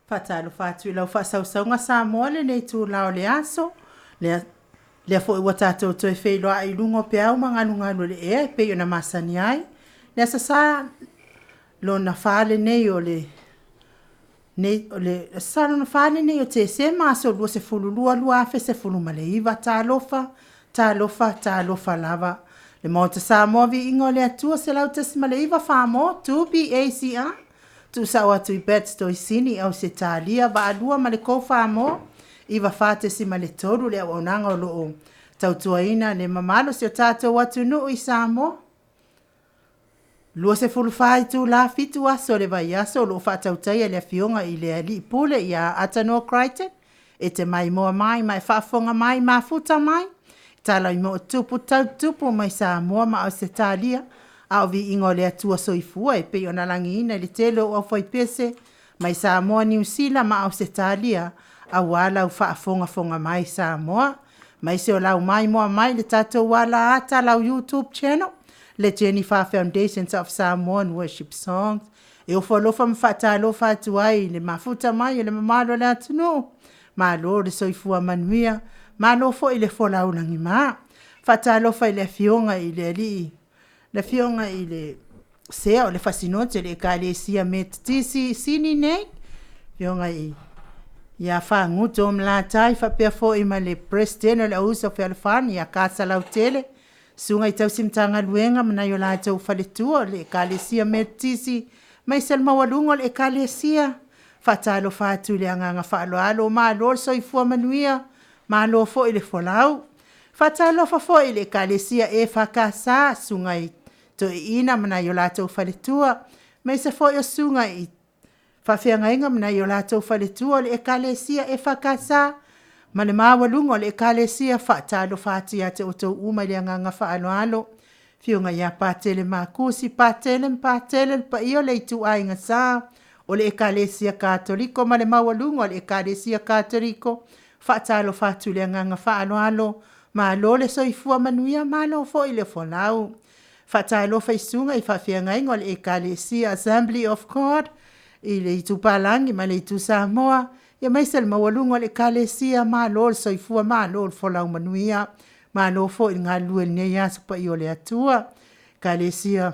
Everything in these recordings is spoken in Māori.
Fatalo fatu ila ufasausauga Samoa lenei tulao le aso lea foʻi ua tatou toe feiloa i luga o pe au magalugalu o le ea e pei ona masani ai lea sasā lona fā lenei o le sasā lona fā lenei o tese masolua se fululua lua afe se fuluma le iva talofa lava le maota Samoa viiga o le atua se lau tasi ma le iva famo tubiacr tuusau atu i Bedstoi sini au se talia vaalua ma le kou famo iva fatesi ma le tolu le auaunaga o loo tautuaina le mamalo se o tatou atu nuu i Samoa. Lua se fulufā i tula fitu aso le vai aso o loo faatautaia le afioga i le alii pule ia Atanoa Crichton e te maimoa mai ma e faafoga mai mafuta mai tala i mo tupu tautupu mai Samoa ma au se talia au viiga o le atua soifua e pei ona lagiina i le tele o aufaipese mai Samoa New Zealand ma au se talia auā lau faafogafoga mai Samoa mai se o lau maimoa mai le tatou ala ata lau YouTube channel le Jennifer Foundations of Samoan Worship Songs e ofalofa ma faatalofa atu ai le mafuta mai le mamalo le atunuu malo le soifua manuia malo foʻi le folaulagi ma faatalofa i le afioga i le alii le fionga i le sea o le fasinote le ekalesia me tisi sini nei fionga i ia whaanguto o mlatai whapea fo i ma le president o le ausa o Fialfani ia kasa lau tele sunga i tau simtanga luenga mana i o la tau whaletua le ekalesia me tisi mai selma walunga le ekalesia whatalo whatu le anganga whaaloalo ma lor soifua manuia ma lo fo i le folau whatalo fo i le ekalesia e whakasa sunga i to ina mana yo latou faletua mai se foi o sunga i whawhiangainga mana yo latou faletua le ekalesia e whakasa ma le mawalunga le ekalesia whaatalo whaati a te otou uma le anganga whaaloalo fionga ia pātele mākusi pātele pa io le itu ainga sā o le ekalesia katoliko ma le mawalunga le ekalesia katoliko whaatalo whaatu le anganga whaaloalo ma lo le soifua manuia ma lo fo i le folau Fatalo faisunga i whawhiangainga o le ekalesia Assembly of God i le itu palangi ma le itu Samoa ia maisel mawalunga o le ekalesia ma lor soifua ma lor folau manuia ma lo fo i ngā lue nei aso pa i o le atua ekalesia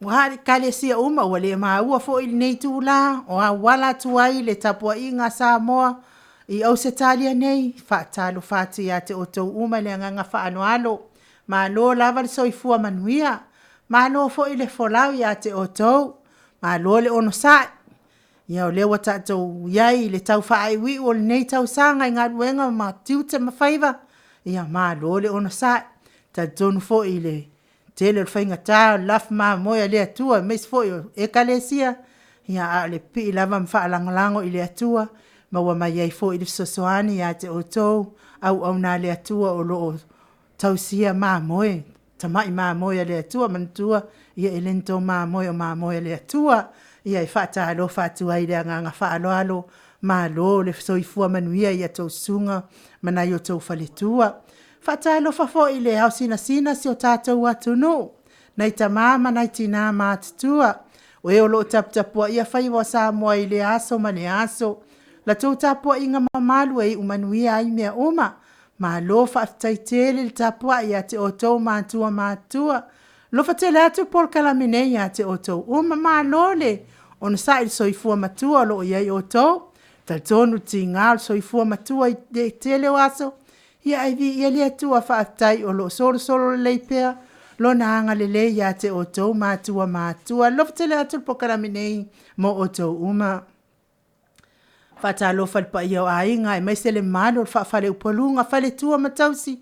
wahari ekalesia uma o le maua fo i nei tūla o a wala tuai le tapua i ngā Samoa i au se talia nei whaatalo whaati a te otou uma le anganga whaanoalo ma lo lava le soifua manuia ma lo fo i le folau ia te otou ma lo le ono sa ia o le wa tatou iai le tau whaaiwi o le nei tau sanga i ngā ruenga ma tiute ma whaiva ia ma lo le ono sa ta tonu fo i le tele le whainga tā laf ma moia le atua meis fo i ekalesia ia a le pi lava mwhaalangalango i le atua ma wa mai ai fo i le sosoani ia te otou au na le atua o loo tausia mamoe tamai mamoe le atua mantua ia elento mamoe le atua ia i whaatalo whaatua i le anganga whaaloalo ma lo le soifua manuia ia tau sunga mana i o tau whaletua whaatalo whafo i le au sina si o tātou atunu nei tamama nei tina mātutua o e o lo taputapua ia whaiwa Samoa i le aso ma le aso la tau tapua inga mamalu e umanuia ai mea uma ma lo whaaftaitele le tapua ia te otou mātua. Lo whatele atu POLOKALAME nei ia te otou. Uma ma lo le, ona sa il soifua matua lo iai otou. Tal tonu ti ngā soifua matua i tele o aso. Ia ai vi ia le atua whaaftai o lo solo le leipea. Lo na anga le le ia te otou mātua. Lo whatele atu POLOKALAME nei mo otou uma. Fatalo falpa ia ainga e mai se le malo fale upolunga fale tua matausi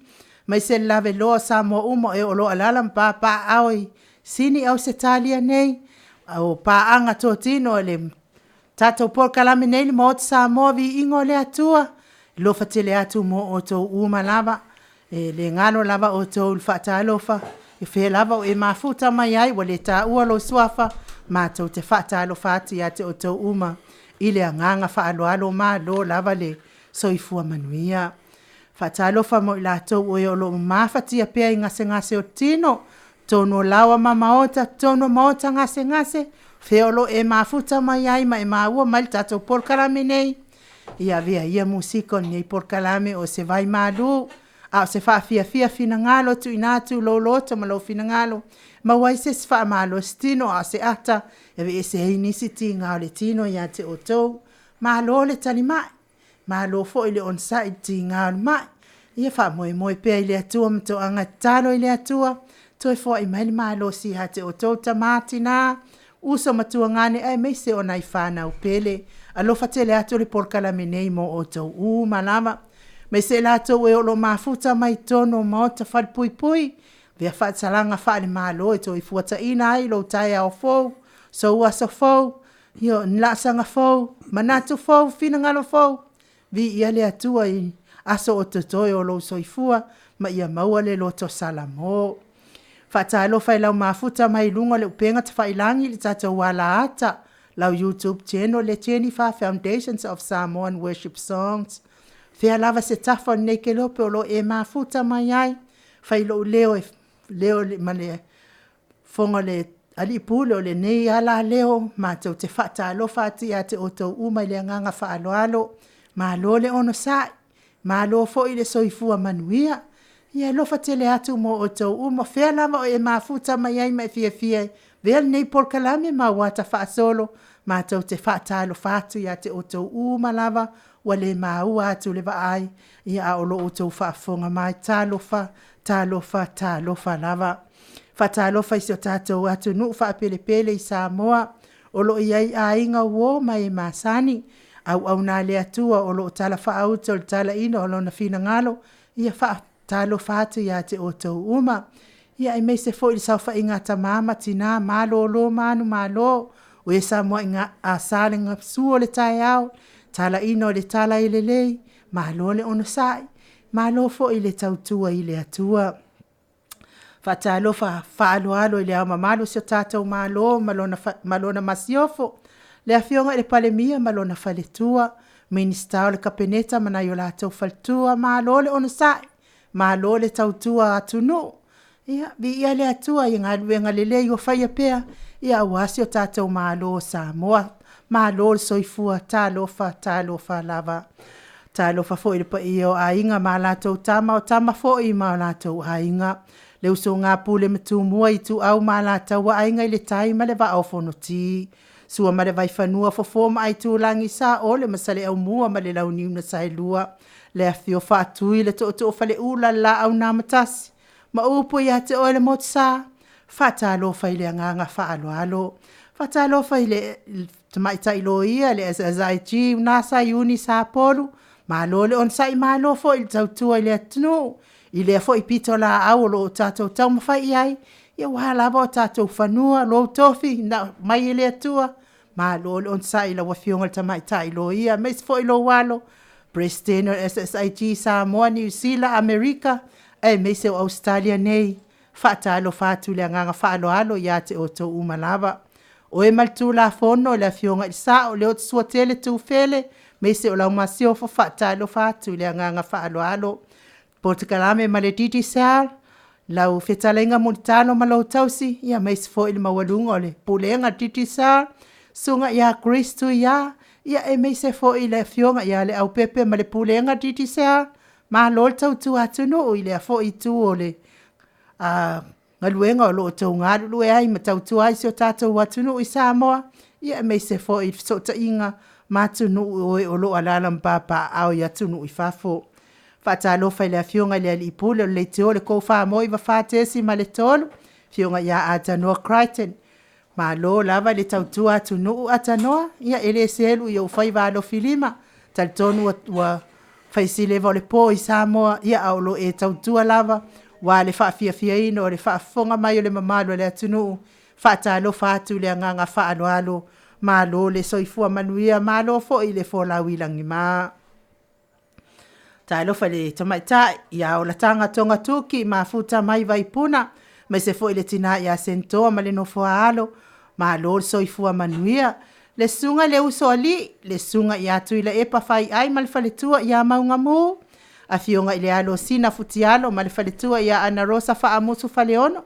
mai se lave loa Samoa uma e o lo alala pa ai sini au se talia nei au pa anga totino le tato POLOKALAME nei le mo Samoa viiga le atua lo fatele atu mo oto uma lava e le ngalo lava oto il fatalo fa e fe lava e mafuta mai ai wale ta ua lo swafa ma to te fatalo fati ate oto uma ile anganga whaaloalo ma lo lava le soifua manuia. Whatalo wha mo i lato o e o lo mawhatia pia i ngase o tino tono lawa ma Maota, tono Maota ngase, feolo e mafuta mai ai ma e maua mai tatou POLOKALAME nei. Ia vea ia musiko ni POLOKALAME o se vai malu, a se FIAFIA fina ngalo tu inatu loloto ma lo fina ngalo. Ma wai se fa malo stino a se ata, e ve se inisi ti ngale tino ia te otou. Ma lo le tali mai, ma lo fo ile on side ti ngalo mai. Ia fa moe pe ile atua mto anga talo ile atua, toi fo i mai ma lo si ha te otou tamati na, uso matua ngane ai me se ona i whana upele, alo fatele ato le POLOKALAME nei mo otou malama. Me se lato e olo mafuta mai tono Maota fal pui, vea whaatalanga whaale malo e to i fuata ina ai lo tai au fau, so uasa fau, yo nlasanga fau, manatu fau, fina ngalo fau, vi ia le atua i aso o totoi o lo soifua, ma ia maua le loto salamo. Whaatalo whai lau mafuta mai lunga le upenga te whailangi le tata wala ata, lau YouTube channel le Jennifer Foundations of Samoan Worship Songs. Fea lava se tafa nei ke lope o lo e mafuta mai ai, whai lo leo le male fonga le alipule o le nei ALALEO, ma tau te whaatalo whaati a te oto umai le nganga whaaloalo, ma lo le ono sai, ma lo fo i le soifua manuia, ia lofa tele atu mo oto uma fea lava o e mafuta mai ai mai FIAFIA, vea nei POLOKALAME ma wata whaasolo, ma tau te whaatalo whaatu ia te oto uma lava, wale maua atu le vaai, ia a olo oto whaafonga mai, talofa lava. Whatalofa iso tātou atu nu whaapele i Samoa, olo iai a inga uo mai masani, au nā le atua, olo tala whaauta, olo tala ina, olo na fina ngalo, ia whaatalofa atu ia te oto uma. Ia e meise fo ili sau whaingata mama tina, malo malo, o e Samoa inga a salenga suo le tai au, tala ino le tala i le lei, malo le ono sai, malo fo i le tautua i le atua. Whaatalo whaaloalo i le au mamalo se tātou malo, malona masiofo, le awhionga i le palemia malona whaletua, ministao le kapeneta mana i o lātou whaltua, malo le ono sai, malo le tautua atunu. Ia, vi ia le atua i ngā luenga le lei o whaia pea, ia awasi o tātou malo Samoa, malo le soifua, tālofa lava. Tālofa fo i le pa i o a inga ma lātou tama o tama fo i ma lātou a inga. Le uso ngā pule matu mua i tu au ma lātou a inga i le taima le va au fono ti. Sua ma le vai whanua fo foma ai tu langi sa o le masale au mua ma le launi una sai lua. Le awhio whaatui le to fale ula la au nā matasi. Ma upo i ate o le mot sa. Whaatalofa i le anganga whaaloalo. Whaatalofa i le tamaita ilo ia le SSIG unasa iuni sa polu. Ma lo le on sai ma lo fo il tautua i le atunu. I le fo i pito la au lo tātou tau mawhai ai. Ia wahala wa tātou whanua lo tofi na mai i le atua. Ma lo le on sai la wafionga tamaita ilo ia. Meis fo i lo walo. Presteno SSIG Samoa New Zealand Amerika. E meis o Australia nei. Whaatalo whatu le anganga whaaloalo ia te o tau umalava. O e maltu la fono le fionga i sa o le o tsua tele tu fele, me se o lau masio fo whaatalo whatu le anganga whaaloalo. POLOKALAME ma le didi sal, lau whetalenga multano ma lau tausi, ia me se fo ili mawalunga o le pulenga didi sal, sunga ia Kristu ia e me se fo ili fionga ia le au pepe ma le pulenga didi sal, ma lol tau tu atunu o ili a fo i tu o le ngaluenga o loo tau ngāru lue ai ma tau tuai si o tātou watunu i Samoa, ia me se fo i sota inga matunu o loo alala mpapa au i atunu i fafo. Whaatalofa i le fionga i le alipule o le teo le kou whaamo i wa whaatesi ma le tolu, fionga ia atanoa Crichton. Ma lo lava le tau tua atunu atanoa, ia ele selu i o whai walo filima, tal tonu wa whaisileva o le po i Samoa, ia au lo e tau tua lava, wa le FIAFIA ino o le whaafonga mai o le mamalo le atunu, whaatalo whaatu le anganga whaaloalo, ma lo le soifua manuia, ma lo fo i le fōlau ilangi maa. Talofa le tamaita ia o la tanga tonga tuki ma futa mai vai puna, mai se fo i le tina ia sentoa ma le nofoa alo, ma lo le soifua manuia, le sunga le uso ali, le sunga ia tui la epa fai ai ma le faletua ia maunga mu, a fionga i le alo sina futialo ma le faletua ia ana rosa faa musu faleono,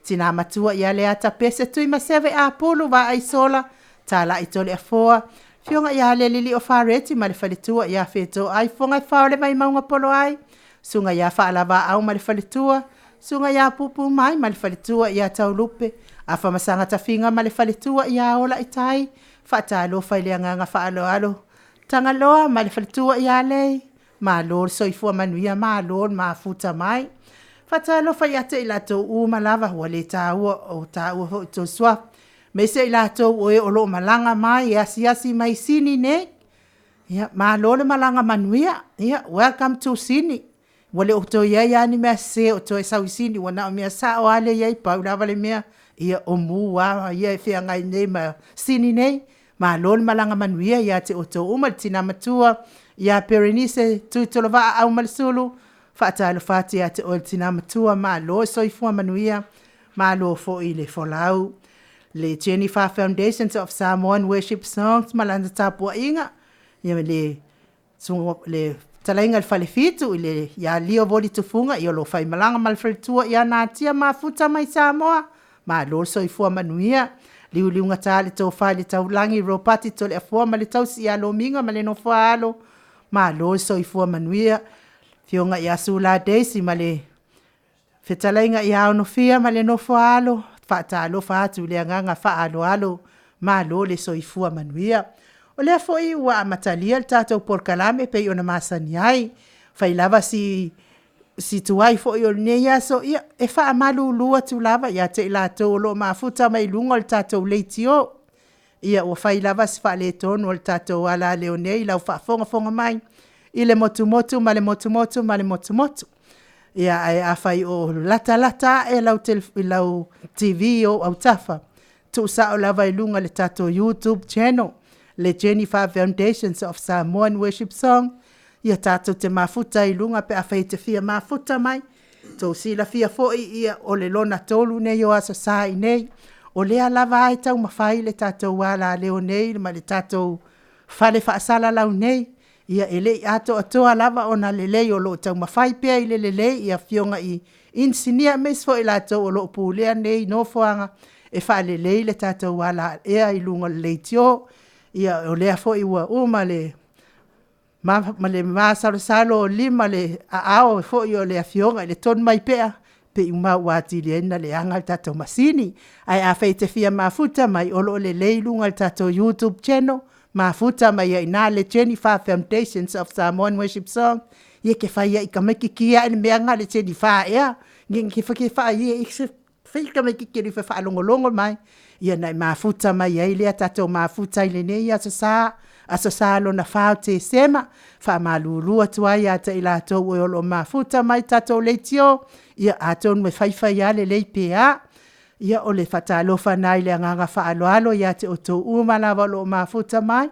tina matua ia le ata pese tui ma seve a pulu va ai sola ta la itole afoa fionga ia le lili o fareti ma le faletua ia feto ai fonga faole mai maunga polo ai sunga ia fa lava au ma le faletua sunga ia pupu mai ma le faletua ia taulupe afa masanga tafinga ma le faletua ia ola itai fa talo fa le nganga fa alo tanga loa ma le faletua ia le ma lor soifua manuia ma lor ma futa mai fatalo fa ia te ila to u malava wale taua o taua ho to swa me se ila to o lo malanga mai asi mai sini ne ya ma lor malanga manuia ya welcome to sini wale o to ia ni me se o to sa sini wana me sa o ale ia pa ula vale me ia o mu wa ia fe ngai ne ma sini ne ma lor malanga manuia ia te o to umal tina matua ia perenise tu tolova au malsulu fatalo fati ate o tina matua ma lo soifua manuia ma lo fo ile folau le Jennifer Foundations of Samoan Worship Songs malanda tapua inga ia le talainga falefitu ile ya lio voli tufunga ia lo fai malanga malfritua ia natia mafuta mai Samoa ma lo soifua manuia liuliunga tali to fali taulangi ropati tole afua mali tausi ia lo minga mali no falo ma lo soifua manuia fionga ia sula deisi male fetalainga ia no fia male no falo fatalo fatu le nganga faalo ma lo le soifua manuia o le foi wa matalia tato POLOKALAME pe ona masani ai fai lava si tuai fo yo neia so ia e fa malu lua tu lava ia te la to lo mafuta mai lungo le tato leitio ia o fai lava si fa le tono le tato ALALEO nei la fa fonga mai ile motu male motu ia ai a fai o lata e lau TV o au tafa tu sa o lava i lunga le tato YouTube channel le Jennifer Foundations of Samoan Worship Song ia tato te mafuta i lunga pe a fai te fia mafuta mai to sila fia foi ia o le lona tolu nei o asa sai nei o le lava ai tau mawhai le tato ALALEO nei ma le tato fale faasala lau nei ia ele ato atoa lava ona lelei o lo tau mawhai pia i lelei ia fionga i insinia mes fo ila to o lo pulea nei no foanga e fa lelei le tato ALALEO i lunga le leitio ia o lea fo i ua male salo lima le ao fo i o lea fionga le ton mai pea pe uma wati le ena le anga tato masini ai a fei te fia mafuta mai o lo lelei lunga tato YouTube channel mafuta mai ia ina le Jennifer Foundations of Samoan Worship Song ia ke fai ia i ka meki kia ina meanga le Jennifer ia ngin ke fai ia i se fai ka meki kia ni fa alongolongo mai ia nai mafuta mai ia ile tato mafuta ile nei ia sa lo na fa te sema fa malulu atua ia ta ila to o lo mafuta mai tato leitio ia aton me fai ia le leipea ia o le fatalo fanai le nganga faaloalo ia te o to lava lo mafuta mai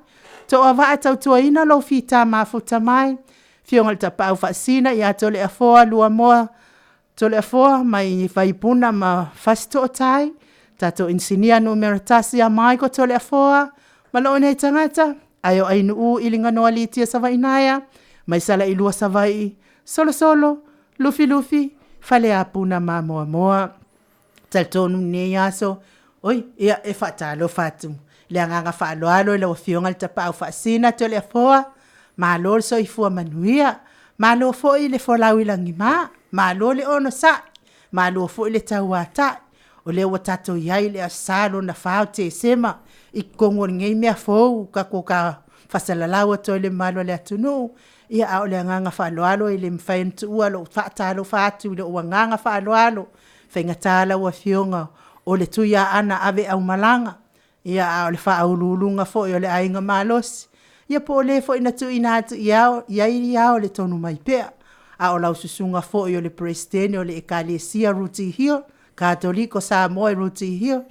to ava atau tuaina lo fita mafuta mai fionga le tapau fasina ia to le afoa lua moa to le afoa mai vaipuna ma fasto tai tato insinia numeratasia mai ko to le afoa malo nei tangata ayo ainu ilinga no alitia savainaya mai sala ilua savai solo lufi fale apuna moa taltonu ne yaso oi ia e fatalo fatu le nganga faaloalo le fionga le tapau fasina to le foa malo so i fua manuia malo fo i le folau ilangi malo le ono sa malo fo i le tauata o le watato yai le asalo na faute sema i kongo ngei mea fo ka fasalalawa to le malo le atunu ia au le nganga faaloalo i le mfaentu ua lo fatalo fatu le nganga faaloalo fengatala wa fionga o le tuia ana ave au malanga ia o le fa ululunga fo o le ainga malos ia po le fo ina tu ina tu ia le tonu mai pea a o la susunga fo o le presidente o le ekalesia ruti hio katoliko Samoa ruti hio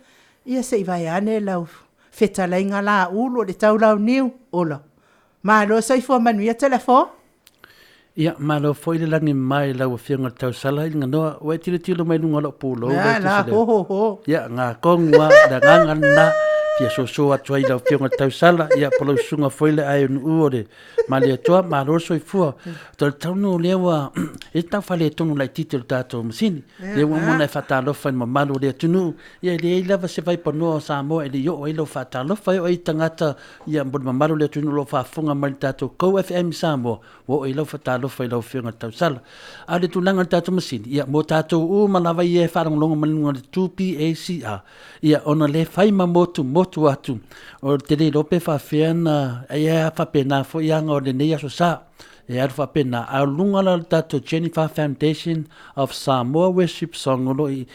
ia se vai ane la fetalainga la ulo le taulau niu ola malo sai fo manuia telefo ia malo foi le langi mai la o fianga tau sala inga noa o tilo mai lunga lo pulo la ho ia nga kongwa da nganga na fia so atu ai lau fionga tausala ia polo sunga foile ai un uore mali atua maroso i fua tol taunu lewa e tau fale tonu lai titel tato masini le wa mona e fatalo fa ma malu le tunu ia le lava se vai pono Samoa ele yo ilo fatalo fa o i tangata ia bon ma malu le tunu lo fa funga mal tato ko FM Samoa wo ilo fatalo fa ilo fionga tausala ale tunanga tato masini ia mo tato u malava ia fa longo malunga 2PACA ia ona le fai ma motu atu o te le lope fa fiana ia fa pena fo ianga o LENEI so sa e alfa pena a lunga la tato Jennifer Foundation of Samoa Worship Song lo ia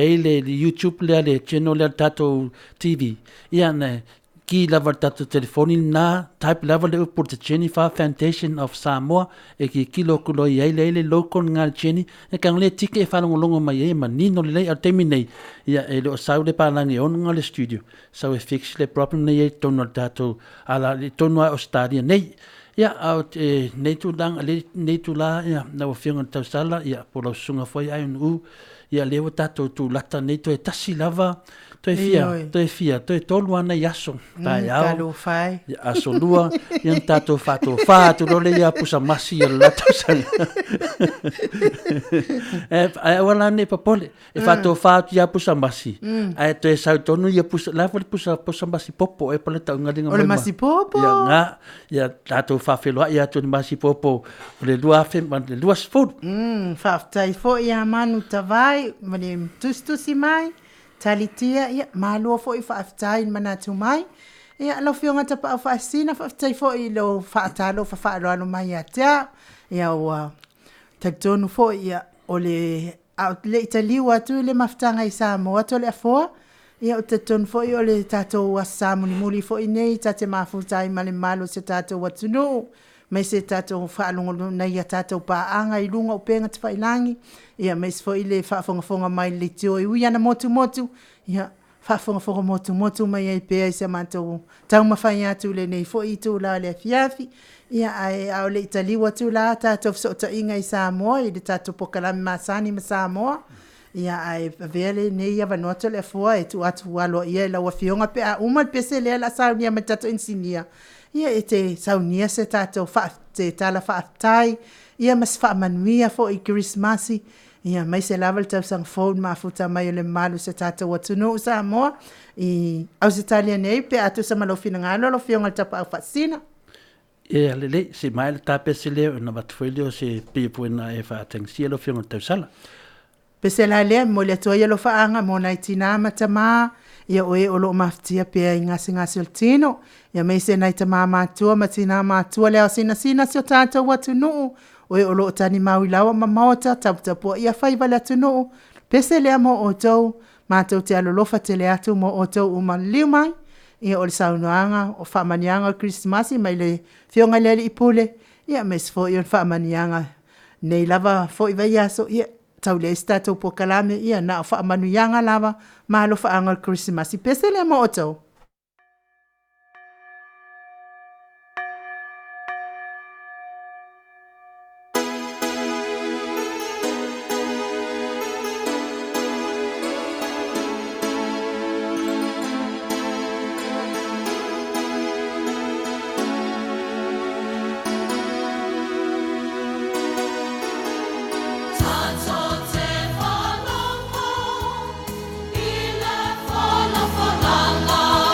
ile YouTube le channel le tato TV ia ne ki lava tato telefoni na type level le por te Jennifer Foundation of Samoa e ki kilo kulo ia ile local ngal Jenny e kang le tike e fa longo mai e manino le al terminate ia e lo sau le palangi on ngal studio so e fix le problem nei tono tato ala le tono Australia nei ia out nei tu dang le nei tu la ia na o fianga tau sala ia por lo sunga foi ai un ia le tato tu lata nei to e tasi lava to e fia to e tolu ana yaso tai au ia aso lua ia tato fato lo le ia pusa masi ia lata sala e wala ne papole e fato ia pusa masi ai to e sau tonu ia pusa lava pusa masi popo e pole tau ngadinga o le masi popo ia nga ia tato fa felo ia to masi popo le lua fe le lua sfod fa tai fo ia manu tavai mani tustusi mai talitia ia malo fo i fa tai manatu mai ia lo fionga tapa fa sina fa tai fo i lo fa talo fa lo mai atia ia wa tagtonu fo ia ole outlet taliwa tu le maftanga i Samoa to le fo ia o te ton fo i ole tato wa samuni muli fo i nei tate mafutai male malo se tato watunu mai se tato whaalongo na ia tato paanga i lunga o penga te whailangi ia mai se fo i le whaafongafonga mai le tio i uiana motu ia whaafongafonga motu mai ai pēa i se mantou tau mawhai atu le nei fo i tū la le AFIAFI ia ai au le italiwa tū la tato fsota inga i Samoa i le tato POLOKALAME masani ma Samoa ia ai vele nei ia vanoto le fua e tu atu walo ia la wafionga pe a uma pese le la saunia ma tato insinia ia e te saunia se tato fa te tala fa tai ia mas fa manuia fo i Christmasi ia mai se level tau sang phone ma futa mai le malu se tato watuno Samoa i aus Italia nei pe atu sa malo fina ngalo lo fionga tapa fa sina e lele se mai ta pese le na batfolio se pipo na e fa tangsia lo fionga tau sala pese la le mo le toia lo faanga mo na itina matama ia oe o lo maftia pe ngasi o tino ia me se na itama matua matina matua le sina sio tata watu no oe o lo tani mau lawa Maota tapu ia fai vale atu no pese le mo o tou matou te alo lofa te le atu mo o tou uma liumai ia o le saunoanga o whaamanianga Christmas mai le fionga le ipule ia me se fo i on whaamanianga nei lava fo i vai aso ia tau le stato POLOKALAME ia na fa manu yanga lava malo fa angal Christmas pese le mo oto La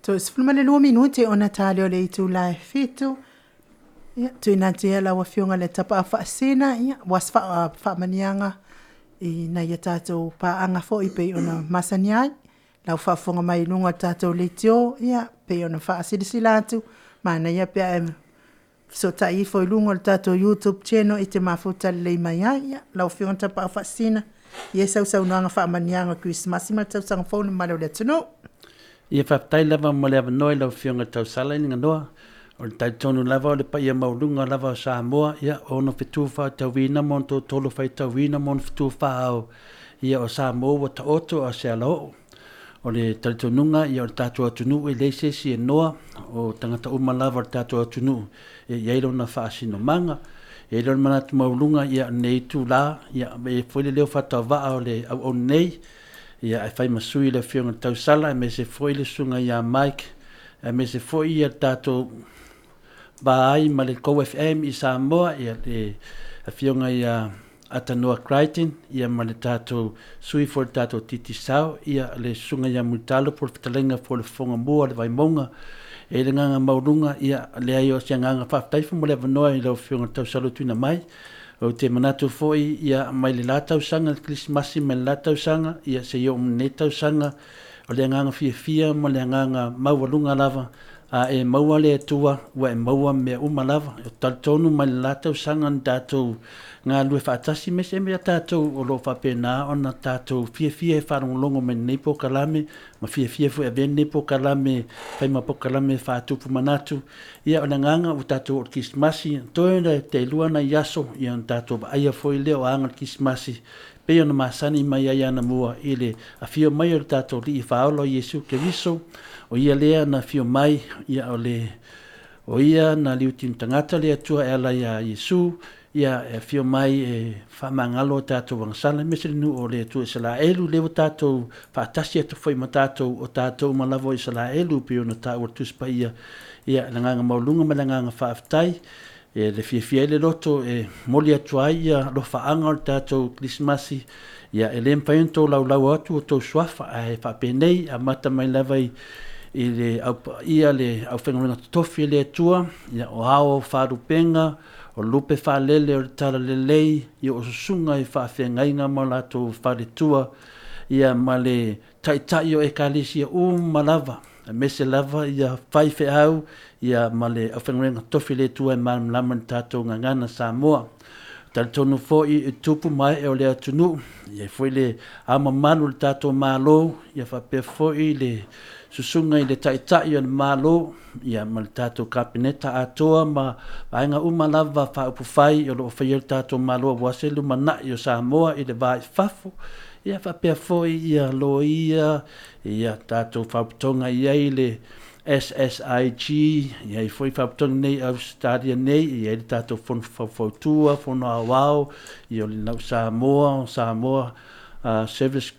To sfulmane 2 minuti ona tale o le itu lai fitu. Ia, tuina tia la wafionga le tapa a whaasina, ia, wasfa a manianga i na ia tātou paanga fo i pei ona masaniai. Lau whaafonga mai lunga tātou le tio, ia, pei ona whaasirisila atu, mana ia pia so ta i fo i lunga le tātou YouTube channel i te mafuta le mai ai, ia, lau fionga tapa a whaasina. Ia sau nanga wha manianga Christmas, ma tau sanga fōna mara le tunu. Ia whaptai lava mo le avanoi lau fionga tau sala ni nganoa. O le taitonu lava o le pa ia maulunga lava o Samoa, ia ono fitu wha tauina mon to tolo whai tauina mon fitu wha au ia o Samoa wa ta oto o se alao. O le taitonunga ia o le tatua tunu e leise si e noa o tangata uma lava o le tatua tunu e iailo na wha asino manga. E lor manatu maulunga ia nei tu la, ia e foi le leo whata waa o le au nei, ia e whai masui le whionga tau sala, e me se foi le sunga ia Mike, e me se foi ia tato Baai ma le KFM i Samoa, ia le whionga ia Atanua Crichton, ia ma le tato sui for tato Titi Sau, ia le sunga ia Mutalo por fitalenga for le whonga mua le Vaimonga, e le nganga maurunga ia le ai o sia nganga whaftaifu mo le wanoa i lau whionga tau salo tuina mai, o te manatu foi ia mai le latau sanga, Krismasi mai le latau sanga, ia se io mne tau sanga, o le nganga FIAFIA mo le nganga maualunga lava, a e maua le atua, wa e maua mea umalava, o taltonu mai le latau sanga ni tātou ngā lue whaatasi me se mea tātou o lo whapena o na tātou FIAFIA e wharongolongo me nei POLOKALAME, ma FIAFIA fu e ven nei POLOKALAME, whaima POLOKALAME whaatupu manatu, ia o na nganga o tātou o Krismasi, toena te luana yaso, ia o tātou ba aia foi leo anga Krismasi, pe ona masani mai ai ana mua ile a fio mai o tātou li i whaolo Yesu ke viso, o ia lea na fio mai, ia o le, o ia na liutim tangata le atua e ala ia Yesu, ia e fio mai e whamangalo tātou wangsala, mesele nu o le atua e sala elu, lewa tātou whaatasi atu whai ma tātou o tātou malavo i sala elu, pe ona tā ua tuspa ia langanga maulunga ma langanga whaaftai, e le FIAFIA le loto e moli atua ia lo whaanga o tātou Krismasi, ia e le mpaiento lau atu o tau swafa, e whapenei a mata mai lavai i le ia le au whengawenga tofi le atua, ia o hao wharupenga, o lupe whalele o le tala LENEI, ia o susunga i whawhengainga mo lato wharetua, ia ma le taitai o ekalisia malava, a mese lava ia whaife au, ia ma le au whengawenga tofi le atua e malam tātou ngangana Samoa. Talitonu fo i tupu mai e o le atunu, ia foi le ama malu le tātou malo, ia whapea fo i le susunga i le taitai o le malo, ia ma le tātou kapineta Atua, ma vaenga umalava whaupufai o lo whaia le tātou malo wase lumana i o Samoa i le vai whafu, ia whapea fo ia loia, ia tātou whauputonga i le SSIG, ia i foi whaputong nei au stadia nei, ia i tātou whautua, whono awao, i o le nau Samoa Service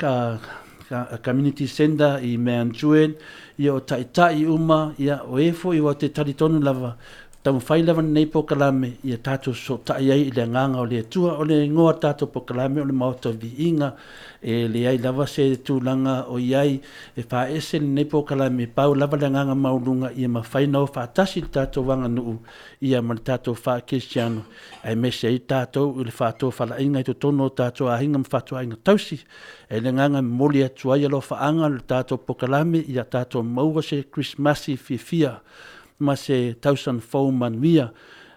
Community Center i Meanjuen, ia o taitai uma, ia o efo i o te taritonu lava, tau whai lava nei POLOKALAME, ia tātou so tai ai i le nganga o le atua, o le ngoa tātou POLOKALAME o le Maota Viiga, e le ai lava se tūlanga o iai, e wha ese nei POLOKALAME, pau lava le nganga maulunga, ia ma whai nao whaatasi le tātou wanga nuu, ia ma le tātou wha Kristiano, e mese i tātou, i le whātou whala inga i to tono tātou ahinga ma whātou inga tausi, e le nganga moli atua i alo whaanga le tātou POLOKALAME, ia tātou maua se Krismasi FIAFIA, ma se tausan fau manuia,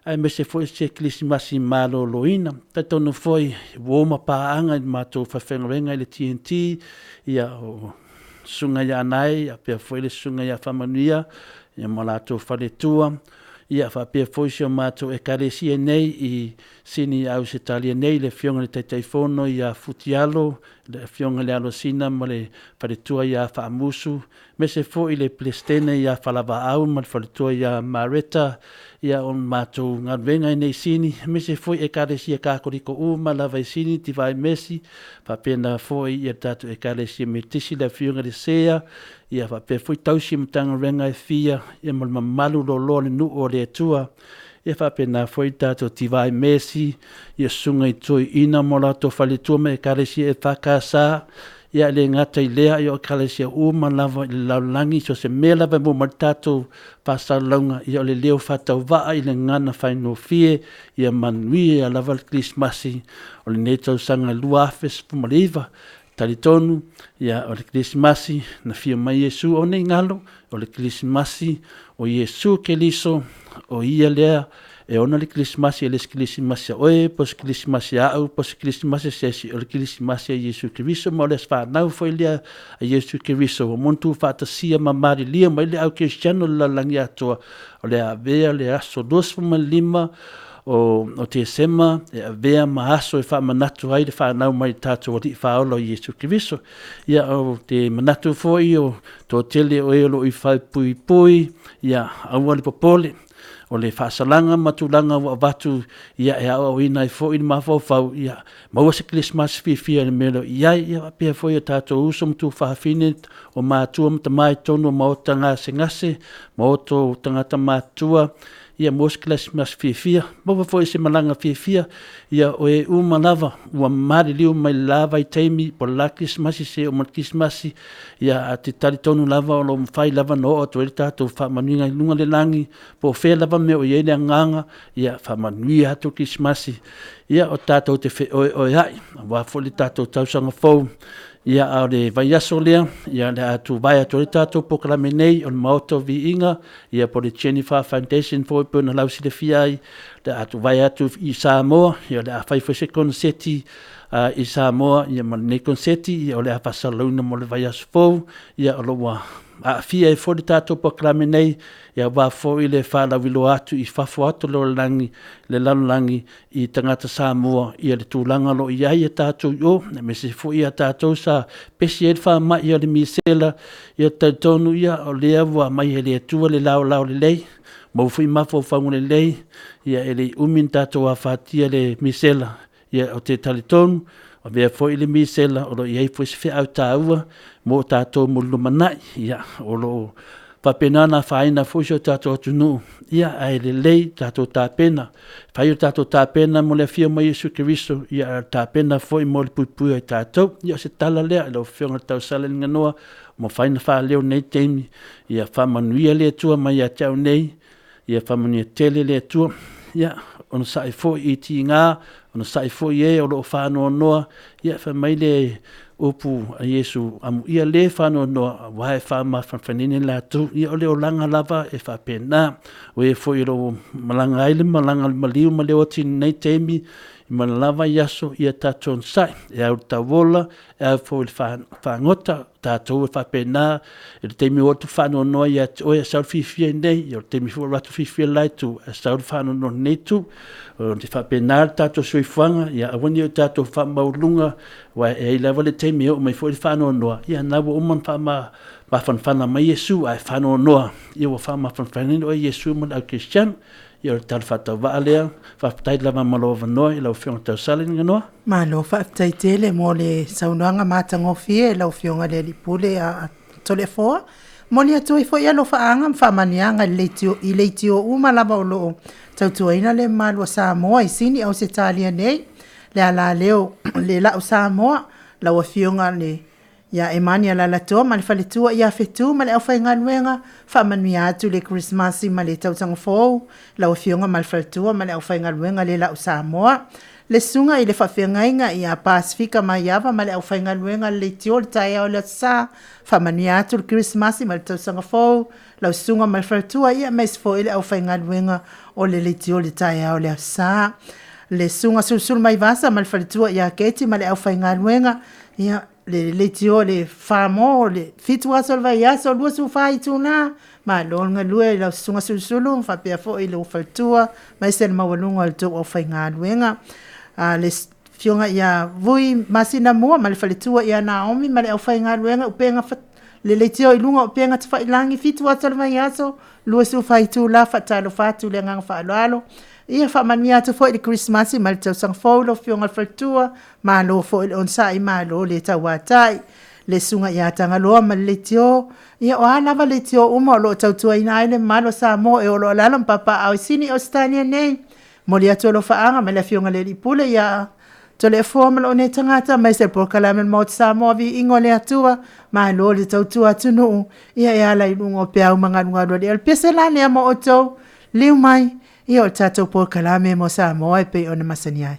ai me se foi se Krismasi malo loina, taitonu foi woma paanga i mātou whawhengawenga i le TNT, ia o sunga ia anai, a pia foi le sunga ia whamanuia, ia malatou wharetua, ia whapea foi se o mātou e karesia nei i sini au se talia nei le whionga le taitaifono ia futialo, le whionga le alosina ma le wharetua ia whaamusu, me se foi le plestene ia whalava au ma le wharetua ia mareta, ia on mātou ngarwenga nei sini, me se foi e karesia kākoriko ma lava i sini ti vai mesi, whapea na foi ia tātou e karesia me tisi le whionga le sea, ia whapea foi tausi mtanga renga e fia, ia malu lo lo le nu o le atua, ia whapea na foi tātou ti vai mesi, ia sunga i toi ina mo lato whaletua me karesia e whakasa, ia le ngata I lea ia o kalesia uma lava I le laulangi so se mea lava mo maritato pasalaunga ia o le leo whatau waa I le ngana whaino fie ia manui ia lava le Krismasi o le netau sanga lua afes pumariva talitonu ia o le Krismasi na fia mai Yesu o nei ngalo o le Krismasi o Yesu Keliso o ia lea e ona le Krismasi e le Krismasi oe pos Krismasi au pos Krismasi sesi o le Krismasi Yesu Keriso mo le sfanau foi le a Yesu Keriso o montu fatasia mamari lia mai le au Cristiano la langi Atua o le avea le aso 2.5 o te sema e avea maaso e wha manatu ai le whanau mai tātou o li whaolo Yesu Keriso ia o te manatu foi o tō tele o eolo I whai pui pui ia aua le popole o le whaasalanga matulanga wa watu ia e au ina I fo I mawhau ia maua se Christmas fifia le melo ia pia foi o tātou usom tu whahafine o mātua mtamai tonu o maota ngase maoto tangata mātua ia mos Christmas fifia maua foi se malanga fifia ia o e umalava ua mari liu mai lava I TAIMI po la Christmas se o Christmas ia te tari tonu lava o lo mwhai lava no o to e tātou whamanuinga I lunga le langi po whea lava me o ie le anganga ia whamanui hatu Christmas ia o tātou te whe o hai wa foli tātou tausanga fau ia au le vaiaso lea ia le atu vai atu le tātou POLOKALAME nei o le Maota VIVIIGA ia po le Jennifer Foundation for puna lausi le fiai le atu vai atu I Samoa ia le awhai fwese konseti I Samoa ia ma nei konseti ia o le awhasaluna mo le vaiaso fau ia o lo wa AFIA e fori tātou POLOKALAME nei ia wa fo I le whalawilo atu I whafo atu lo langi le lalangi I tangata Samoa ia le tūlanga lo ia ia tātou o me se fo ia tātou sa pesi e wha mai ia le misela ia tautonu ia o lea wa mai he le tua le lau le lei mau fui mafo whangu le lei ia e le umin tātou a whatia le misela ia o te talitonu o vea fo I le misela o lo iei fo se whea au tāua mo tātou mulu manai ia o lo papenana whaina fo se o tātou atunu ia ai le lei tātou tāpena whai o tātou tāpena mo le fia mai Yesu Keriso ia tāpena fo I mo le puipui ai tātou ia se tala lea ilo whionga tau sala ninga noa mo whaina wha leo nei TAIMI ia whamanuia lea tua mai a tau nei ia whamanuia tele lea tua ia ono sai fo I ti ngā ono sai fo I o lo whanoa noa ia whamai le upu a Yesu amu ia le whanoa noa wae whama whanwhanine la tu ia o leo langa lava e whapena o e fo I lo malanga aile malanga maliu maleo tini nei TAIMI I malava yaso ia tātou sai e au tawola e au fo I whangota tātou e whapena e le TAIMI o tu whanoa noa ia o e saur fifia nei i o le TAIMI fo ratu fifia lai tu e saur whanoa noa nei tu o te whapena tātou sui whanga ia awani o tātou whamaulunga wa e lewa le TAIMI o mai fo I whanoa noa ia nawa uman whama whanwhana mai Yesu ai whanoa noa ia wa whama whanwhanine o Yesu man au Cristiano ia o tal whatau waa lea whaptai lava malova noa I lau whionga tau salinga noa Malo whaptai tele mo le saunuanga matangofie lau whionga le lipule a tole foa mo ni atu I fo ia lo whaanga whamanianga I leitio uma lava o loo tautuaina le malua Samoa I sini au se talia nei le ALALEO le lau Samoa lau a whionga le ia emania la latoa ma le whaletua ia whetu ma le au whainganuenga whamanui atu le Christmasi ma le tautanga fōu lau whionga ma le whaletua ma le au whainganuenga le lau Samoa le sunga I le whawhiangainga ia Pasifika ma iava ma le au whainganuenga le tio le tae au le sa whamanui atu le Christmasi ma le tautanga fōu lau sunga ma le whaletua ia mais fō le au whainganuenga o le tio le tae au le sa le sunga sulsul mai vasa ma le whaletua ia keti ma le au whainganuenga ia le tio le famo le fitua sol vai aso lua su fai tuna ma longa lua la sunga sulsulu fa pe fo I lo faltua mai sen mawalunga al to of nga luenga le fionga ia vui masina mo ma le faletua ia Naomi ma le of nga luenga upenga le tio I lunga upenga tfa ilangi fitua sol vai aso lua su fai tu la fatalo fatu le nga fa alo ia whamania tu fo I Christmas I mal tau sang fōlo fionga faltua ma lo fo I on sai ma lo le tawatai le sunga ia tanga loa ma le tio ia o alava le tio uma lo tau tua ina ile malo Samoa e o lo lalam papa au sini Australia nei mo le atu lo whaanga ma le fionga le lipule ia To le formula o ne tangata mai se Polokalame Maota Samoa Viiga o le atua ma lo le tautua tunu ia e ala ilungo pe au mangalunga do le pese la ne mo oto liu mai ia o tatou Polokalame mo Samoa e pe ona masani ai.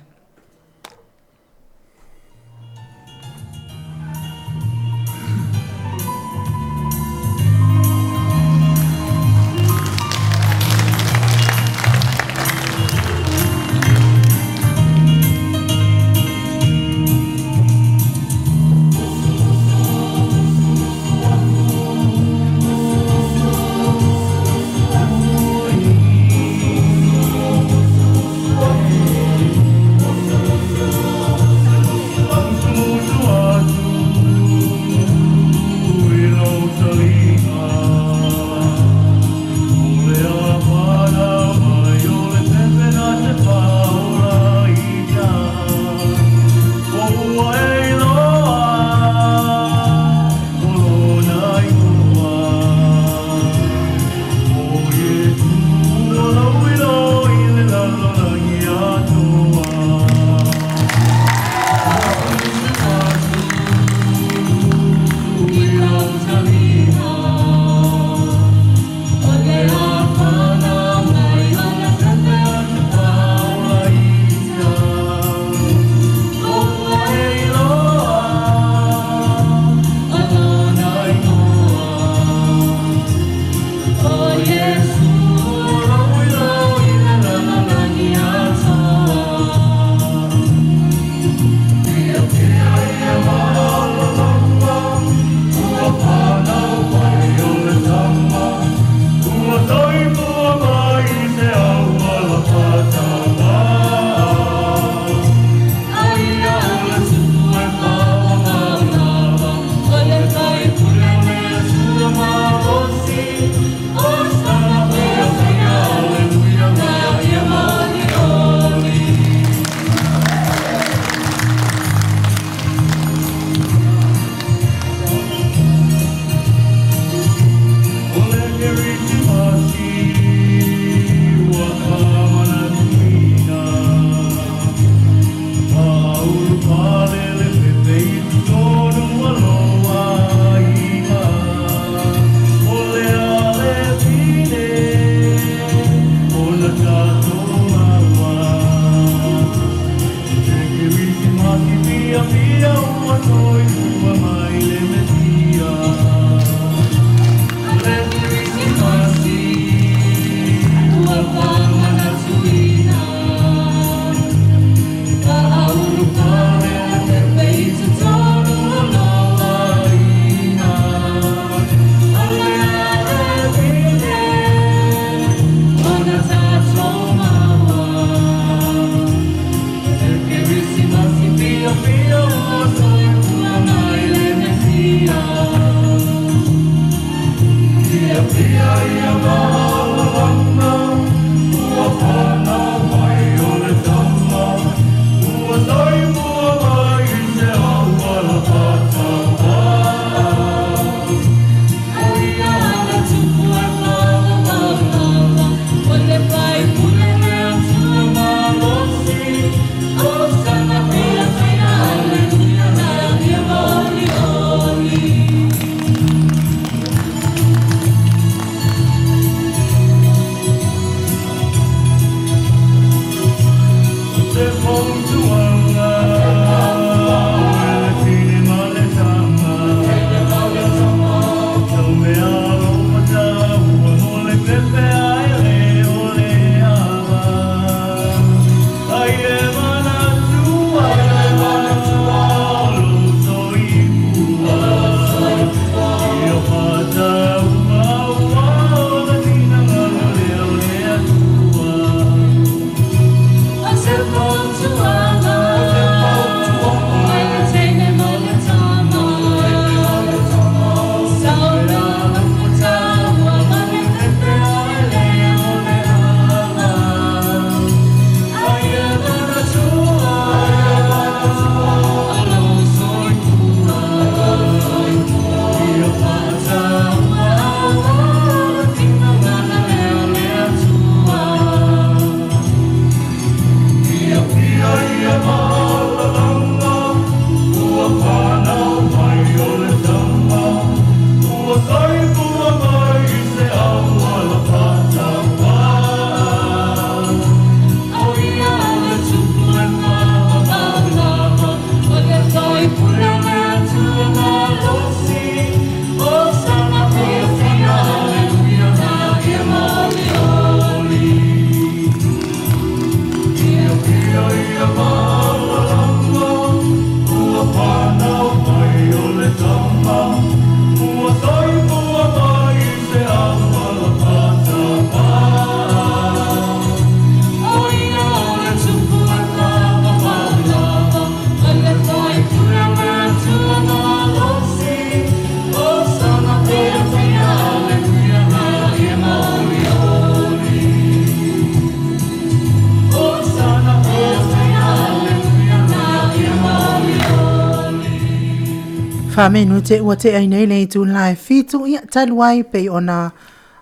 Whamenu te ua te ainei nei tu lai fitu ia taluai pe ona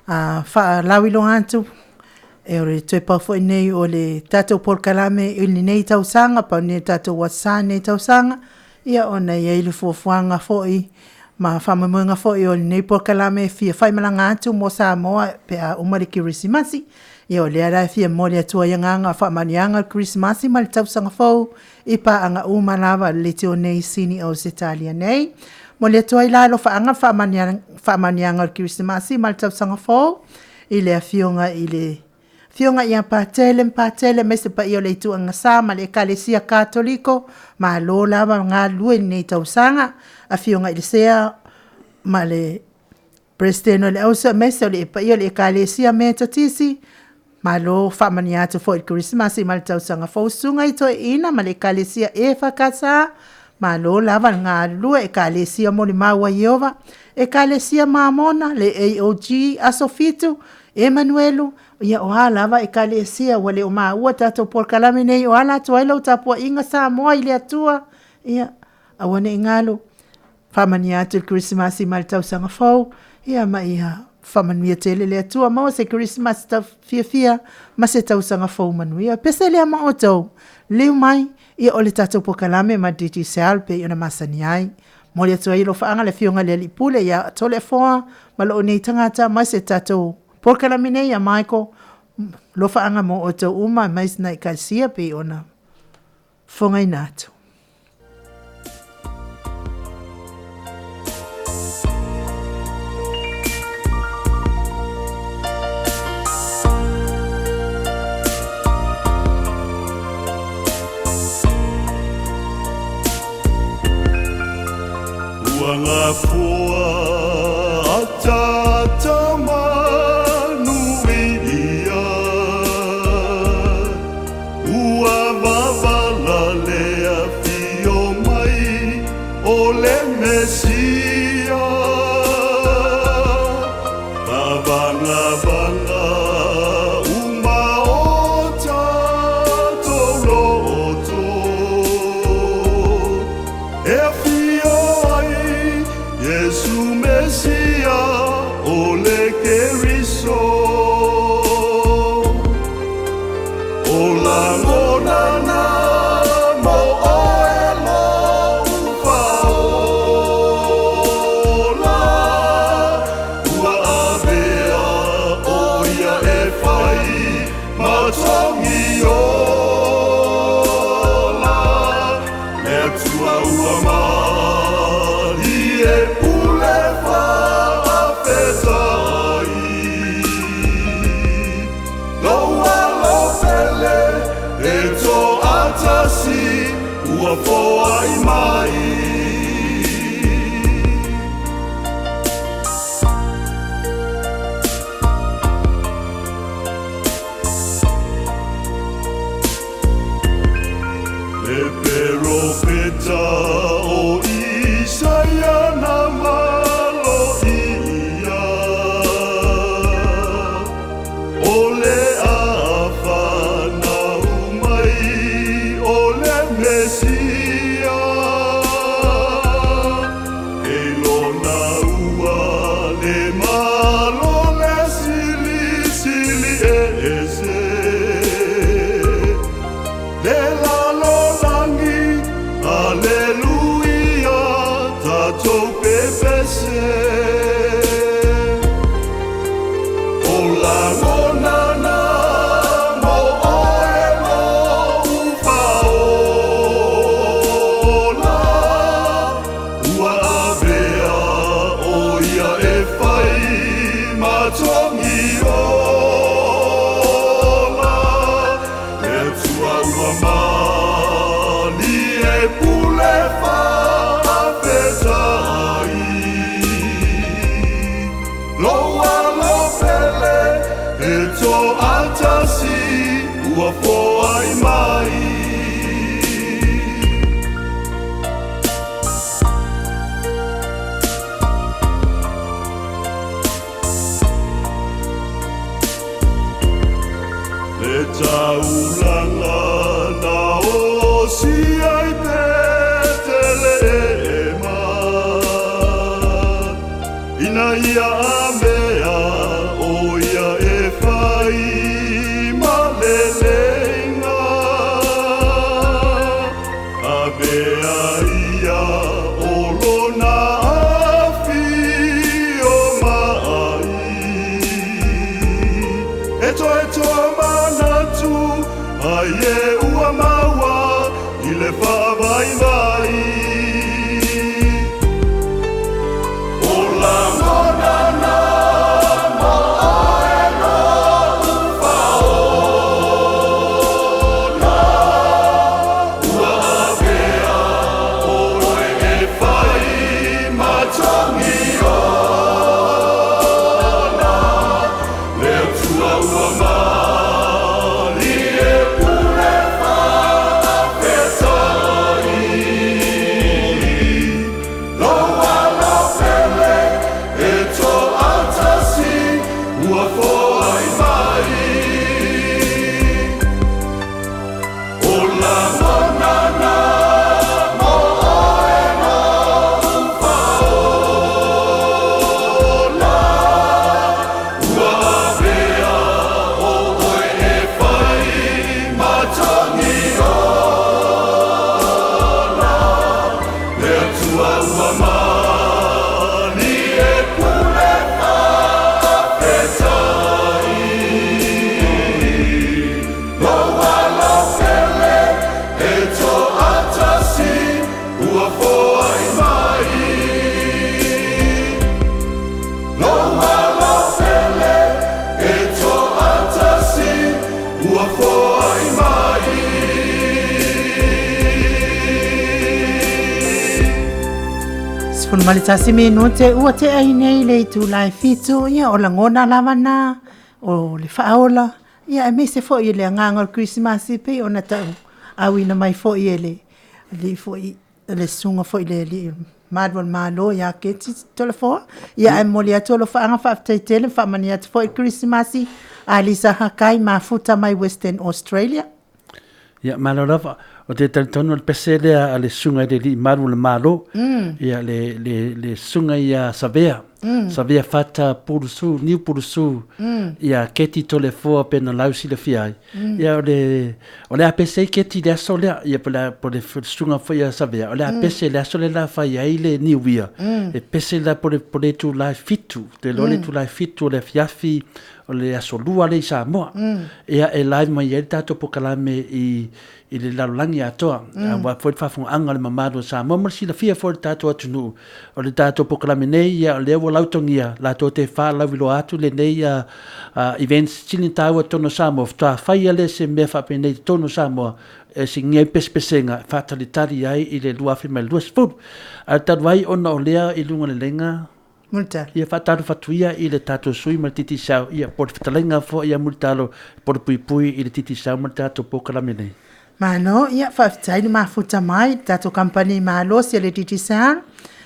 wha lawilo hantu e ore tue pawho nei o le tatou POLOKALAME i nei tausanga pa ne tatou wasa nei tausanga ia ona ia ili fuafuanga foi ma whamamuanga foi o nei POLOKALAME fia whaimalanga atu mo Samoa pe a umari ki Risimasi ia o le ara fia mo le atua ianganga whamanianga Christmasi ma le tausanga fau i pa anga umalawa le te o nei sini o se talia nei. Mo le atua i lalo whaanga whamanianga Christmasi ma le tausanga fau i le afionga i le fionga ia patele me se pa i o le tuanga sa ma le ekalesia katoliko ma lo lava ngā lue nei tausanga a fionga i le sea ma le presteno le ausa me se le pa i o le ekalesia me tatisi ma lo whamaniatu fo i Christmas i ma le tausanga fau sunga i toi ina ma le ekalesia e whakasa ma lo lava ngā lue ekalesia mo le maua Iova ekalesia mamona le AOG asofitu Emanuelu ia o lava ekalesia wale o maua tatou POLOKALAME nei o ala toaila o tapua inga Samoa i le atua ia awane ingalo whamaniatu Christmas i ma le tausanga fau ia ma ia whamanuia tele le atua maua se Christmas ta FIAFIA ma se tausanga fau manuia pese lea ma o tau leu mai ia o le tatou POLOKALAME ma diti sealpe i ona masani ai mo le atua ilo whaanga le fionga le lipule ia tole foa ma lo nei tangata ma se tatou POLOKALAME nei a Michael lo whaanga mo o tau uma mais na ikasia pe ona fonga i nātu. Uanga fua atata manuia ua vavala lea fio mai o le Mesia vavanga Maota toloto e fio Yesu Mesia ole keriso ola monana mo oelo ufaola ua avea oia e fai matongi ola le tua ua mali e pule fa afetai loa lofele e to atasi ua foai mai le profeta o Isaia na maloia ole afana umai ole Mesia elona ua le malo le sili ese le lalo langi Alleluia, tatou pepese. Ola monana mo oelo ufaola ua avea oia e fai matongi ola e tua ua mani e pule fa afetai loa lofele e to atasi ua foai mai le taulanga na osi ai Betelema ia mea o ia e whai ma lelenga a mea ia o lona afi o mai e toa manatu ai e ua maua i le whawai mai Malitasi meno te ua te ai nei le tu lai fitu ia o la ngona lavana o le faola ia e mese fo i le nganga o Christmas pe ona tau awina mai fo i le fo i le sunga fo i le madwal malo ia ke ti telefon ia e moli atolo fa anga fa tele fa mania fo i Christmas alisa hakai mafuta mai Western Australia ia malolafa o te talitono le pesele a le sunga de li maru le malo ia le sunga ia savea savea fata purusu ni purusu ia keti tole fo pena lausi le fiai ia o le apese keti le sole ia por le sunga fo ia savea o le apese le sole la fa ia ile ni wia e pese la por le tu la fitu te lole tu la fitu le fiafi o le asolua le Samoa ia e live mai e tato pokalame i le lalangi atoa wa foi fafunga le mamado Samoa mo si la fia for tato atunu o le tato pokalame nei ia le wo lautongia la to te fa la vilo atu le nei events tilintau tono Samoa fa fai le se me fa pe nei tono Samoa e singe pespesenga fatalitari ai i le lua fi mal duas fu al tadwai ona o lea i lunga le lenga multa ia fataro fatuia i le tato sui ma titi sau ia por fatalenga fo ia multalo por pui i le titi sau ma tato pokalame nei mano ia faafetai le mafuta mai tatou kampani malosi a le titisa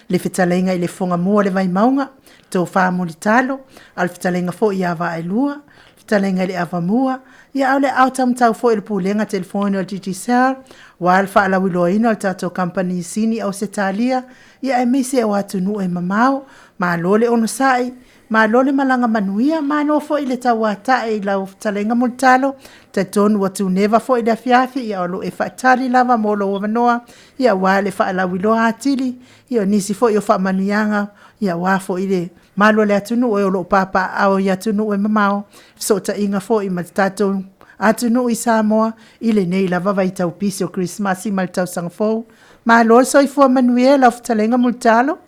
le fetalenga i le fonga mua le vaimaunga tou famolitalo a le fetalenga foʻi ia avaʻailua fetalenga i le avamua ia au le autamtau foʻi le pulenga telefoni o le titisa ua le faalauiloaina o le tatou kampani sini au se talia ia e meise o atunuu e mamao malo le ono saʻi malo le malanga manuia mano foʻi le tauataʻe i lau fetalenga mo le talo taitonu ua tuneva foʻi le afiafi ia o loo e faatali lava mo lou avanoa ia ua le faalauiloa atili ia o nisi foʻi o faamanuiaga ia ua foʻi le malo le atunuu e o loo papaao i atunuu e mamao fesootaʻiga foʻi ma le tatou atunuu i Samoa i lenei lava vaitaupisi o krismasi ma le tausaga fou malo le soifua manuia lau fetalenga mo le talo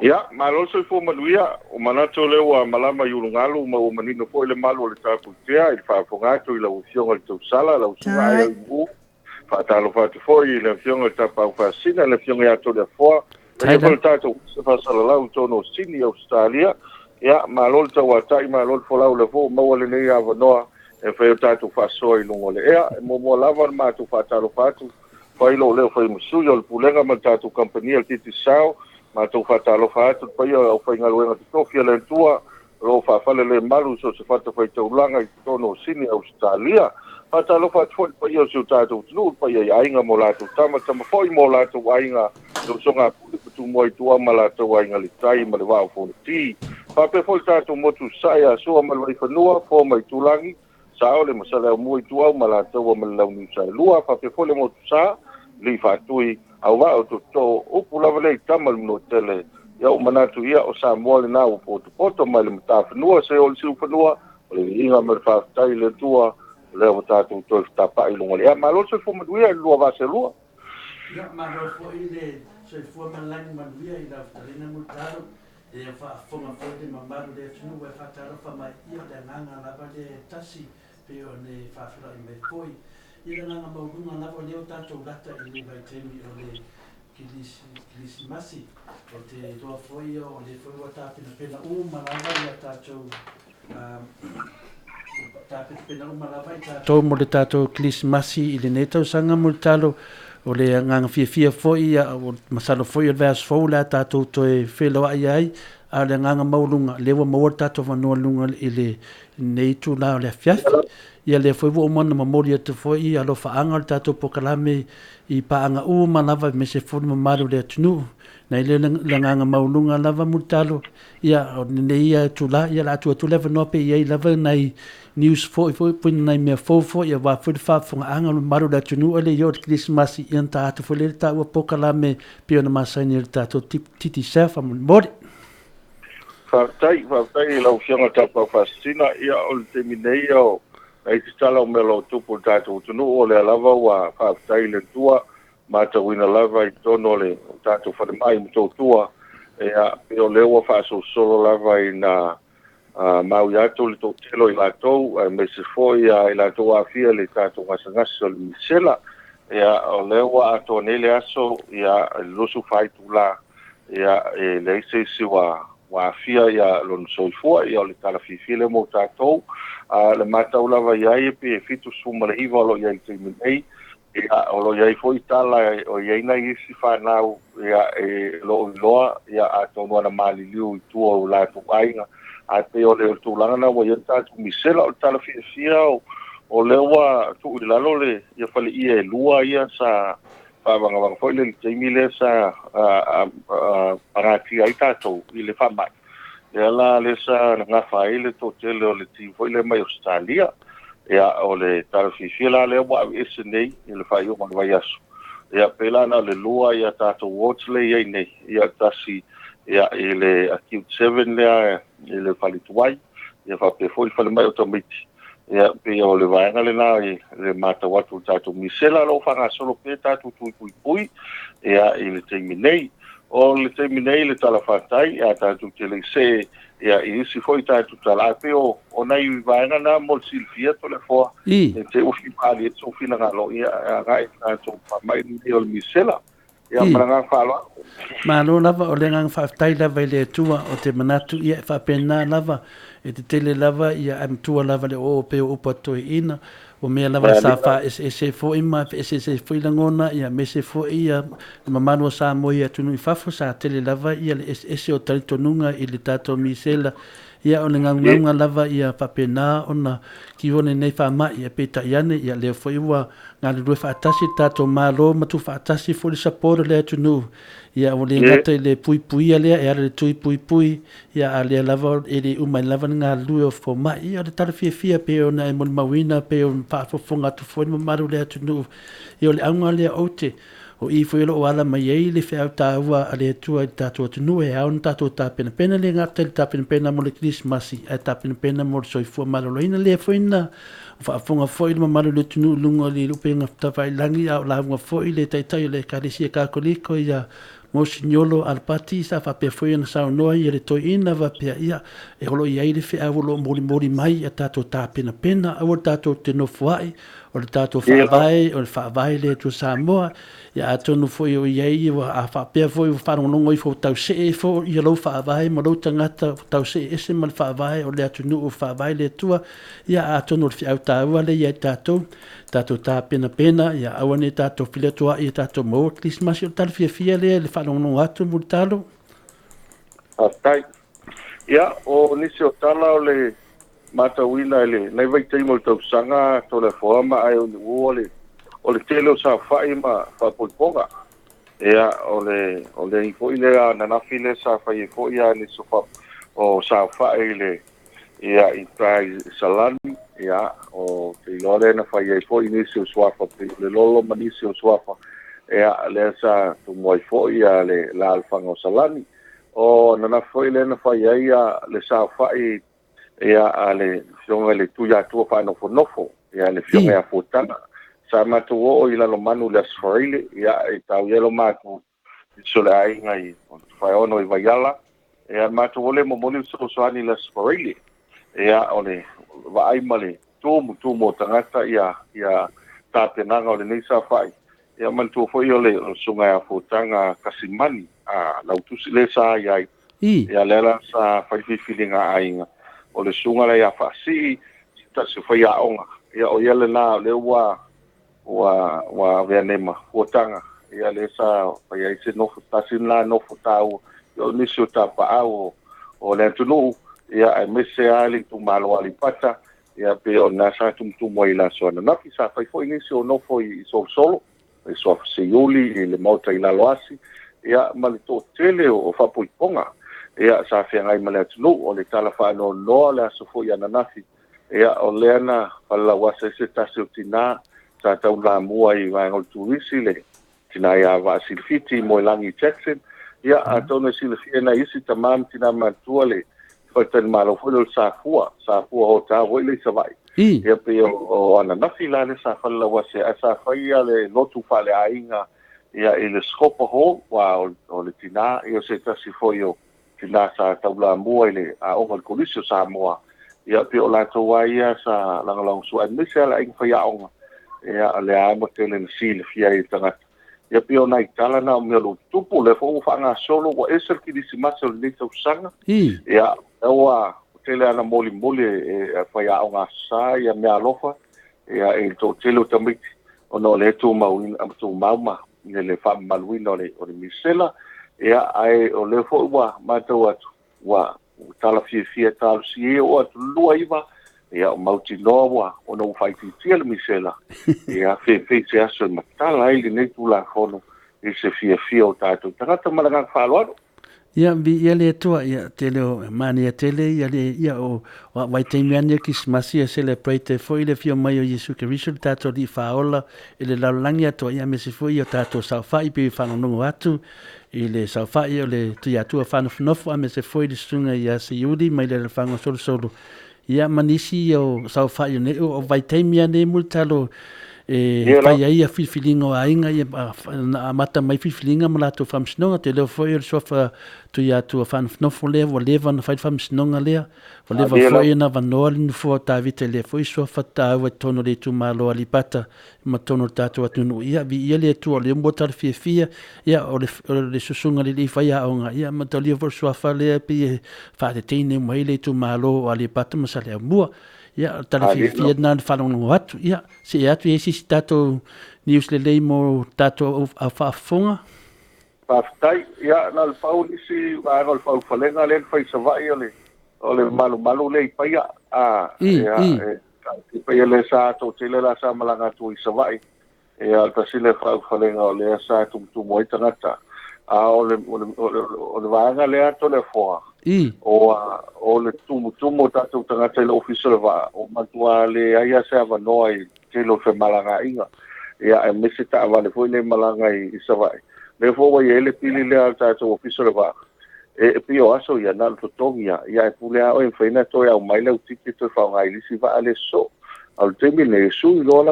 ia malo soifua manuia o manato le ua malama iulugalu ma ua manino foʻi le malo o le taputea i le faafoga atu i lau fioga le tausala lau suga ai imu faatalofa atu foʻi i le fioga le tapau fasina le fioga iā tole afoa ia ko le tatou fasalalau tono sini Australia ia malo le tauataʻi malo le folau le foʻu maua lenei avanoa e fai o tatou faasoa i luga o le ea e momoa lava le matou faatalofa atu fai loo leo fai masui o le pulega ma le tatou kampania le titisao matou faatalofa atu paia au faigaluega totofi a le atua loo faafale le malu so se fata faitaulaga i tono sini Australia faatalofa atu foʻi paia o seu tatou tunuu paia i aiga mo latou tama foʻi mo latou aiga lo songa tu mo tua mala to wa ngali tai ma le wa fo ti fa pe fo ta to mo tu sai a so ma lo i fanua fo mai tu langi sa o le masala mo tua mala to wa ma lo ni sai lua fa pe fo le mo tu sa li fa tui au wa o to o pula vale tamal no tele ya o mana tu ia o sa mo le na o poto ma le mata fanua se o si fanua o le inga ma fa tai le tua le o ta tu to sta pa i lo le ma lo se fo ma duia lo va se lua ya ma lo fo ile se fo ma lang ma duia i la tarina mo taro e fa fo ma fo de ma ma le tunu wa fa taro fa ma ia de nanga la va de tasi pe o ne fa fra i me foi ia nanga ma unga na vo le o tato gata i le vai temi o le kilisi masi o te toa foi o le foi o ta pena ma lava ia tato tape pena uma lava i tato mo le tato kilisi masi i le neto sanga mo talo o le nganga fia foi o masalo foi o vers foi la tato to e felo ai a le nganga maulunga lewa mo tato vanua lunga i le neitu la le fiafi ia le foi o mana mamoria te foi alo faanga le tato pokalame i paanga u manava me se foi mamaru le tunu na ile nganga maulunga lava mutalo ia o nei ia tula ia la tu leva no pe ia lava nei news foi nai me fofo ia va foi fa funga anga maru le tunu ele yo Christmas i anta atu foi le tato pokalame pe ona masani le tato titi sefa mo Fartai la usianga tapa fascina ia o te mineo ai te tala o melo tupu tātou tunu o le lava wa fartai le tua mata wina lava i tono le tātou whanemai mto tua ea pe o lewa whaso solo lava i na maui atu le tō telo i lātou me se foi i lātou afia le tātou ngasangasi o le misela ea o lewa ato nele aso ia lusu whaitu la ia le isi wa afia ia lon soifua ia o le tala fifile mo tātou le matau lava iai pe fitu suma le hiva lo iai te minei ia o lo iai foi tala o iai na isi whanau ia lo iloa ia a tonu ana maliliu i tua o la tu ainga a te o le tūlanga na wa iai tātou misela o tala fifia o lewa tu ulilalo le ia fale ia lua ia sa wanga foi le TAIMI le sa parati ai tātou i le whamai. Ia la le sa nga whai le tō tele o le ti foi le mai Australia. Ia o le tarafifia la le wa ese nei i le whai o manwai asu. Ia pela na le lua ia tātou wotele ia nei. Ia tasi ia i le acute 7 lea i le whalituai. Ia whape foi whale mai o tamiti. Ia pe o le vaenga le na le mata watu tātou misela lo whanga solo pe tātou tui ia i le TAIMI nei o le TAIMI nei le tala whatai ia tātou te le se ia i isi foi tātou tala pe o nei vaenga na mo silfia to le foa te ufi pali e tō whina ngalo ia ngai tātou whamai ni o le misela ia maranga whaloa Malo lava o le ngang whaftai lava i le tua o te manatu ia whapena lava e te tele lava ia am tua lava le o pe o upa toi ina o mea lava sa wha se fo ima se fo ilangona ia me se fo ia mamanu sa mo ia tunu i whafo sa tele lava ia le ese o talitonunga i le tato misela ia o le ngangunga lava ia whapena ona ki one nei whama ia peta iane ia leo fo iwa ngā le rue whaatasi tato malo matu whaatasi fo le saporo le atunu ia o le ngata i le pui alea e ale le tui pui ia ale lava e le umai lava ngā lue o fo mai ia le tala fia pe ona e moni mawina pe o whaafofonga tu fo ni mamaru le atunu ia o le aunga lea ote o i fo ilo o ala mai ei le whea tāua a le atua i tātua tunu e au na tātua tāpena le ngata i tāpena mo le Christmasi e tāpena mo le soifua maloloina le foina whaafonga foi le mamaru le tunu lunga le lupenga tawai langi au launga foi le taitai le karisia kakoliko ia mo signolo al pati sa fa pe foi na sa no ia le toi ina va pe ia e holo ia ile fe avolo mori mai ata to ta pena o tato te no fuai o tato fa vai le to Samoa ia ato no foi o ia a fa pe foi fa no ngoi fo tau se fo ia lo fa vai mo lo tangata tau se ese mal fa vai o le atu no fa vai le tua ia ato no fi auta le ia tato ta pena ia awane tato file tua ia tato mo Christmas o tal fia le no atu mutalo atai ia o nisi o tala o le matawina ele nei vai teimo tau sanga to le forma ai o le tele o sa fai ma fa poiponga ia o le foi le na file sa fai foi ia ni sofa o sa fai le ia i tai salani ia o te lore na fai foi ni se swafa le lolo mani se swafa ia le sa tu moi foi ia le la alfanga o salani o na foi le na fai ia le sa fai ia ale fionga le tu ya tu fa no nofo ia le fionga a fotana sa matu o ila lo manu le sfoile ia e tau yelo matu so le ai ngai fa ono I vaiala ia matu ole mo moni so soani le sfoile ia ole va ai male tu mo tangata ia ta penanga ole nei sa fai ia man tu foi ole sunga a fotanga kasimani a lautu le sa ia lela sa fai filinga ainga o le sunga le afasi ta se foi a onga ia o yele na le wa venema fotanga ia le sa fai ai se no tasin la no fotau o niso ta pa o le tunu ia ai mese ali tu malo ali pata ia pe o na sa tum mo ila so na ki sa fai foi niso no foi so solo e so se yuli le Maota ila loasi ia malito tele o fa ponga ia sa fia ngai male tunu o le tala fa no le so foi ana nafi ia o le na fala wasa se tasio sa tau la mua I vai ngol tuisi le tina ia va silfiti mo langi Jackson ia atone silfia na isi tamam tina matua le fatan malo fo sa fua o ta le sa vai ia pe o ana nafi la le sa fala wasa sa fai le lotu fale ainga ia ile skopo ho wa o le tina io se tasi foi o tina sa tau la mua le a o kolisio Samoa ia pe o la toa ia sa langalang suan misela ing fai aonga ia le a mo tele sil fia I tanga ia pe o nai tala na o melo tupu le fo fanga solo o eser ki disimaso le tau sanga ia o tele ana moli e fai aonga sa ia me alofa ia e to tele tamik o no le tu mauin am tu mauma le fam maluin o le misela ia ai o le fo wa mato wa tala fia tala si o atu lua iwa ia o mauti noa o no fai tia le misela ia fe se aso matala ili nei tula fono I se fia o tātou tangata malanga whāloaro ia le Atua ia tele o mani tele ia o wai taimi ane Krismasi a celebrate foi le fio mai o Yesu Keriso tātou li whaola le laulangi Atua ia me se foi o tātou sauwhai pe whanonongo atu I le sauwhai o le tui Atua whanofnofo a me se foi le sunga ia se iuri mai le whango solo ia manisi o sauwhai o ne o vai taimi ane multalo fai ai a filfilinga o ainga ia a mata mai filfilinga ma latou whamsinonga te leo foi o sofa tui Atua whanofnofo lea o lewa na fai whamsinonga lea o lewa foi na vanoa linu fua tāwite lea foi sofa tāua tono le tu malo alipata ma tono tātou atunu ia le tu o le mbota le fiafia ia o le susunga le li fai aonga ia ma tau lia vor sofa lea pi whaate teine mai le tu malo alipata ma sa lea mua ia tala fiafia na whanongo atu ia se atu e sisi tātou news le lei mo tātou a whaafonga Paftai ia na le pau nisi wa ngol pau falenga le fai savai o le malu le paia ia paia le sa to tele la sa malanga tu I savai ia ta sile pau falenga o le sa tu mo itangata o le vanga le ato le foa o le tumu tātou tangata le official va o matua le aia se avanoa I telo fe malanga inga ia e mesita avale foi le malanga I savai le fo wa ele pili le tātou official va e pio aso ia na to tongia ia e pule o en feina to ia mai le tiki to fa ngai lisi va ale so al termine sui lo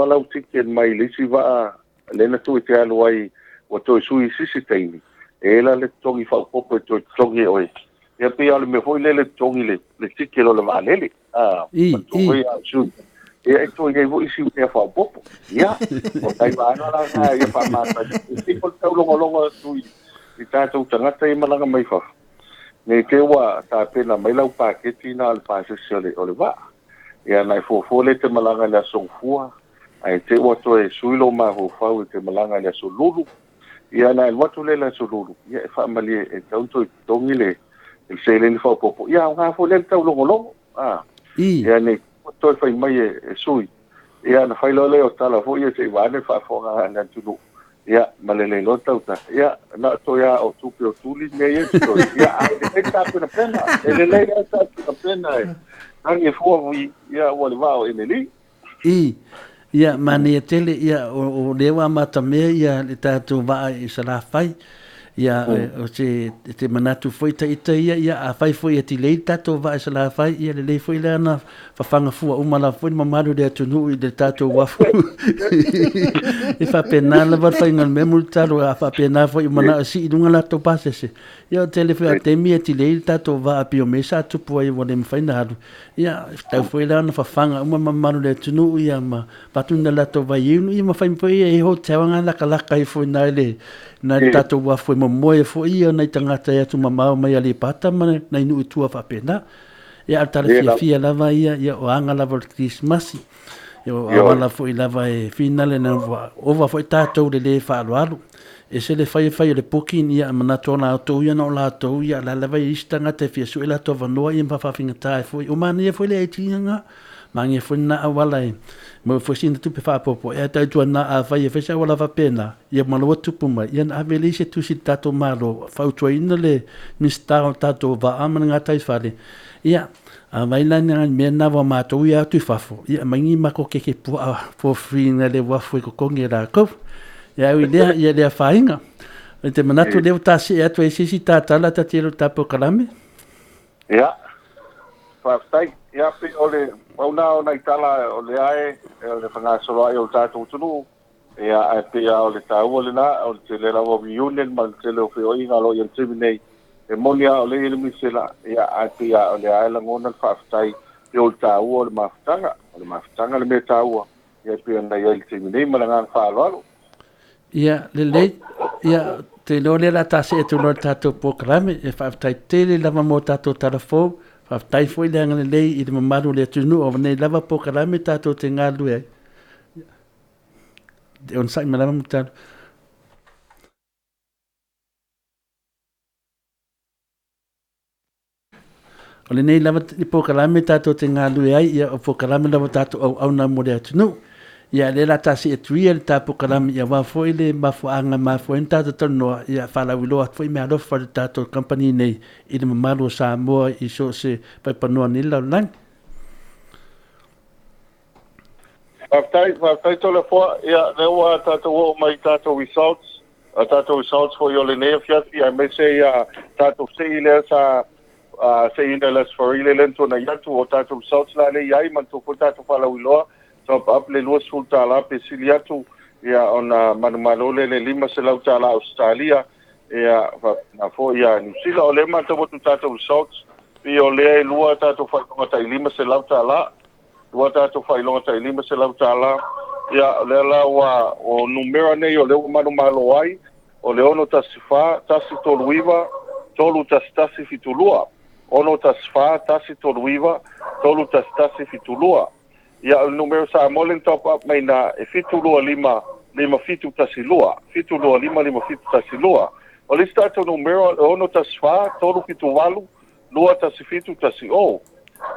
la tiki mai lisi va le na tu te alwai o to sui sisi taimi ela le tongi fa popo to tongi oi ia pio le me foi le tongi le tiki lo le valele to ia sui ia to ia vo isi te fa popo ia o tai va na la ia fa ma si po tau longo sui I tātou tangata I malanga mai wha. Nei te wa tā pena mai lau pāketi na al pāsesi o le wā. Ia nai fōfōle te malanga le aso fua. Ai te wa to e suilo ma fōfau I te malanga le aso lulu. Ia nai watu le aso lulu. Ia e whaamali e tauto I tongi le se le ni whaopopo. Ia ngā fō le tau longo. Ia nei to e whai mai e sui. Ia na whailo le o tala fō ia te wane whafonga na tunu. ia malele lo tau ta ia na to ia o tupe o tuli me ia to ia ai ta pena ele ta pena ange fuavi ia wale vao ele ia mani tele ia o lewa mata me ia le tatu va i sala fai ia o te manatu foi ta ita ia a fai foi ti le tatu va i sala fai ia le foi le na fa fanga fu o mala foi mamadu de tunu i de tatu wa fu e fa pena la va fai ngal me multalo a fa pena foi mana si dunga la to pasese ia tele foi te mi ti le tatu va a pio mesa tu poi vo le fai na ia ta foi le na fa fanga uma mamadu de tunu ia ma patunda la to va inu ia ma fai foi e ho te wanga la kala kai foi na le na tatu wa foi mo e foi ia na tangata ia tu mama mai ali pata ma na inu tu fa pena ia tale fia lava ia o anga lava Christmas o ala foi lava e finale na ova foi tatu le fa alu e se le fai le pokin ia mana tona to ia no la to ia la lava istanga te fia su ela to vanoa ia fa finga tai foi o mani foi le tinga mangi foi na awala e mo foi sin tu pe fa popo e ta tu na a fai fe sa wala va pena ia malo tu puma ia na aveli se tu si tato malo fa tu ina le mista tato va amana tai fale ia a vaila nga mena va mato ia tu fafo ia mangi mako ke po fina le wa foi ko kongera ko ia ia le fainga te manatu le tasi e tu esi tata la tatelo tapo kalame ia fa stai ia pe ole ona itala ole ai ole fanga solo ai o tatu tunu ia pe ole tau ole na ole te le lavo union man te le fo inga lo ia terminate e monia ole ile misela ia pe ole ai la ngona fa stai o tau ole maftanga le metau ia pe na ia terminate malanga fa lo ia le ia te lole la tasi e tu lo tatu programe e fa stai tele lava mo tatu telefone tai foi le ngale le i de mamaru le tunu o nei lava POLOKALAME tato te ngalu e on sai malama mutar o le nei lava POLOKALAME tato te ngalu e ia o POLOKALAME lava tato au na mo le tunu ia le la tasi e tuia le POLOKALAME ia wa foi le mafuanga mafuen tato tono ia fala wilo foi me alo fa tato company nei i de mamaru Samoa i so se pai panoa ni la lang Whaftai tole fua, ia rewa tātou o mai tātou results for your LENEI FIAFI, I may say tātou se ile sa se ina las for ile lento na yatu o tātou results la le iai man tōku tātou whalauiloa, top up le lua sulta la pe siliatu, ia ona manumalole le lima se lau tāla Australia, ia na fo ia New Zealand o le man tōku tātou results, pi o le lua tātou whalonga tai lima se lau tāla, Lua tātou whailonga tai lima se lau tāla. Ia le laua o numera nei o leo manu malo ai. O le ono tasi wha, tasi tolu iwa, tolu tasi fitulua. Ono tasi wha, tasi tolu iwa, tolu tasi fitulua. Ia o numero sa molen top up mai na e fitulua lima fitu tasi lua. Fitulua lima fitu tasi lua. O le tātou numero ono tasi wha, tolu fitu walu, lua tasi fitu tasi o.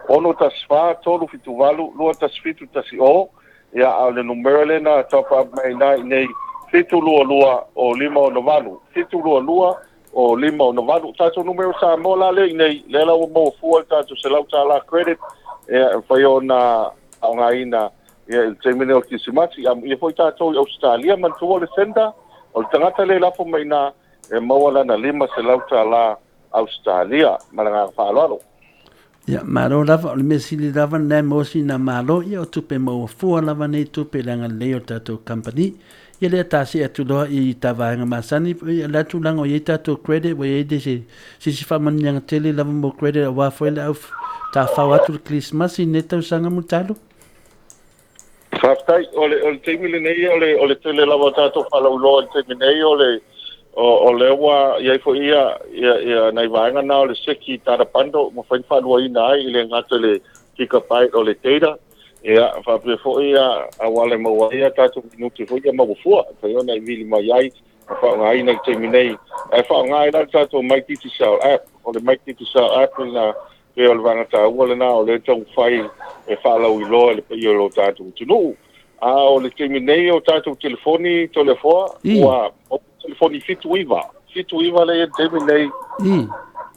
Ono tasfa tolu fitu walu lua tasfitu tasi o ia au le numero le na top up mai nei fitu lua o lima o novalu fitu lua o lima o novalu tato numero sa mola le nei le la mo fu tato se lau tala credit e foi ona nga ina ia terminal kisimati am ia foi tato Australia man tu le senda o tangata le la fo mai na e mawala na lima se lau tala Australia malanga falo ia malo lava o le mesili lava na mosi na malo ia o tupe mo fua lava nei tupe langa leo tato company ia le tasi atu loa i tavaenga masani ia le atu langa o ia tato credit wa ia de si whamanianga tele lava mo credit a wafoele au ta whau atu Christmas i netau sanga mutalo Whaftai, o le teimi le nei o le tele lava tato whalau loa le teimi nei o le wa ia fo ia nei vaenga na o le seki tara pando mo fain falua ina ai ile ngata le kika pai o le teira ia fa pre fo ia awale mo ia tatu minuti fo ia mo fua fa ia nei vili mai ai fa ngai nei terminei fa ngai na tatu mai titi sa app o le mai titi sa app na pe o vanga ta o le na o le tong fai e fa la wi lo le pe lo tatu tunu o le temi nei o tātou telefoni tolefoa ua o telefoni fitu iwa le temi nei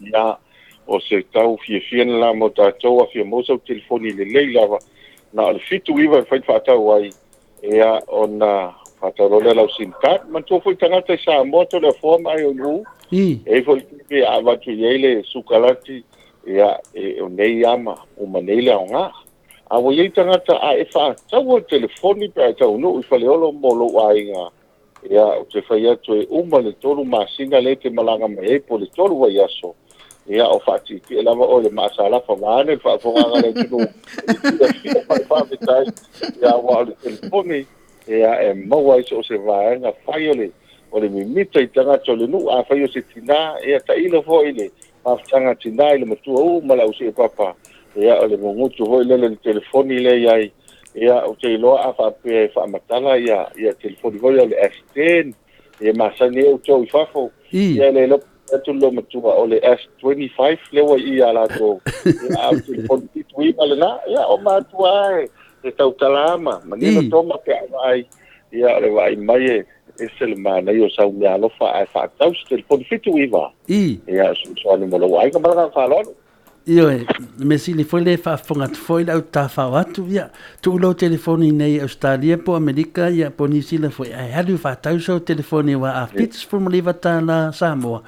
ia o se tau fiafia na la mo tātou afia mo sau telefoni lelei lava na o le fitu iwa fai whaatau ai ia o na whaatau le lau sim card man tō fai tangata i Samoa tolefoa mai o nuu e fai kipe a watu iei le sukalati ia o nei ama o manei le ao ngā awa iei tangata a e whaatau o telefoni pe a tau nuu i whaleolo mo lo ainga ia o te whai atu e le tolu masinga le te malanga mai e po le tolu wai aso ia o whaati ki e lava o le maasalafa maane whaafonganga le tunu ia whaawetai ia wa o le telefoni ia e maua iso o se vaenga whai o le mimita i tangata o le nuu a whai o se tina ia ta ilo fo ile maafutanga tina ile matua mala usi e papa ia o le mongutu hoi lele le telefoni le iai ia o te iloa a whaapea e whaamatala ia telefoni hoi o le S10 ia masani e utou i whafo ia le lopo atu lo matua o le S25 lewa i ala to ia o telefoni titu ima le na ia o matua e tau talama manina toma pe ai ia o le vai mai e se le mana i o sau mea alofa a whaatau se telefoni fitu iwa ia suani mo lo ai ka maranga whalonu Io me sili foi le fa fonga foi la ta fa atu ia tu lo telefoni nei Australia po Amerika ia po ni sila foi ai hadu fa tau so telefoni wa a fits from livata na Samoa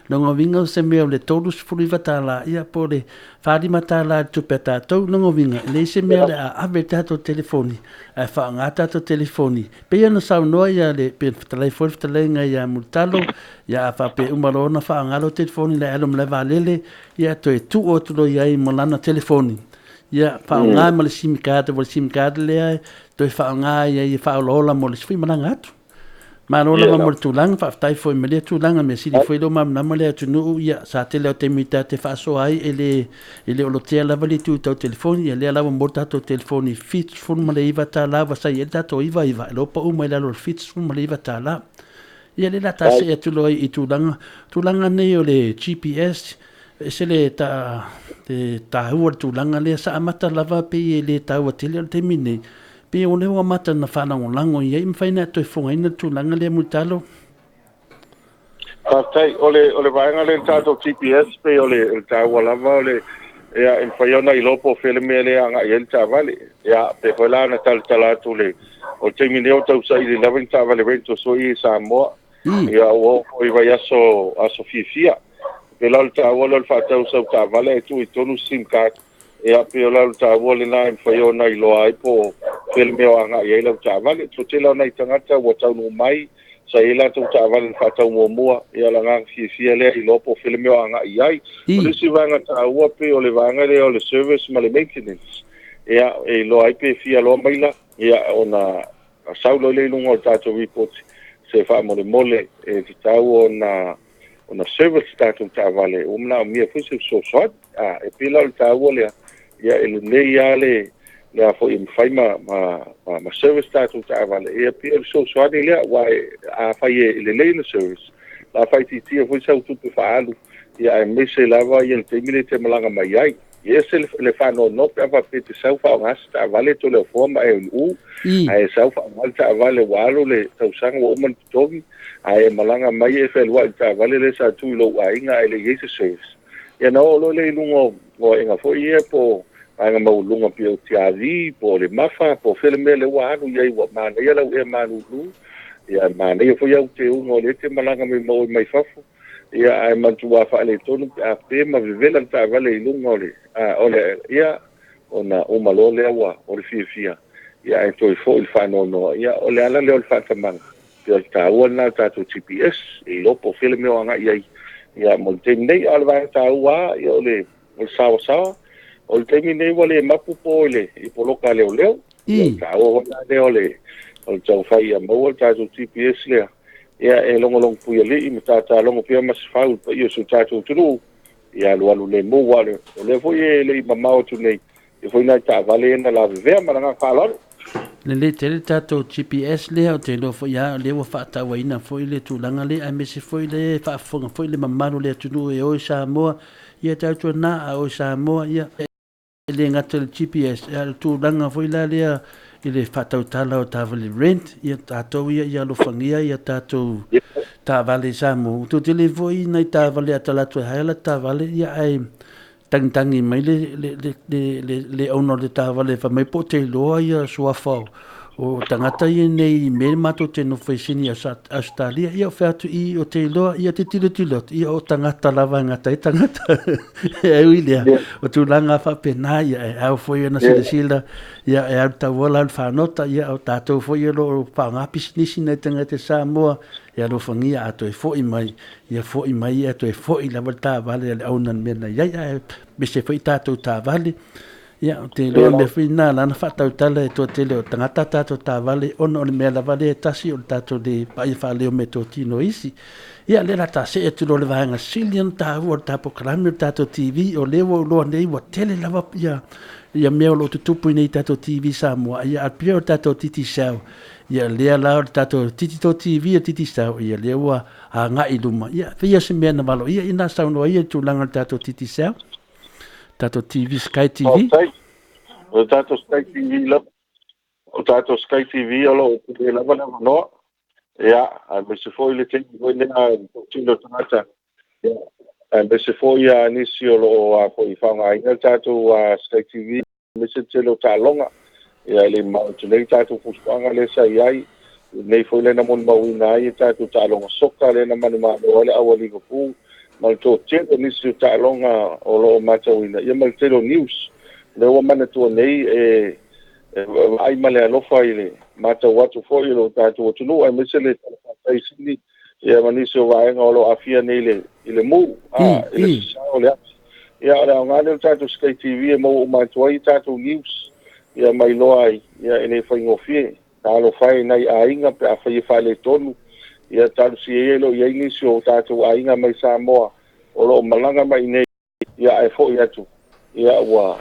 longo vinga se me le todos for livata la ia po le fa di mata la tu peta to longo vinga le se me a aveta to telefoni a fa ngata to telefoni pe ia no sa no ia le pe telefoni telenga ia multalo ia fa pe umarona fa ngalo telefoni le alom le valele ia to e tu o tulo ia i molana telefoni ia fa nga ma le sim card le to fa nga ia i fa lola mo le sfi mananga atu ma lola mo tu lang fa tai foi me le tu lang me si foi do mam na mo le tu no ia sa tele o te mita te fa so ai ele o te la vali tu to telefoni ia le la mo ta to telefoni fit fun ma le iva ta la va sa ia to iva lo pa o mai la lo fit fun ma le iva ta la ia le la ta se tu lo i tu langa nei o le GPS se le ta hua tu langa le sa amata lava pe le ta wa te mine pe o le wa mata na fa na lango ia im faina to fonga ina tu langa le mutalo tai ole vaenga le tato GPS pe ole ta wa lava ole ia im faiona i lopo filme le anga i ta vale ia pe hola na tala tu le o te mine o tau sa i le lavin ta vale vento so i Samoa ia o i vai aso fifia pe la ta wala fa ta usa ta vale tu i tonu sim card e a pe la ta wala na in fayo na i lo ai po filme o anga i la ta vale to te la na i tangata wa ta no mai sa i la ta vale fa ta mo e la nga fi le i lo po filme o anga i ai o si vanga ta wa pe o le vanga le o le service ma le maintenance e lo ai pe fi lo mai la ona sa lo le lungo ta to report se fa mo le mole e ta ona service status ta vale umna mi fusi so e pila ta wole ia le ia le fo im faima ma service status ta vale e pila so le wa a fa le service la fa ti fo sa tu fa alu ia e mese lava ia te milite malanga mai ai yes le fa no pe va pe sa fa ngasta vale to le forma e ai sa fa malta vale walo le tau sang wo man togi ai malanga mai e fel wa ta vale le sa tu lo wa inga ele yese service ya no lo le lungo o inga fo ie po anga mo lungo pio tiavi po le mafa po filme le wa no ye wa man ya lo e manu lu ya man e fo ya te ungo le te malanga mo mai fafo ia ai mantua fa le tonu a pe ma vivela ta vale lungo le ole ia ona o malo le wa o fia ia ai toi fo il fa no ia ole ala le fa tamang ia ta ona ta to GPS e lo po filme o anga ia mo te nei al va ta wa ia ole o sa o te nei wale mapu po le i POLOKALE ta o le ole o tau fa ia mo ta to GPS le ia e longo puia le i mata longo pia mas fau ia su tato tru ia lo le mo wale le foi le mamao tu nei e foi na ta vale na la ve maranga fala le tele tato GPS le o te lo foi ia le wa fa ta wa ina foi le tu langa le a me se foi le fa fonga foi le mamalo le tu e o Samoa ia tato na o Samoa ia le ngata le GPS ia tu langa foi la le i le whatautala o tāwale rent, ia tātou ia alofangia, ia tātou tāwale Samoa. Tu te le voi nei tāwale atalatu e haela tāwale, ia ai tangitangi mai le ono le tāwale, wha mai po te loa ia suafau. O tangata ia nei me mato te no whaisini a Australia, ia o whiatu i o te loa, ia te tilo, ia o tangata lava ngata i tangata. E ui lea, o tūlanga whapena, ia e au foi ana sila, ia e au tawala al whanota, ia o tātou foi alo o whangapis nisi nei tangata Samoa, ia lo whangia ato e foi mai, ia ato e foi lava tā vale ale aunan mena, ia me se foi tātou tā vale, ia o te loa me whina lana whatautala e tō tele o tangata tātou tā vale, ono o le mea la vale e tasi o tātou le pai whaleo me tō tino isi. Ia le la tā se e tulo le vahanga silian tā ua tā POLOKALAME o tātou TV o lewa o loa nei wa tele lava ia mea o lo tutupu nei tātou TV Samoa, ia alpia o tātou titi sao, ia lea la o tātou titi tō TV o titi sao, ia lewa a ngai luma, ia whia se mea na valo, ia ina saunoa ia tūlanga tātou titi sao. Tato TV, Sky TV. O tato Sky TV la. O tato Sky TV alo o te lava na no. Ya, me se foi le tempo foi na tino tata. Ya, me se foi a inisio lo a foi fa nga ina tato Sky TV me se telo talonga. Ya le mau le tato fusanga le sa yai. Nei foi le na mon mawina ai tato talonga soka le na manuma ole awali ko pu. Malto tete nisi talonga o lo matawina ia maltelo news le o mana to nei ai male alofa ile mata watu foi lo tatu tunu ai mesele tai sini ia manisi o vai ngolo afia nei ile mu ile ole ia ora ngale tatu Sky TV mo matoi tatu news ia mai loai ia ene foi ngofie talo fai nai ainga pe afai fale tonu ia talu si elo ia inisio tātou ainga mai Samoa o lo malanga mai nei ia e fo ia tu ia wa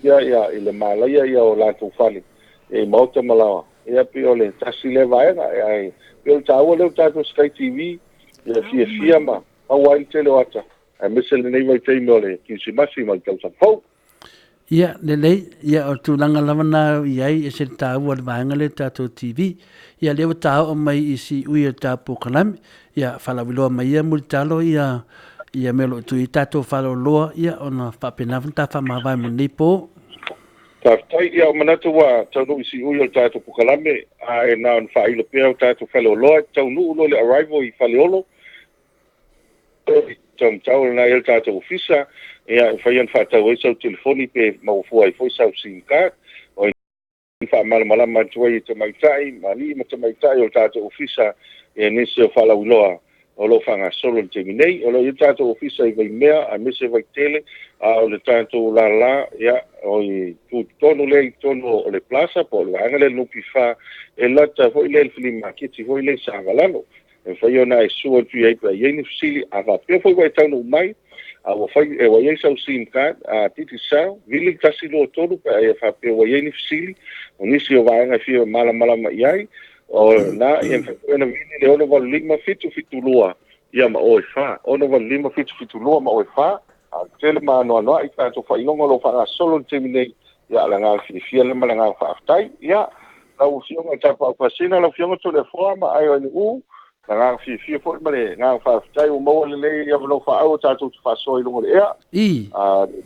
ia ile malaya ia o lātou fale e Maota malawa ia pe ole tasi le vaenga ai pe o tāua leo tātou Sky TV ia FIAFIA ma au ai tele ata ai mesele nei vai teime ole kisi masi mai tau fau. Ia, lelei, ia o tūlanga lawana iai e se tāua le vaenga le tātou TV. Ia lewa tāo mai isi ui o tā POLOKALAME. Ia whalawiloa mai ia muri talo ia melo tu i tātou whaloloa ia o na whapenawan tā whamawai mo nipo. Tātai ia o manatu wa taunu isi ui o tātou POLOKALAME a e nā on whailo pia o tātou whaloloa taunu ulo le arrival i whaleolo. Tau na el tātou ofisa ia faian whatau e sau telefoni pe maufua i foi sau SIM card o i whamala matuai i te maitai mani ma te maitai o tātou ofisa e nese o whalauloa o lo whanga solo te minei o lo i tātou ofisa i vai mea a mese vai tele a o le tātou la ia o i tonu le i tonu o le plaza po le angale nupi wha e lata hoi le fili maketi hoi le sa avalano e whai ona e sua tu iei pa iei ni fusili a whapea hoi vai taunu mai a wa fai e wa ye sau SIM card a titi sa vili kasi lo todo pa e fa pe wa ye ni fsili o nisi o vaanga fi mala ma iai o na e fa na vili le ono val lima fitu lua ia ma o fa ono val lima fitu lua ma o fa a tele ma no i ta to fa inongo lo fa solo terminate ia la nga fi le ma nga fa tai ia la u fi nga ta pa sina la fi nga to le forma ai o nga fi fo male nga fa tai o mo le ia no fa au ta tu fa so i lungo ia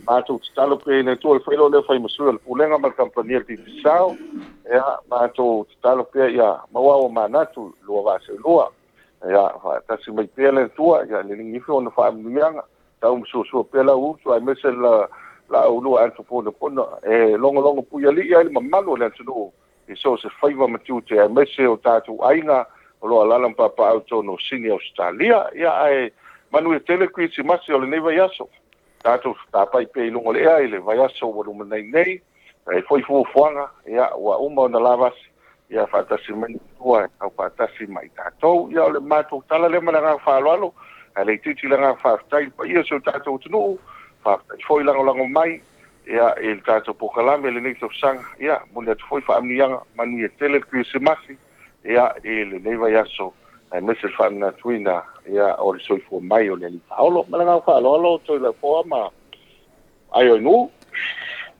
ma tu talo pe ne tu foi lo le fa musul el pulenga mal campania ti sao ia ma tu talo pe ia ma wa ma na tu lo va se lo ia fa ta si mai pe le tu ia le ni fo no fa mianga ta so pe la u tu ai mesel la u lo anto po no e longo pu ia li ia ma malo le tu e so se faiva ma tu te mesel o ta tu ainga o lo alalam papa auto no sini Australia ia ai manu e tele kwisi masi o le nei vai aso tato tapai pe lungo le ai le vai aso o lo nei e foi fuanga ia wa uma na lavas ia fatasi mai tua au fatasi mai tato ia le mato tala le mana fa lo ale titi la fa tai pa ia so tato tunu fa foi lango mai ia il tato POLOKALAME le nei sang ia mo le foi fa amnianga manu e tele kwisi masi ia le nei vai aso ai mesel fana tuina ia o le soifo mai o le paolo malanga fa lo to le forma ai o nu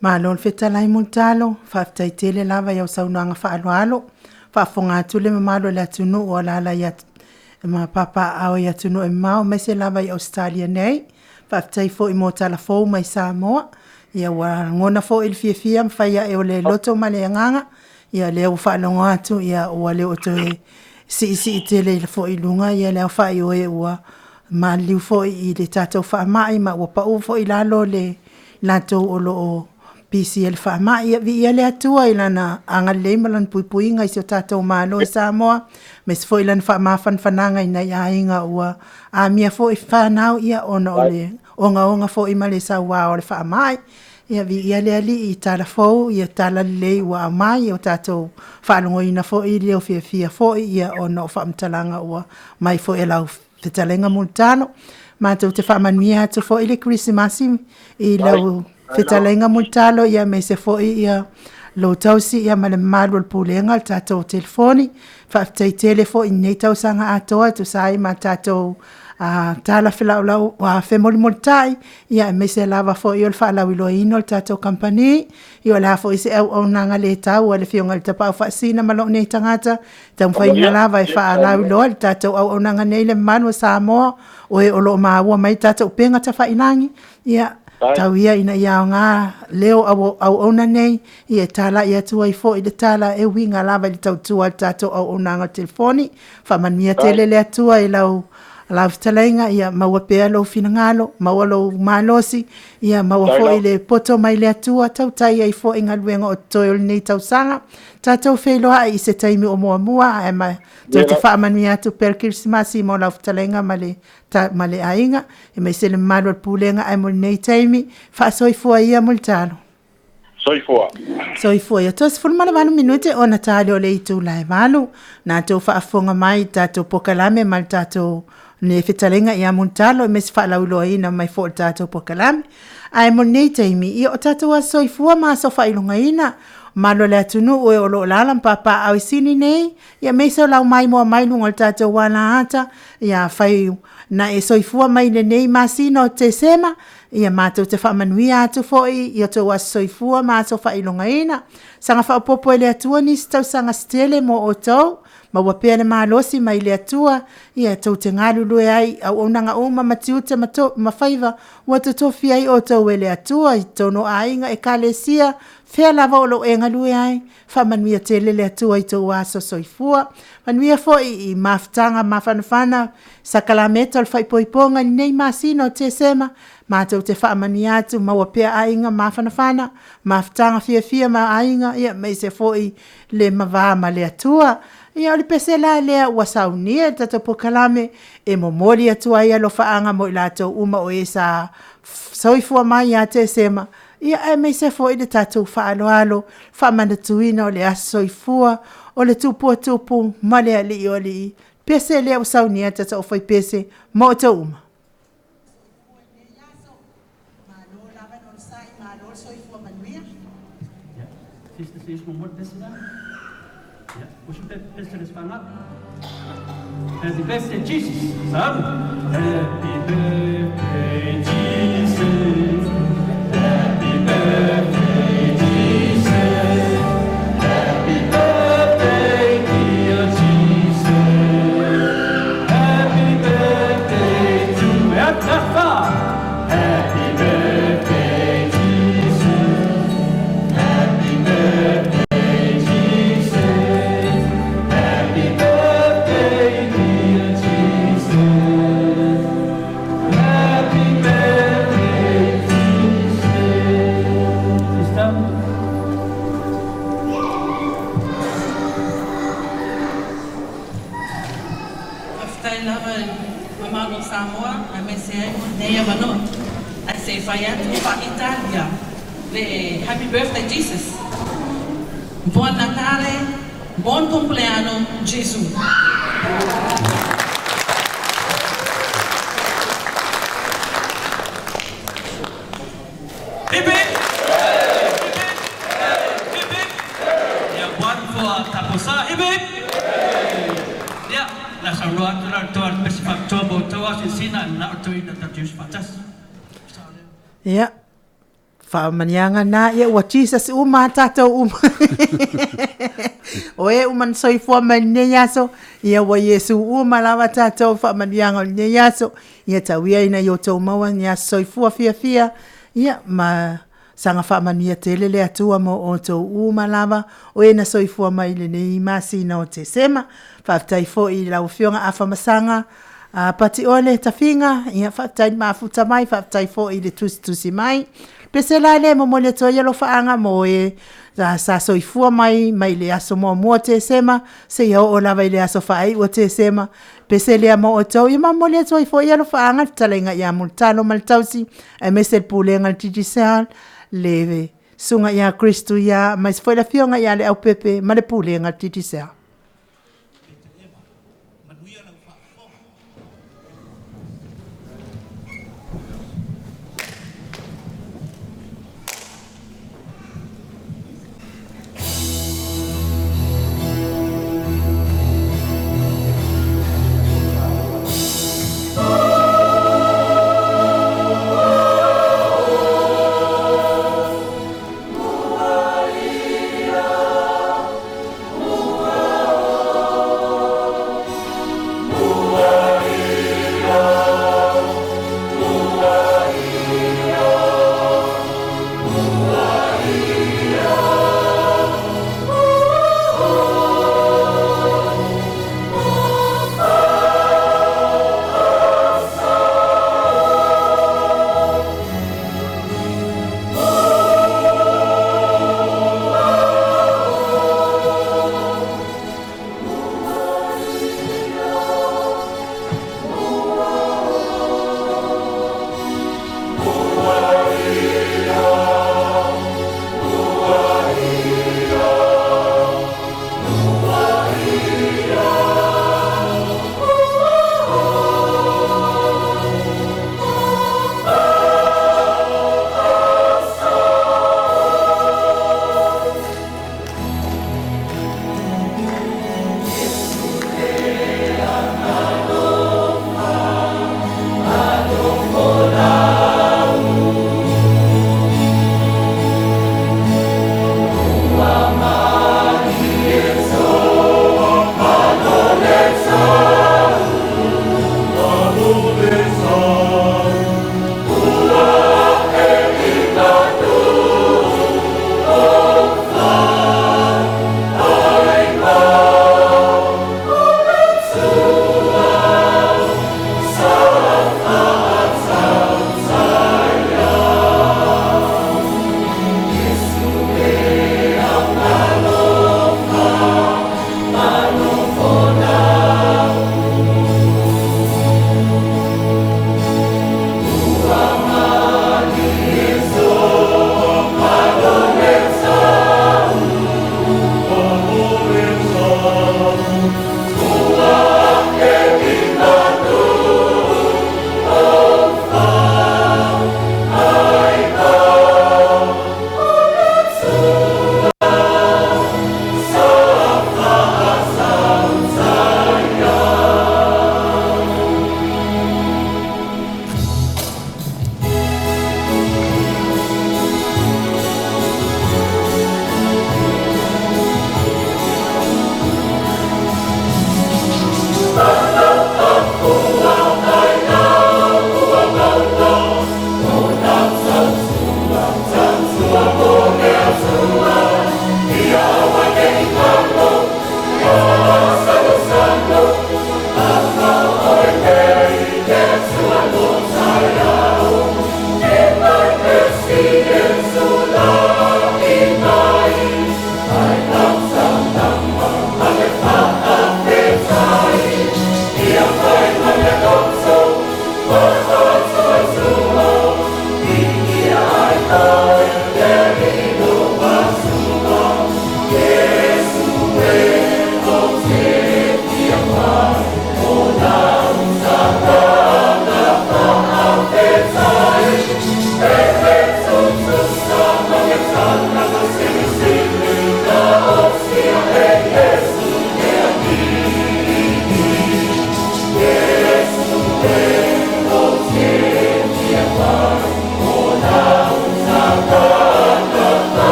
Malo le fetalai multalo, whaftaitele lava iau saunanga whaaloalo, whafonga atu le mamalo le atunu o alala ia ma papa au ia atunu e mau, mese lava i Australia nei, whaftai fo i mo talafou mai Samoa, ia wa ngona fo il fiafia mwhaia e o le loto ma le anganga, ia le au whaalongo atu, ia ua le oto e si i tele fo i lunga, ia le au whai o e ua ma liu fo i le tātou whaamai, ma ua pau fo i lalo le latou o lo o PCL whaama ia vi ia le atua i lana anga leimalan pui ngai si o tātou mālo i Samoa mes fo i lana whaama whanwhananga i nei ainga ua a mia fo i whanau ia ona o le onga fo i male sa ua o le whaamai ia vi ia le ali i tala fo ia tala lei ua mai o tātou whalongo ina fo i leo fia fo ia ona o whaamtalanga ua mai fo i lau whitalenga multano mātou te whaamanmia atu fo i le Christmasi i lau Fitalenga multalo ia me se foi ia lo tausi ia male malu pulenga tato telefoni fa telefo in nei tausanga atoa tu sai ma tato tala fila wa femoli multai ia me se lava fo io fa la wilo ino tato company io la fo se au nanga le tau le fionga le tapa fa sina malo nei tangata tam fa ina lava fa la wilo tato au nanga nei le manu Samoa o e lo ma wa mai tato penga ta fa inangi ia tau ia ina ia ngā leo au ona nei ia tala ia tua i fo i le tala e winga lava i tau tua tato au ona ngā telefoni whamania tele le atua i lau talainga ia maua pea lo fina ngalo maua lo malosi ia maua fo i le poto mai le atua tau tai ai fo i ngā luenga o toiol nei tau sanga tatou wheloa i se taimi o mua e ma tau te whaamania atu per Christmasi mo lau talainga male ainga e mai se le malo pulenga ai mo nei taimi wha soifua ia multalo soifua ia tos fulu malavanu minute o na tali o le itu lai malu na tau whaafonga mai tatou pokalame mal tatou ne fitalenga ia multalo e mesi whaalauloa ina mai fo tatou pokalame ai mo nei taimi ia o tatou a soifua ma so whailunga ina malo le atunu o e olo lalam papa au sini nei ia meso lau MAIMOA mai lunga tatou wana ata ia whai na e soifua mai le nei masino te sema ia mātou te whaamanuia atu foi ia tau a soifua mātou whailunga ina sanga whaapopo e le atua nisi tau sanga stele mo o tau ma wapea le malosi mai le atua ia tau te ngalulu e ai au onanga uma matiuta mawhaiva ua totofi ai o tau e le atua i tono ainga e kalesia fea lava o lo e ngalu e ai whaamanuia tele le atua i tau aso soifua manuia foi i maftanga mawhanawhana sakalameta al whaipoiponga nei masino te sema mātou te whaamani atu maua pea ainga mawhanawhana maftanga fia ma ainga ia mei se foi le mawama le atua ia oli pese la lea ua saunia tato pokalame e momoli atua ia lo whaanga mo i lato uma o esa soifua mai a te sema ia e mei se foi le tato whaaloalo whamanatuina o le aso soifua o le tupu ma le ali o li pese lea ua saunia tato o foi pese mo te uma Happy birthday, Jesus, son. Happy birthday, Jesus. Happy birthday, Jesus. Happy birthday, dear Jesus. Happy birthday to Atua. Happy birthday, Jesus. Happy birthday. Samoa, a mese nei avano. I say faiatu fa Italia. Le happy birthday Jesus. Buon Natale, buon compleanno Gesù. Hip hip. Hip hip. Yeah, one for taposa hip hip. Yeah. La salua tuan pesifak tobo toa sina na tuina tatius patas. Ia. Whaamanianga na ia ua Jesus uma tātou uma. O e uman soifua mai ne yaso, ia ua Yesu uma lawa tātou whaamanianga ne yaso, ia tauia ina i o tau maua ni aso soifua fiafia, ia ma sanga whaamania te lele atua mo o tau uma lawa, o e na soifua mai LENEI masi na o te sema, whaafitai fo i lau fionga a whamasanga, pati ole tafinga, ia whaafitai maafuta mai, whaafitai fo i le tusi mai, pese la le mo le toia lo faanga mo e sa soifua mai le aso mo te sema se ia o la vai le aso fai o te sema pese le mo o tau i mo le soifua lo faanga talenga ia multano maltausi e mese pulenga TGCL le sunga ia Kristu ia mas foi la fionga ia le au pepe ma le pulenga TGCL.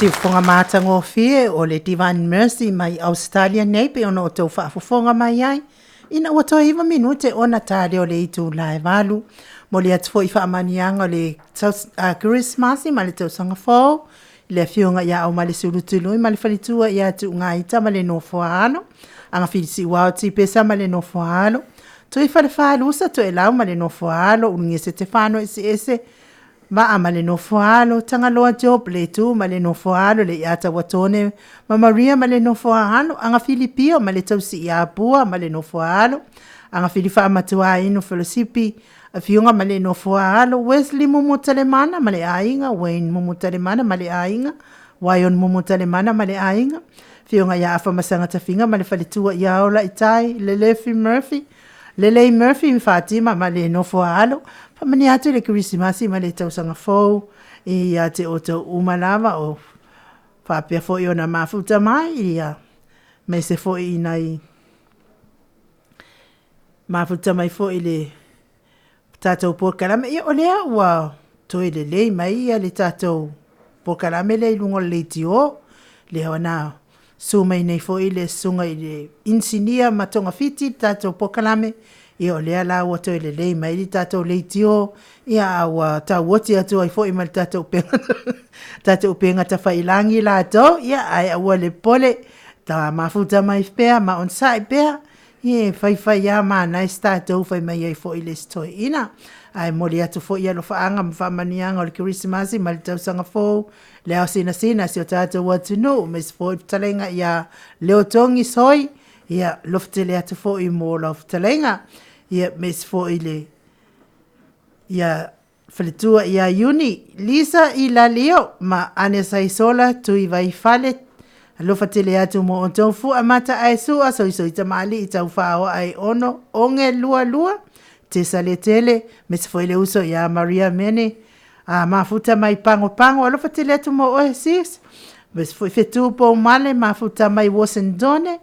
Si fonga mata ngofie o le Divine Mercy mai Australia nei pe ona o tau whaafofonga mai ai. Ina ua toa iwa minute ona tāre o le itu lai walu. Mo le atfo i whaamanianga le Christmas ma le tau sanga fōu. Le fionga ia au ma le surutului ma le whanitua ia tu ngā ita ma le nofo ano. Anga whirisi wao ti pesa ma le nofo ano. Toi whare whaalusa to e lau ma le nofo ano. Unge se te whano ese. Ma ma le nofo ano. Tanga loa job le tu ma le nofo ano le iata watone. Ma Maria ma le nofo ano. Anga Filipio ma le tausi ia pua ma le nofo ano. Anga Filipa amatua inu Felosipi. A fionga ma le nofo ano. Wesley mumutalemana ma le ainga. Wayne mumutalemana ma le ainga. Wayon mumutalemana ma le ainga. Fionga ia afa masanga tafinga ma le falitua ia ola itai. Lelei Murphy Fatima ma le nofo ano. Pamani atu le Christmas ma le tausanga fōu. Ia te oto umalava o whapea fo i ona mafuta mai. Ia me se fo i nai mafuta mai fo i le tātou POLOKALAME. Ia o lea ua toi le lei mai ia le tātou POLOKALAME le lungo le tio. Le wana sumai nei fo i le sunga i le insinia matonga fiti tātou POLOKALAME. Ia o lea la ua toi le lei mai li tātou le tio. Ia awa tā woti atu ai fo i mal tātou penga. Tātou penga ta whailangi la tau. Ia ai awa le pole. Tā mafuta mai pēa ma on sai pēa. Ie whai ia ma nais tātou whai mai ai fo i le stoi ina. Ai mori atu fo i alo whaanga ma whamanianga o le Christmas ma le tausanga fōu. Leo sina si o tātou watu no. Mes fo i talenga ia leo tongi soi. Ia loftele atu fo i mō loftalenga. Ia mes fo i le ia whalitua ia uni. Lisa i la leo ma ane saisola tu i vai fale. Lofa tele atu mo o tau fu amata ai sua so i tamali i tau whao ai ono onge lua te sale tele mes foi le uso ia Maria Mene a mafuta mai pango lofa tele atu mo o sis mes foi fetu po male mafuta mai wasendone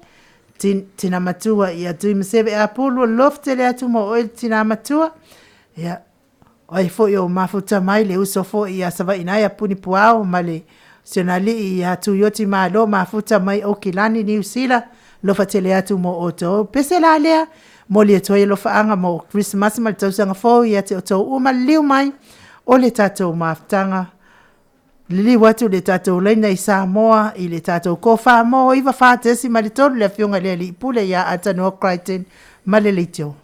tina matua ia tu msebe apolo lofa tele atu mo o tina matua ia oi foi o mafuta mai le uso foi ia sava inaya puni puao male Senali ia tu yoti ma lo mafuta mai o kilani ni usila lo fatele atu mo oto pese la lea mo le toi lo faanga mo Christmas mal tau sanga fo ia te oto uma liu mai o le tatou maftanga lili watu le tatou leina i Samoa i le tatou kofa mo iwa fatesi ma le tolu le fionga le li pule ia atano Crichton ma le litio.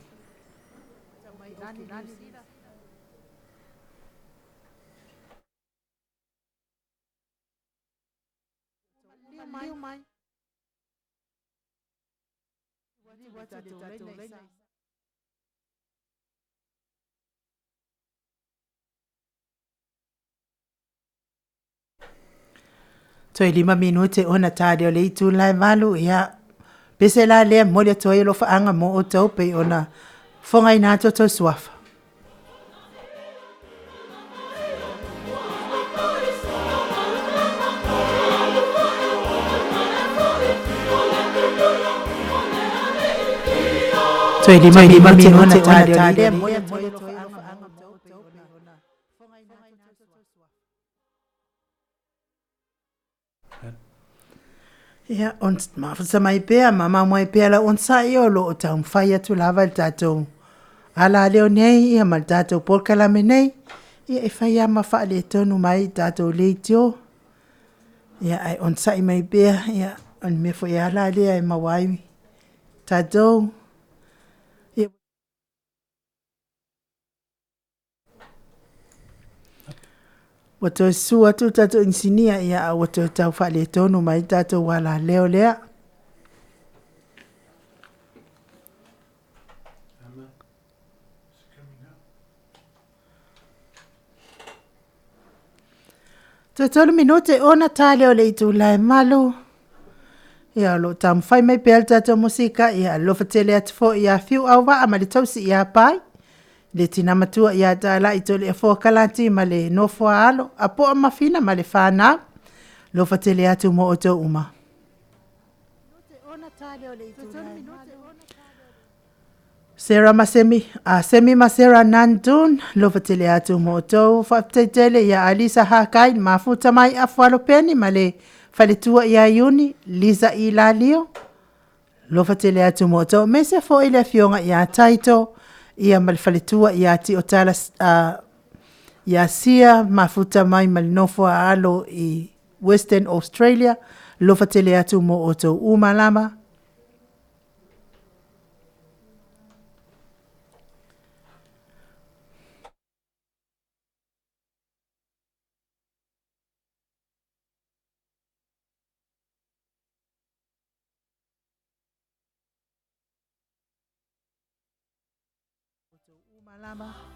Toi 5 minute ona tāre o le itu lai walu ia pese la lea mo le toi lo whaanga mo o tau pe ona whongai nā toto suafa. Toi 5 minute ona tāre o le mo le toi lo whaanga mo o tau pe ona whongai nā toto suafa. Ia, on mafuta mai pēa, mama mai pēa la on sa i o lo o tau mwhai atu lava le tātou ALALEO nei, ia ma le tātou POLOKALAME nei, ia e whai ama wha le tonu mai tātou leitio, ia ai on sa i mai pēa, ia on me fo i ALALEO e mawai tātou, ia wato sua tu tato insinia ia wato tau whale tonu mai tato ALALEO lea. Totolu minute ona tale o le itu lai malu. Ia lo tam whai mai pel tato musika ia lo fatele atu fo ia fiu au wa ama le tausi ia pai. Le tina matua ia tala i tole e fōkalati ma le nofo alo, a po a mawhina ma le whānau, lo fatele atu mo o tau uma. Sera masemi, semi masera nandun, lova tele atu moto, whaptetele ia Alisa Hakai, mafuta mai afualo peni, male faletua ia Iuni, Liza i Lalio, lova tele atu moto, mese fo ile fionga ia taito, ia mal faletua ia ti otala ia sia, mafuta mai malinofo a alo i Western Australia, lova tele atu mo oto umalama, Malama.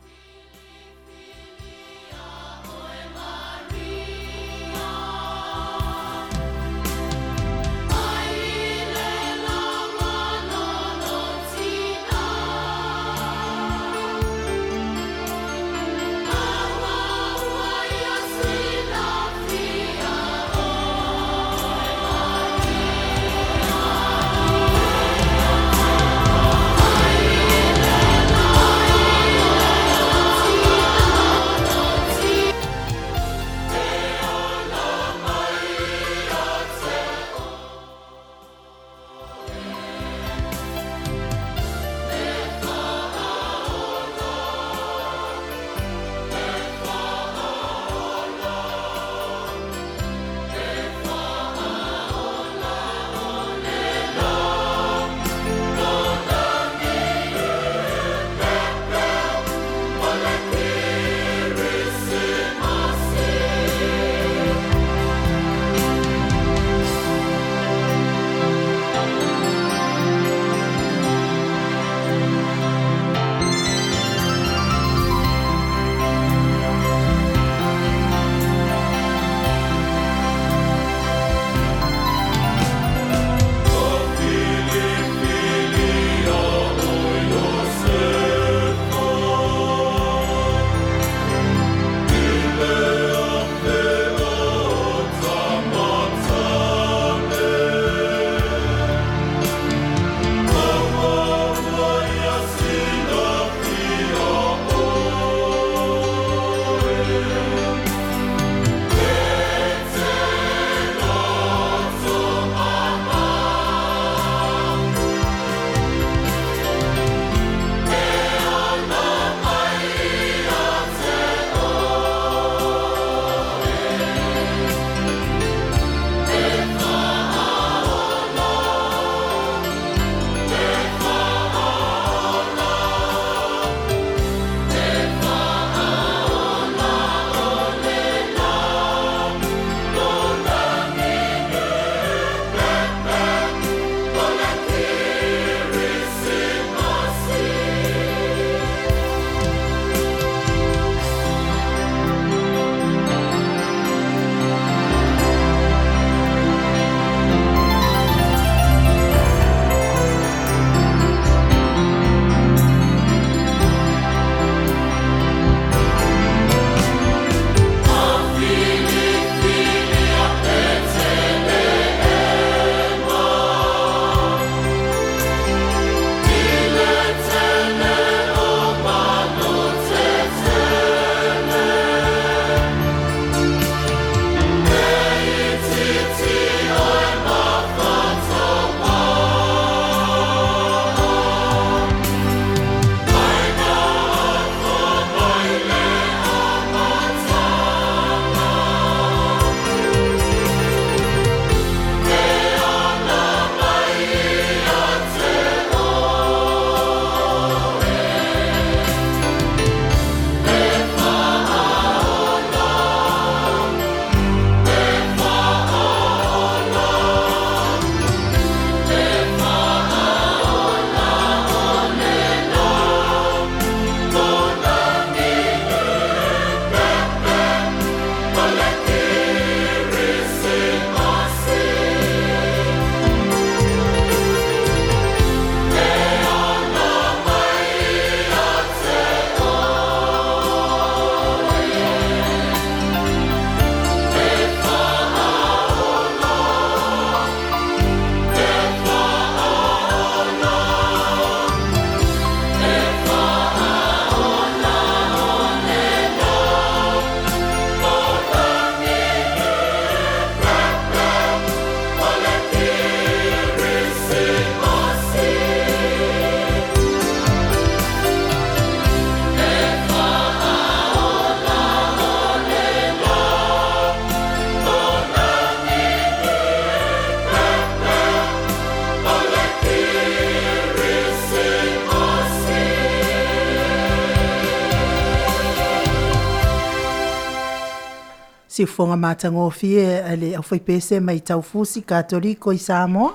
si fonga matangofie ale au fai pese mai taufusi katoliko i Samoa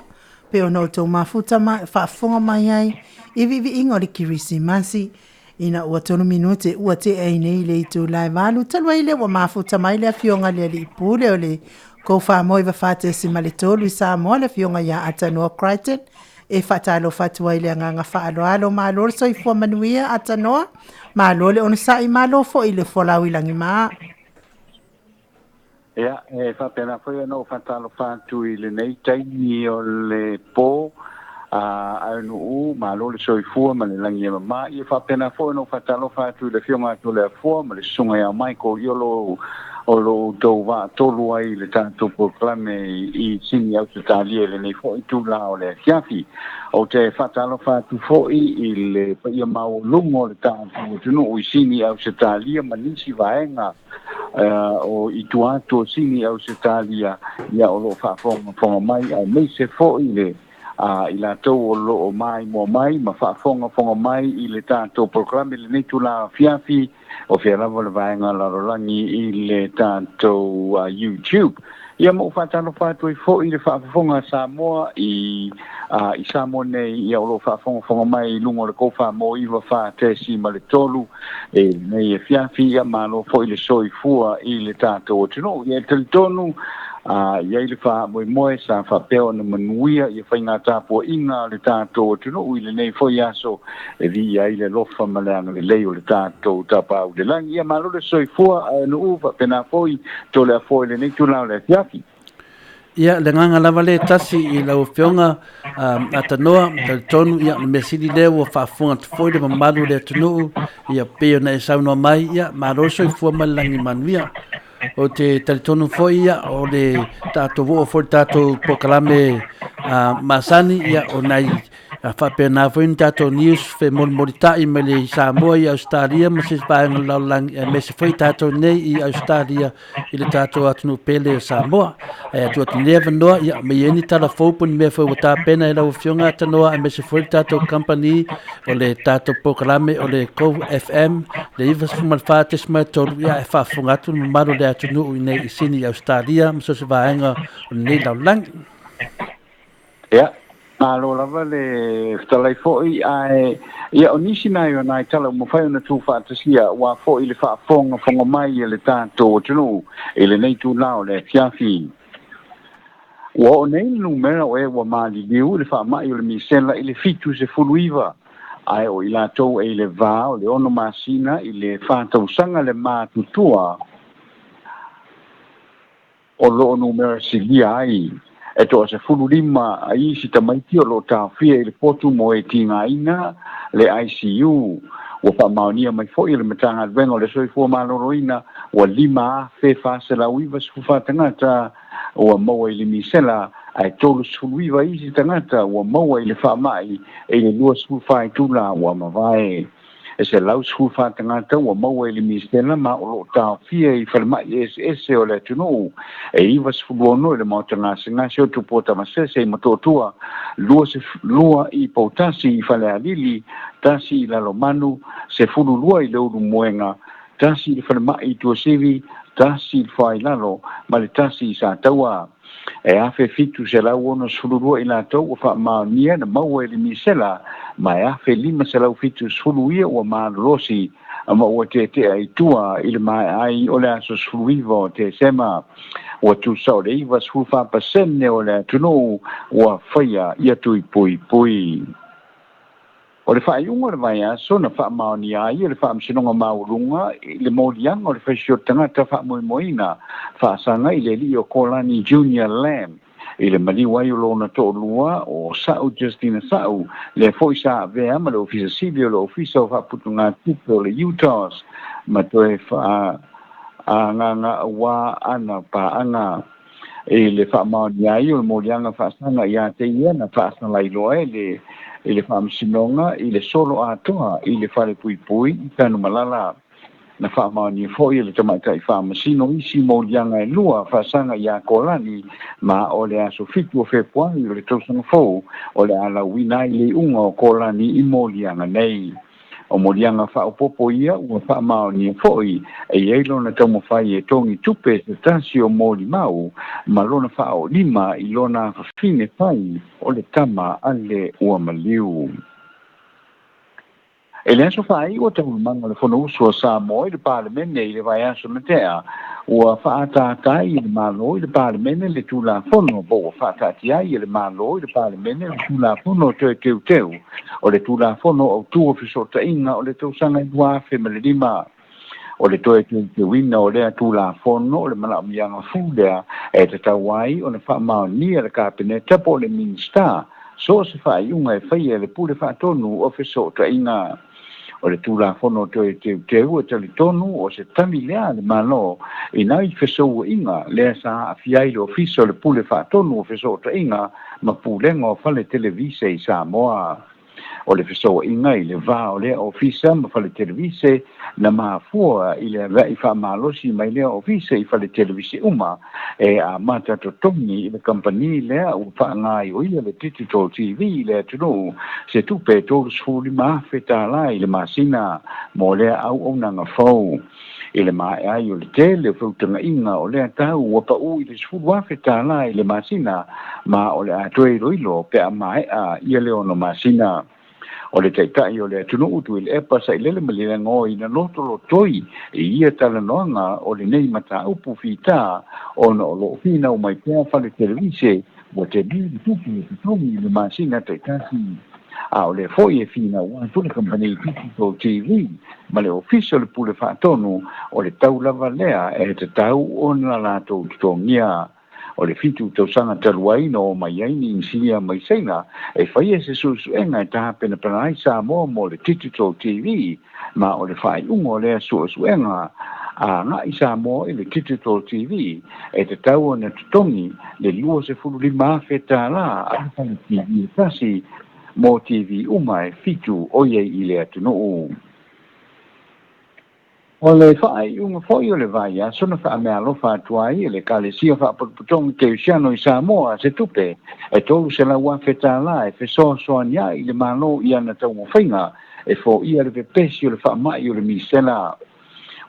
pe ono tau mafuta fa fonga mai ai i viviiga o le kirisimasi ina ua tonu minute ua te ai nei le itu lai malu talua ile ua mafuta mai le afionga le ipule o le kou wha moi wa whate si male tolu i Samoa le fionga ia Atanua Crichton e whatalo fatua ile nganga whaalo alo malo so i fua manuia Atanua malo le ona sa i malo fo ile folau ilangi maa. Ia, whapena whai anō whatalo whātu i LENEI TAIMI o le pō aunu u malo le soifua ma le langi ema ma i whapena whai anō whatalo whātu i le fionga tu le afua ma le sunga ia mai ko iolo o lo tau wā tolu ai le tātou POLOKALAME i sini au te tālia LENEI fo i tū la o le FIAFI o te whatalo whātu fo i le paia mau lungo le tātou tunu o i sini au te tālia ma nisi vaenga o i tuato sini au se talia ia o lo whaafonga mai ai mei se fo i le i la tau o lo o MAIMOA mai ma whaafonga mai i le tātou POLOKALAME le nei tu la FIAFI o whiarawa le vaenga la rolangi i le tātou YouTube ia mo whaatano whātu i fo i le whaafonga Samoa i Samoa nei ia o lo whaafonga mai lungo le kofa mo i wa whaate si ma le tolu nei e FIAFI ia malo fo i le soifua i le tātou o tino ia te tonu ia i le wha moe sa wha peo na manuia ia whainga tāpua inga le tātou o tino i le nei fo i aso e vi ia i le lofa maleanga le leo le tātou tapa au le langi ia malo le soifua no uva pena fo i to le a fo i le nei tūnau le FIAFI. Ia le nganga lava le tasi i lau whionga Atanua tal tonu ia le mesili leo o whaafunga te foi le mamalu le tunu ia peo na e saunua mai ia maroso i fua malangi manuia o te talitonu foi ia o le tātou o foi tātou POLOKALAME masani ia o nai whapena foi ni tātou news fe moritai me le Samoa i Australia ma se paenga laulangi me se foi tātou nei i Australia i le tātou atunu pele o Samoa tua te neva noa ia me ieni tala faupu ni mea foi wata pena i lau whionga atanoa me se foi tātou company o le tātou POLOKALAME o le Kou FM le iwas fumalfates mai tolu ia e whaafungatu ni maru le atunu i nei i sini i Australia ma so se vaenga o nei laulangi. Ia. Alo lava le ftalai foi ai ia onisi nai ona i tala mo fai ona tu fatasia wa foi le fa fonga mai le tanto tunu ele nei tu lao le FIAFI wa nei numero e wa mali liu le fa mai le misela ile fitu se fuluiva ai o ila to e le va o le ono masina ile fa tau sanga le matutua o lo numero si ai e to se fulu lima ai si tamaiti o lo tawhia i le potu mo e tinga ina le ICU o pa maonia mai fo i le matanga vengo le soifua maloroina o lima fe fase la uiva sufa tangata o maua i le misela ai tolu suluiva i si tangata o maua i le whamai e le lua sufa i tula o mawai e se lau sufa tangata o maua i le misela ma o lo tawhia i whalemai ese o le tunu e iwa sfuluono i le Maota ngasi o tupota masese i matotua lua i pautasi i whale alili tasi i lalo manu se fulu lua i leuru moenga tasi i whalemai i tuasivi tasi i whai lalo ma le tasi i sa taua e afe fitu se lau ono sulurua i la tau o wha maonia na maua i le misela ma e afe lima se lau fitu suluia o ma rosi ma ua te ai tua i le mai ai o le aso suluiva o te sema o tu sao le iwa sulufa pasene o le tunu o whaia ia tui pui o le whaiunga le vai aso na wha maonia i le wha msinonga maurunga i le molianga o le whaisio tangata wha moina wha sanga i le li o Kolani Junior Lamb i le maliwai o lona to'olua o Sa'u Justina Sa'u le foi sa vea ma le ofisa Silvio le ofisa o whaputunga tupo le Utahs ma toe wha nganga wa ana pa anga e le wha maonia i o le molianga wha sanga i a te ia na wha sanga i loa i le whaamsinonga, i le solo atoa, i le whare pui i tanu malala na whaamani foi i le tamaitai whaamasino i si maulianga e lua whaasanga i a Kolani ma o le aso fitu o whepua i le tausanga fau o le ala wina i le unga o Kolani i maulianga nei o morianga whaopopo ia ua whaamao ni foi e eilona taumo whai e tongi tupe se tasi o mori mau ma lona whao lima i lona whawhine whai o le tama ale ua maliu. E le aso whai o tamu manga le whono uso o Samoa i le parlemene i le vai aso na tea ua whaatatai i le malo i le parlemene le tūla whono bo ua whaatatia i le malo i le parlemene le tūla whono teu teu o le tūla whono au tua fisota inga o le tausanga i duafe ma le lima o le toe teu ina o lea tūla whono o le mana mianga fūlea e te tawai o le whaamao nia le kāpeneta po le minsta so se whai unga e whaia le pule whaatonu o fisota inga o le tūla whono teu e tali tonu o se tami lea le malo i nai whesou inga lea sa afiai le ofiso le pule whaatonu o fisota inga ma pūlenga o whale televise i Samoa. O le whesou inga i le vā o lea ofisa ma whale televise na maafua i le vea i whaamalosi mai lea ofisa i whale televise uma e a mata to tongi i le company lea u whaangai o ia le digital TV lea tunu se tupe tōru sfuri maafe tā lai le masina mo lea au onanga fau. I le mai ai o le tele o whautanga inga o lea tau wapa u i le sfuru wafe tā lai le masina ma o le atoe roilo pe a mai a ia le ono masina. O le taitai o le atunu utu i le epa sa i lele malila ngoi na lotolo toi i ia tala noanga o le nei mata upu fita o na o lo fina o mai pia whale televise o te bili tupu e tutongi le masina taitasi. A o le foi e fina ua tule company Digital TV ma le official le pule whaatonu o le tau lava lea e te tau o na lato tutongia. O le fitu tausanga taluaina o mai aini insinia mai seina e whaia se susuenga e taha pena panai Samoa mo le Digital TV ma o le whai ungo lea susuenga a nga i Samoa i le Digital TV e te tau o na tutongi le lua se fulu lima feta la a le TV tasi mo TV uma e fitu o ye i le atunu. O le whaai unga foi o le vai a sona wha mea lofa atuai e le kalesia wha potong te usiano i Samoa se tupe e tolu se la ua feta la e fesoa soa nia i le malo i ana tau mo whainga e fo ia le pepesi o le wha mai o le misela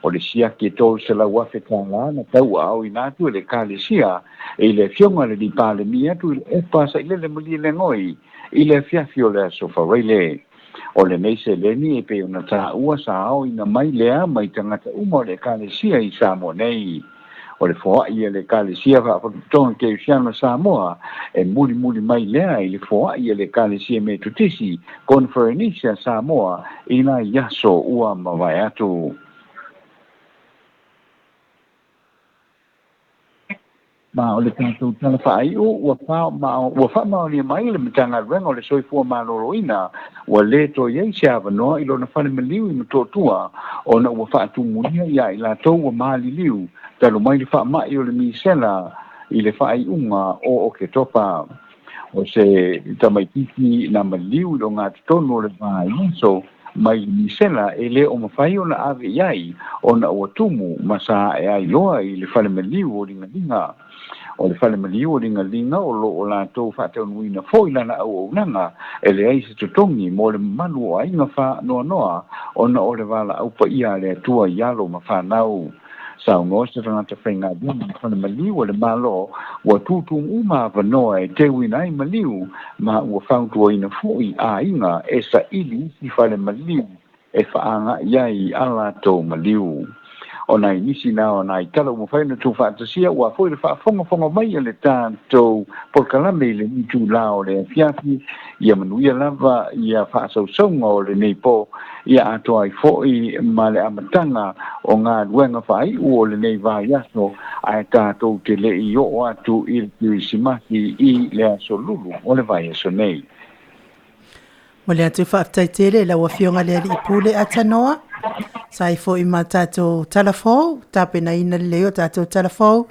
o le siaki e tolu se la ua feta la na tau au i natu e le kalesia e le fionga le di pale mi atu i le epasa i le muli le ngoi i le fiafi o le sofa reile. O le nei se leni e pe una tā ua sa au ina mai lea mai tangata uma o le kalesia i Samoa nei. O le foa i le kalesia wha whakatonga ke usiana Samoa e muli mai lea i le foa i le kalesia me tutisi Conferencia Samoa ina yaso ua mawai atu. Ma o le tātou tala whaai o ua whamao ni mai le mitanga renga o le soifua maloroina ua le to iei se awanoa i lona whale maliu i matotua o na ua whaatumunia ia i la tau ua maali liu talo mai le whaamai o le misela i le whaai unga o ke topa o se tamaitiki na maliu i lo ngā tonu o le whaai so mai misela e le o mawhai o na ave iai o na ua tumu masa e ai loa i le whale maliu o ringa o le whale maliu o ringa o lo o la tau whaatau nuina fo i lana au nanga e le aise tutongi mo le manu o ainga wha noa o na o le wala au pa ia le atua i alo ma whanau. Sao ngō se rangata whainga dina whale maliu o le malo ua tūtung uma wanoa e te wina i maliu ma ua whauntua ina fo i a inga e sa ili si whale maliu e whaanga iai ala tau maliu. O nai nisi na o nai tala o mwhaina tu whaatasia ua fwoi le whaafonga mai le tātou POLOKALAME le nitu la o le AFIAFI ia manuia lava ia whaasausonga o le neipo ia atoa i fwoi ma le amatanga o ngā ruenga whai o le nei vai aso ai tātou te le i o atu i le simaki i le aso lulu o le vai aso nei. Mo le atu whaaftaitele la wafionga le ali ipule atanoa. Sai fo i ma tātou talafou, tape na ina leo tātou talafou,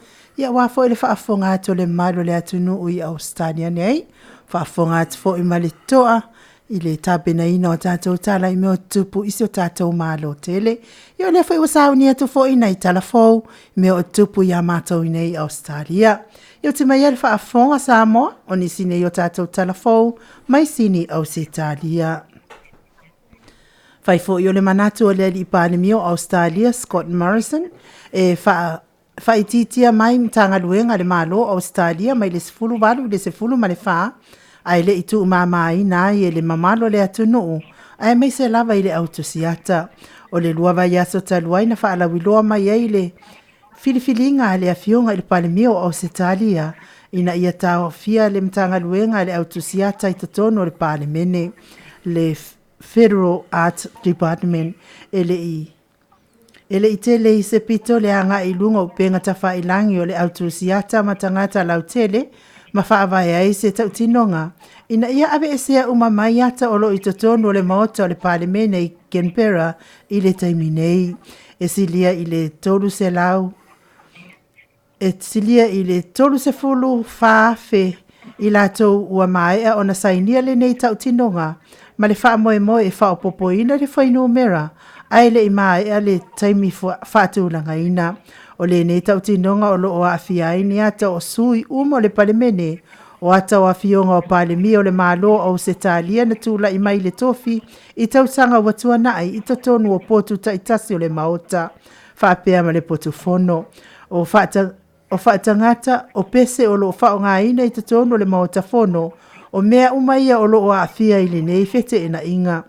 ia wafo i le whaafonga atu le malo le atunu ui Australia nei, whaafonga atu fo i ma le toa, i le tape na ina o tātou tala i meo tupu isi o tātou malo tele, i o le fo i wasau ni atu fo i nei talafou, meo tupu i a mātou i nei Australia. I o te mai ale whaafonga Samoa, o ni sine i o tātou talafou, mai sini Australia. Fai fo yo le manatu o le ali palemio Australia Scott Morrison e fa ititia mai mtanga luenga le malo Australia mai le sefulu walu le sefulu ma le fa ai le itu mamai na i le mamalo le atunu ai mai se lava i le autosiata o le lua vai aso taluai na fa ala wiloa mai ai le filifilinga le afionga i le palemio Australia ina ia tau fia le mtanga luenga le autosiata i totono le palemene le Federal Arts Department ele i tele i se pito le anga i lunga o penga tafa ilangi o le autosiata matangata lau tele ma whaavai ai se tau tinonga. Ina ia ave esea umamai ata o lo i totonu o le maota o le palemene i Canberra i le taimi nei. E silia i le tolu se lau. E silia i le tolu se fulu whaafe i latou ua maea o na sainia le nei tau tinonga. Ma le wha moe moe e wha o popoina le whainu mera. Ai le ima e le taimi whaatulanga ina. O le nei tau tinonga o lo o AFIAI ata o sui umo le palemene. O ata o afionga o palemi o le malo o se talia na tula i mai le tofi. I tau sanga watua nai i totonu o potu ta itasi o le maota. Whaapea ma le potu fono. O whaatangata o pese o lo whaonga ina i totonu o le maota fono. O mea umaia o lo o afia i le nei fete ina inga.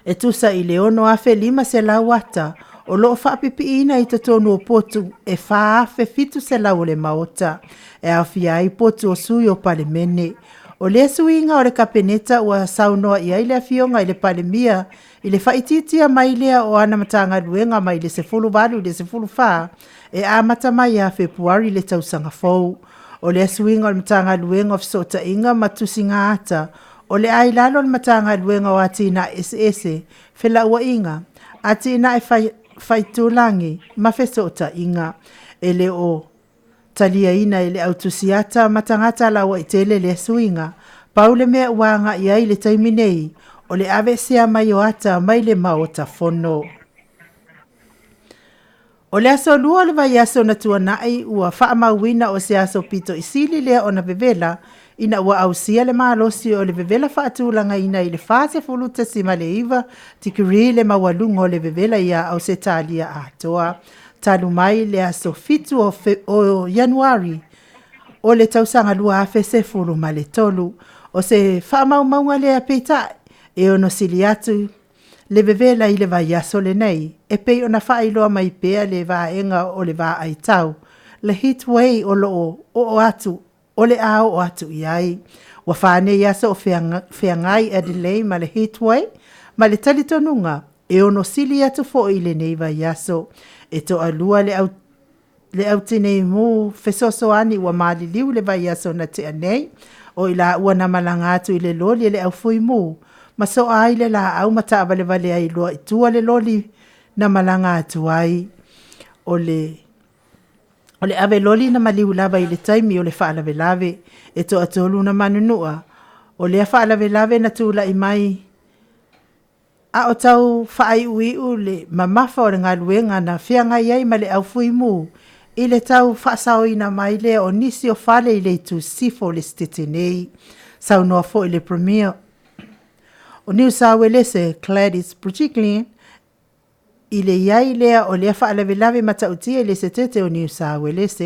E tusa i le ono afe lima se lau ata, o lo whaapipi ina i tatonu o potu e whaafe fitu se lau le maota, e awhia i potu o sui o palemene. O le suinga o le kapeneta ua saunoa i aile afionga i le palemia, i le whaititia mailea o ana matanga luenga mai le sefulu walu le sefulu wha, e a matamai a Februari le tausanga fau. O le suinga o le matanga luenga o fisota inga matusinga ata, o le ai lalo le matanga luenga o ati na ese, fela ua inga, ati na e faitulangi, ma fesota inga, ele o talia ina ele autusiata matangata la wa itele le suinga, paule mea uanga ia ile taiminei, o le ave sea mai o ata mai le maota fono. O le aso lua le vai aso na tua nai ua wha mawina o se aso pito isili lea o na vevela, ina ua ausia le maalosi o le vevela whaatulanga ina i le fase fuluta sima le iwa, tikiri le mawalungo le vevela ia au se talia atoa. Talu mai le aso fitu o Januari, o le tausanga lua afe se fulu ma le tolu, o se whaamaumaunga le apeta, e ono sili atu, le vevela i le vai aso LENEI, e pei ona whailoa mai pea le vaenga o le va aitau, le heatway o lo o atu, o le ao o atu iai. Wa whane iasa o whiangai Adelaide ma le heatway, ma le talitonunga, e ono sili atu fo i LENEI vai aso, e to alua le au tine mu fesoso ani wa maali liu le vai aso na te anei, o ila ua na malanga atu i le loli le au fui mu, ma so ai le la au mata vale vale ai loa itua le loli na malanga atu ai, o le ave loli na maliu lava i le taimi o le whaalave lave, e to atolu na manunua, o le whaalave lave na tula i mai, a o tau whaai ui u le mamafa o le ngā luenga na whianga iai ma le au fui mu, i le tau whaasao ina mai le o nisi o whale i le tu sifo le stete nei, sau noa fo i le premier. O New South Wales Gladys Berejiklian, i le iai lea o lea whaalave lave matautia i le setete o New South Wales,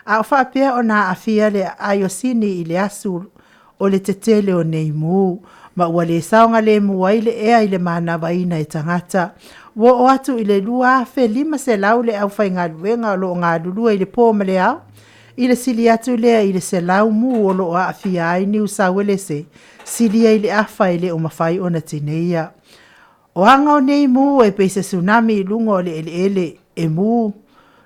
a o whaapea o nā afia le aiosini i le asu o le tetele o nei mu, ma ua le saonga le muai le ea i le mana waina e tangata. Wo o atu i le lua afe lima se lau le au whai ngā luenga o lo ngā lulua i le pō ma le au. I le sili atu lea i le se lau mu o lo a afia ai New South Wales, silia i le afa i le o mawhai o na tineia. O hanga o nei mu e peise tsunami i lunga o le ele e mu.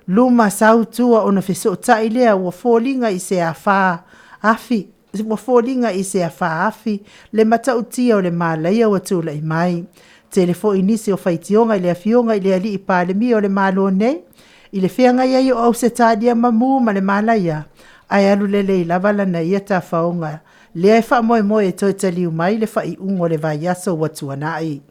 Luma sautua o na fesota i lea ua fōlinga i se awha afi. Ua fōlinga i se awha afi le matautia o le mālaia ua tūla i mai. Telefo inisi o whaitionga i le afionga i le ali i pālemi o le mālo nei. I le whianga iai o au se tādia mamu ma le mālaia. Ai alu lele i lavala na ia tā whaonga. Lea e wha moe moe e toi taliu mai le whai ungo le vai aso watua nai.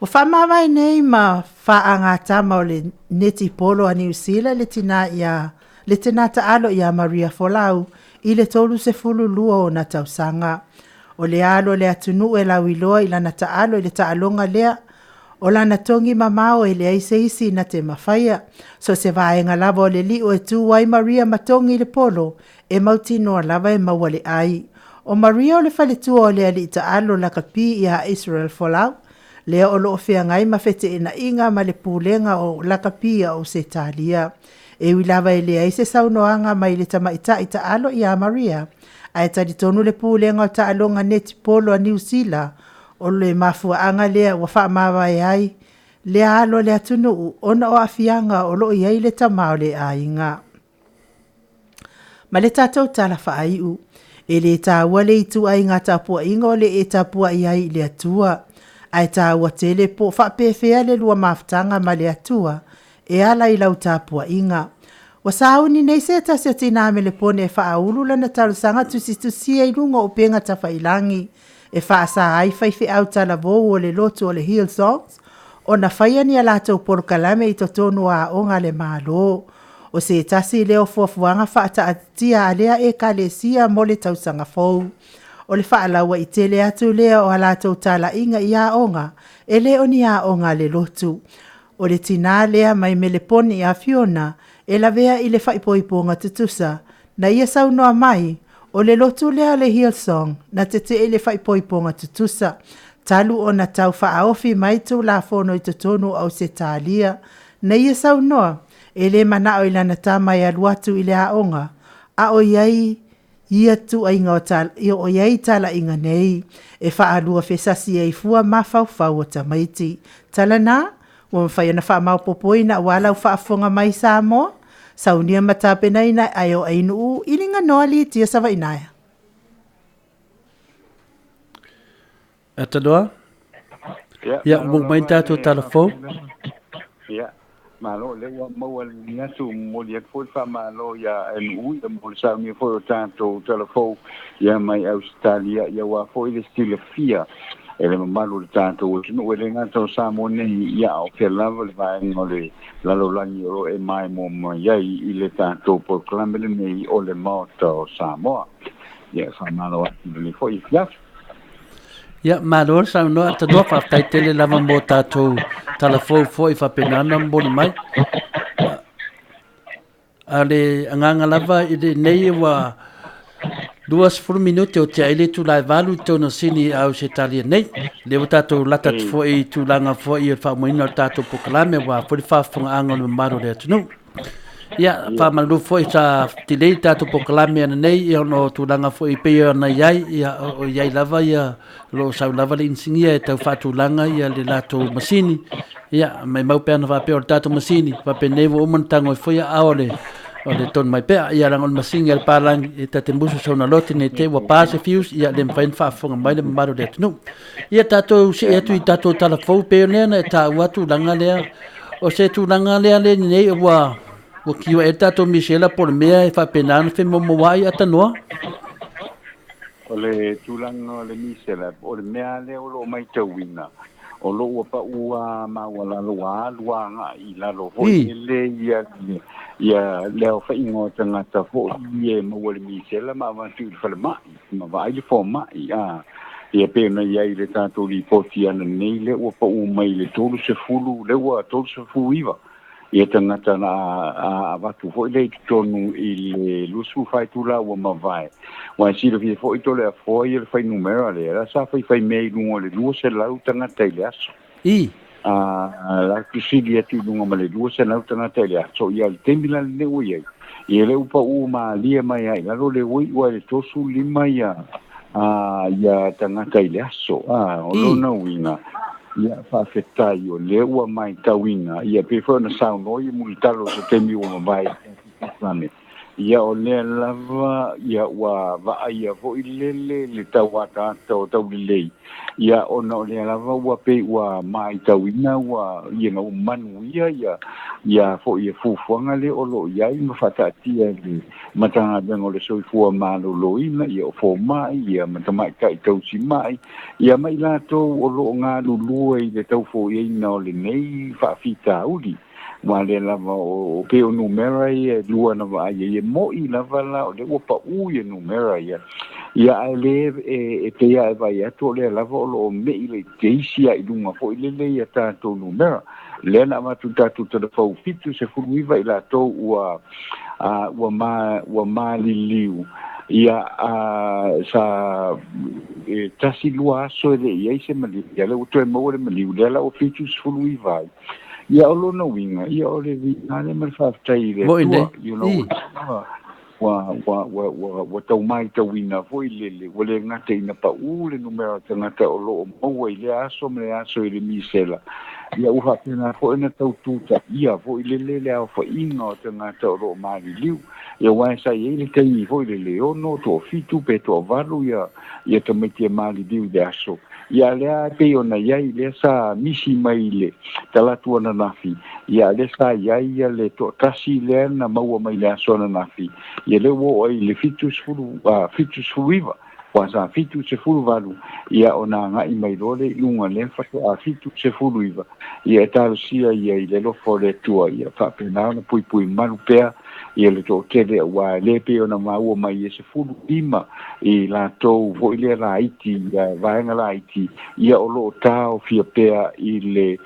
Wa whamawai nei ma whaanga tama o le neti polo a New Zealand le tina ta alo ia Maria Folau i le tolu se fulu lua o na tausanga. o le alo le atunu e la wiloa i lana taalo i le taalonga lea o lana tongi mamao e le aiseisi na te mawhaia. So se vaenga lava o le li o e tu wai Maria matongi le polo e mauti noa lava e maua le ai. O Maria o le fale tua o le ali taalo la kapi i a Israel Fallout. Lea o loo fea ngai mawhete ina inga ma le pūlenga o la kapi o se talia. E wilava e le aise saunoanga mai le tamaita i taalo i a Maria. Ai tadi tonu le pūlenga o taalonga neti polo a New Zealand. O le mafuaanga lea wa wha mawa e ai. Lea alo lea tunu ona o afianga o loo iai le tamao le ainga. Ma le tātou tala wha aiu. E le tāua le itu ai ngā tāpua inga o le e tāpua iai le atua. Ai tāua tele po wha pewhea le lua maftanga ma le atua. E ala i lau tāpua inga. Wa sauni nei se ta se tina me le pone e wha aulu lana talusanga tusi ai lunga o penga ta whailangi. E wha sa ai whaiwhi au tala vou o le lotu o le Hill Songs. O na whaia ni a lātou POLOKALAME i to tonu a onga le mālo. O se tasi leo fuafuanga wha ata atia a lea e ka le sia mo le tausanga fou. O le wha alaua i tele atu lea o a lātou tala inga i a onga. E le o ni a onga le lotu. O le tina lea mai me le poni a Fiona. E la vea i le whaipoiponga tutusa. Na ia sau noa mai. O le lotu lea le Hillsong, na te e le whaipoiponga tutusa. Talu o na tau whaaofi mai tu la whono i tutonu au se tālia. Na ia sau noa, e le mana o ilana tamai aluatu i le aonga. A o iai, ia tu a inga o tala, o iai tala inga nei. E whaalua whesasi e fua mawhau o tamaiti. Tala nā, o mwhai ana wha maupopoina walau whaafonga mai Samoa. Saunia matapena ina ai o ainu iringa noa li tia sawa inaia. Atanoa? Ya, mung mai tātou talafou? Ya, malo lewa maua ni atu moli at foi fa malo ya anu ya mol sa mi foi tātou talafou ya mai Australia ya wa foi le stile fia. Ele malo tātou no ele ngata Samoa nei ya o ke lava le vai ngole lalo langi o e MAIMOA ya i le tātou POLOKALAME nei o le Maota o Samoa. Ya fa malo le foi FIAFIA. Ya, malo sa no atanoa fa tai tele lava mo tātou talafou foi fa penana mo mai. Ale anganga lava i le nei wa 2 minuti o te aile tu lai valu tōna sini au se talia nei. Leo tātou latat foi tu langa foi i whamoina o tātou POLOKALAME wa pori whaafunga anga o maro rea tunu. Ia, whamalu foi sa tilei tātou POLOKALAME ana nei i ono tu langa foi peo ana iai, ia o iai lava ia lo sau lava le insingia e tau whatu langa ia le lato masini. Ia, mai maupe ana whapeo o tātou masini, whape nevo umantango i foi a aole. O le ton mai pea ia rangon masinga el palang e tate musu sauna loti ne te wa pase fius ia le mfain whaafonga mai le maro le tunu. Ia tatou si etu i tatou talafou peo nea na e ta watu langa lea. O se tu langa lea le nei wa kiwa e tatou Michela por mea e whapenana fe momowai atanoa. O le tulanga o le Michela o le mea le o lo mai tauina. O lo ua pa ua mawala loa nga i lalo hoi le ia leo fa ingo tangata fo ie mawale Michela ma avantu il fale mai ma vai le fo mai ia pena ia i le tātou li poti ana nei le ua pa ua mai le tolu se fulu le ua tolu se fulu iwa ia tangata na a watu fo i le tonu i le lusu fai tula ua ma vai wa si le fie fo i tole a fo i le fai numera le la sa fai mei lungo le lua se lau tangata i le aso la kusili tu lunga male dua se na tana tele so ia le temila le ui ia le upa u ma lia mai ai la le ui wa le tosu lima ia ia tanga kai le so o lo na winga ia fa fetai o le ua mai tawina ia pe fo na sound no i multalo se temi o mai plane ia o le lava ia wa va ia vo ilele le tawata to le ia ona le lava wa pe wa mai tawina wa ia no manu ia fo ia fufuanga le o lo ia i mafata tia le matanga bengo le so fu ma lo ina ia fo mai ia matama kai tau si mai ia mai la to o lo nga lu i le tau fo ia no le nei fa fita uli ma le lava o pe o numera ia lua na va ia mo i lava la o le opa u ia numera ia ia ale e te ia e vai atu le lava o lo me ile teisia i lunga fo ile le ia tātou numera le na matu tātou te fau fitu se furuiva i la tau ua maliliu ia sa tasi lua aso ele ia i se maliu ia le uto e mau le maliu le la o fitu se furuiva ia o lona winga ia o le vinga le malwhaftai le tua you know wa tau mai tau ina foi lele wale ngate ina pa ule numero tangata o lo mo ile aso me aso ile misela ia uha pena fo ina tau tuta ia fo ile lele au fo inga tangata o lo mali liu ia wa sa ile kai fo ile le ono to fitu pe to valu ia te mete mali liu de aso ia lea te ona iai le sa misi mai le talatu ana nafi ia le sa iai le to tasi le na maua mai le aso ana nafi ia le wo ai le fitus fuiva wa sa fitus se fulu valu ia ona ngai mai role lunga le fa a fitus se fuluiva ia talo sia ia le lo fole tua ia fa pena na pui malu pea ia le to tele wa le pe ona maua mai se fulu ima i la to vo ile la iti ia vaenga la iti ia o lo tao fia pea ile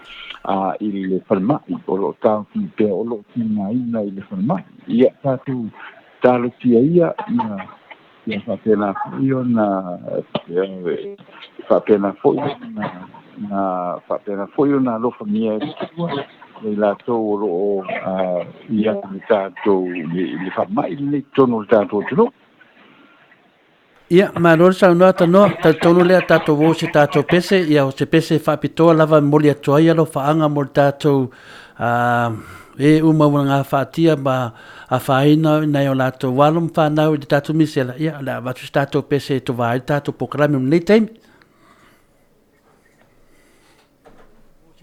falma o lo tao fia pea o lo tina ina ile falma ia tatu talo tia ia fa pena io na foi na lo famia e la to lo ia tato le fa mai le tono tato no ia maror sa no tano tono le tato vo se tato pese ia o se pese fa pitoa lava moli atoia lo fa anga mo tato e uma nga fatia ba a faina na yo lato walum fa na o tato misela ia la va tu tato pese to vai tato POLOKALAME nei time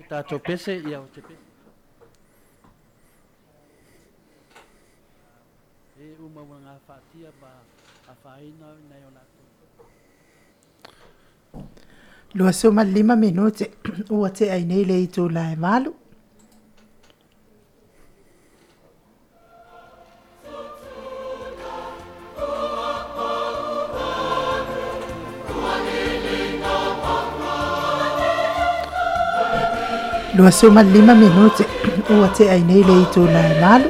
tato pese ia o te pese e uma nga fatia ba a faina na yo lato Lua soma 5 minuti ua te ai nei le itu la e malu. Lua soma 5 minuti ua te ai nei le itu la e malu.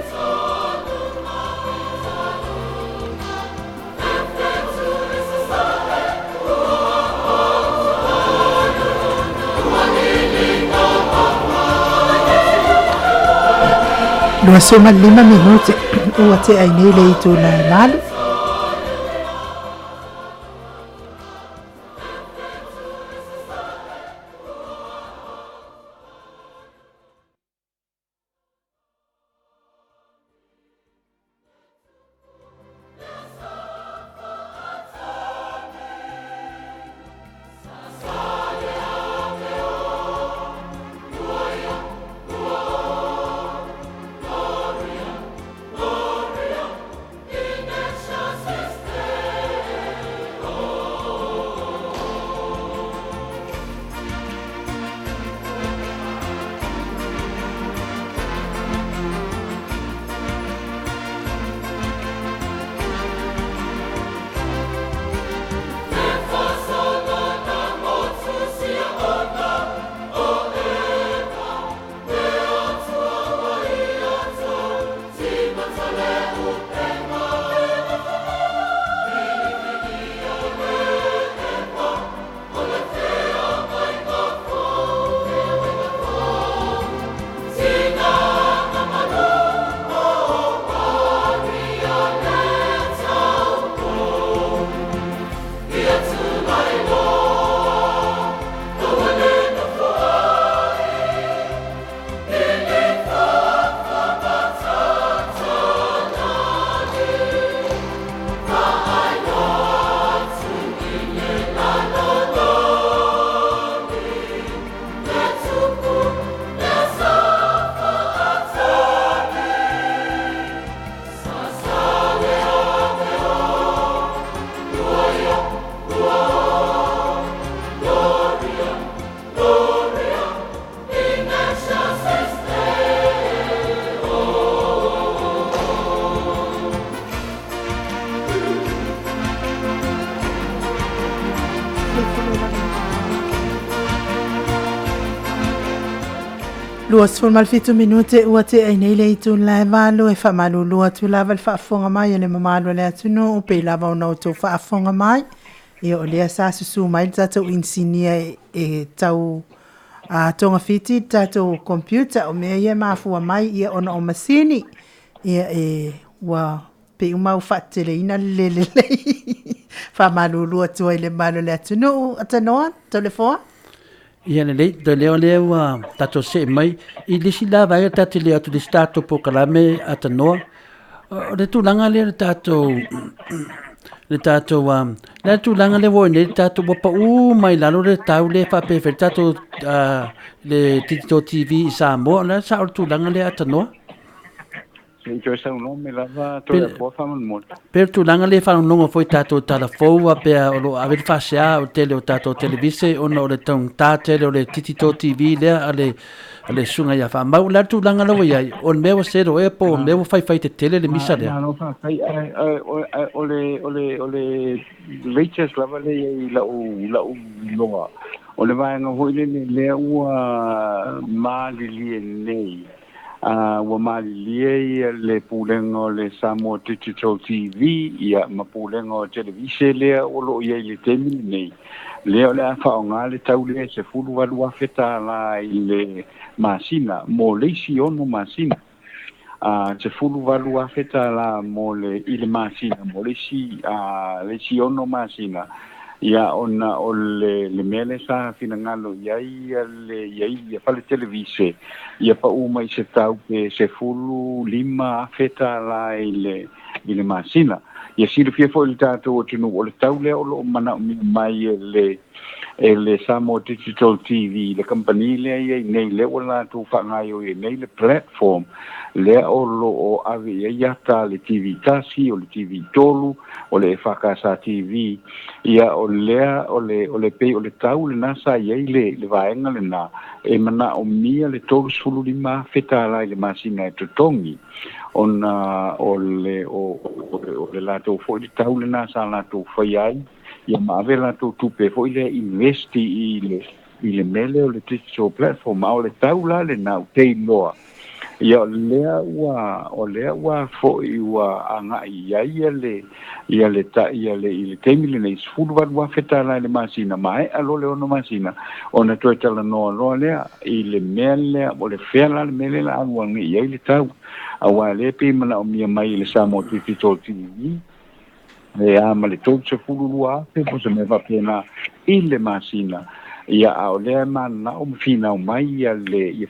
Lua soma 5 minuti ua te ai nei le itu la e malu. Gloria in Luas ful mal fitu minute ua te ai nei le itu lai malu e fa malu lua tu lava le whaafonga mai le mamalu le atunu o pe lava o nau tau whaafonga mai e o lea sa susu mai tatou insinia e tau tonga fiti tatou computer o mea ia mafua mai ia ona o masini ia e wa pe umau whaatele ina le fa malu lua tu ai le malu le atunu atanoa telefoa ia le leo tato se mai I lisi la vai tato le atu le stato POLOKALAME atanoa o le tulanga le tato le tulanga le wo le tato wa pa mai lalo le tau le fa pe tato le TikTok TV Samoa la sa o tulanga le atanoa Ito sa uno me lava to le po fa mon. Per tulanga le fa no foi tato tala fo pe o ave fa sia o tele o tato televise o no le tong ta tele o le TikTok TV le ale sunga ya fa ma la tulanga lo ya o me o sero e po me o fai te tele le misa le. No fa fai ole leches lava le la loa. Ole vai nga hoi le ua mali nei. Wa mali le pulengo le Samoa Digital TV ia ma pulengo televise le o lo ia le temi nei le le fa nga le tau le se fulu wa lua feta la ile masina mo le si ono masina se fulu wa lua feta la mo le ile masina mo le si ono masina ia ona o le mele sa finangalo ia fa le televise ia pa uma I se tau ke se fulu lima feta la ile masina ia silu fia fo il tato o tunu o le tau le o lo mana mai le Samoa Digital TV le company le ia nei le wala tu fa ngai o nei le platform le o lo o ave ia ta le TV tasi o le TV tolu o le fakasa TV ia o le pe o le tau le nasa ia le vaenga le na e mana o mia le tolu sulu lima feta la le masina e totongi ona o le lato fo le tau le nasa lato foi ai ia maavela to tupe fo ile investi ile mele o le digital platform o le tau la le na te loa ia lea wa fo iwa anga ia le temile nei sfulu wa feta la le masina mai alo le ono masina ona to tala no lea ile mele o le fela le mele la anu ia ile tau awa le pe mana o mia mai le Samoa Digital TV e ama le tau se fulu lua pe po se me va pena ile masina ia o le mana o mfina o mai ia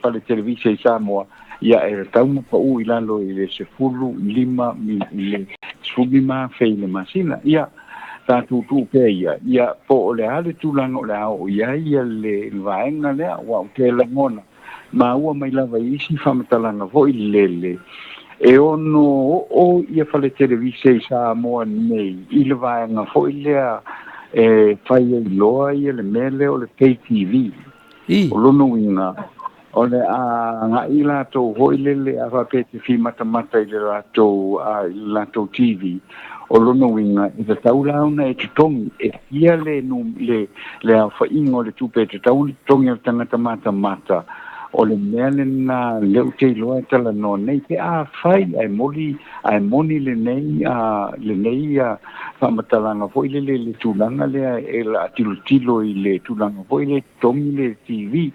fa le televise Samoa ia e tau pa u ilalo ile se fulu lima le subima fe le masina ia ta tu pe ia po le ale tu lango le o ia le vaenga le wa te la ngona ma ua mai lava isi fa matalanga vo ile e ono o ia fa le televise Samoa nei ile vaenga vo ile e fai loa ia le mele o le pay TV o lono winga o le nga ila to hoilele a fa pete fi mata ile la to TV o lono winga I te taula una e tutongi e ia le a fa ingo le tupe te tauli tongi al tangata mata o le mele na leu te loa tala no nei pe a fai ai moni le nei fa matalanga fo ile le tulanga le e la tilo ile tulanga fo ile tongi le TV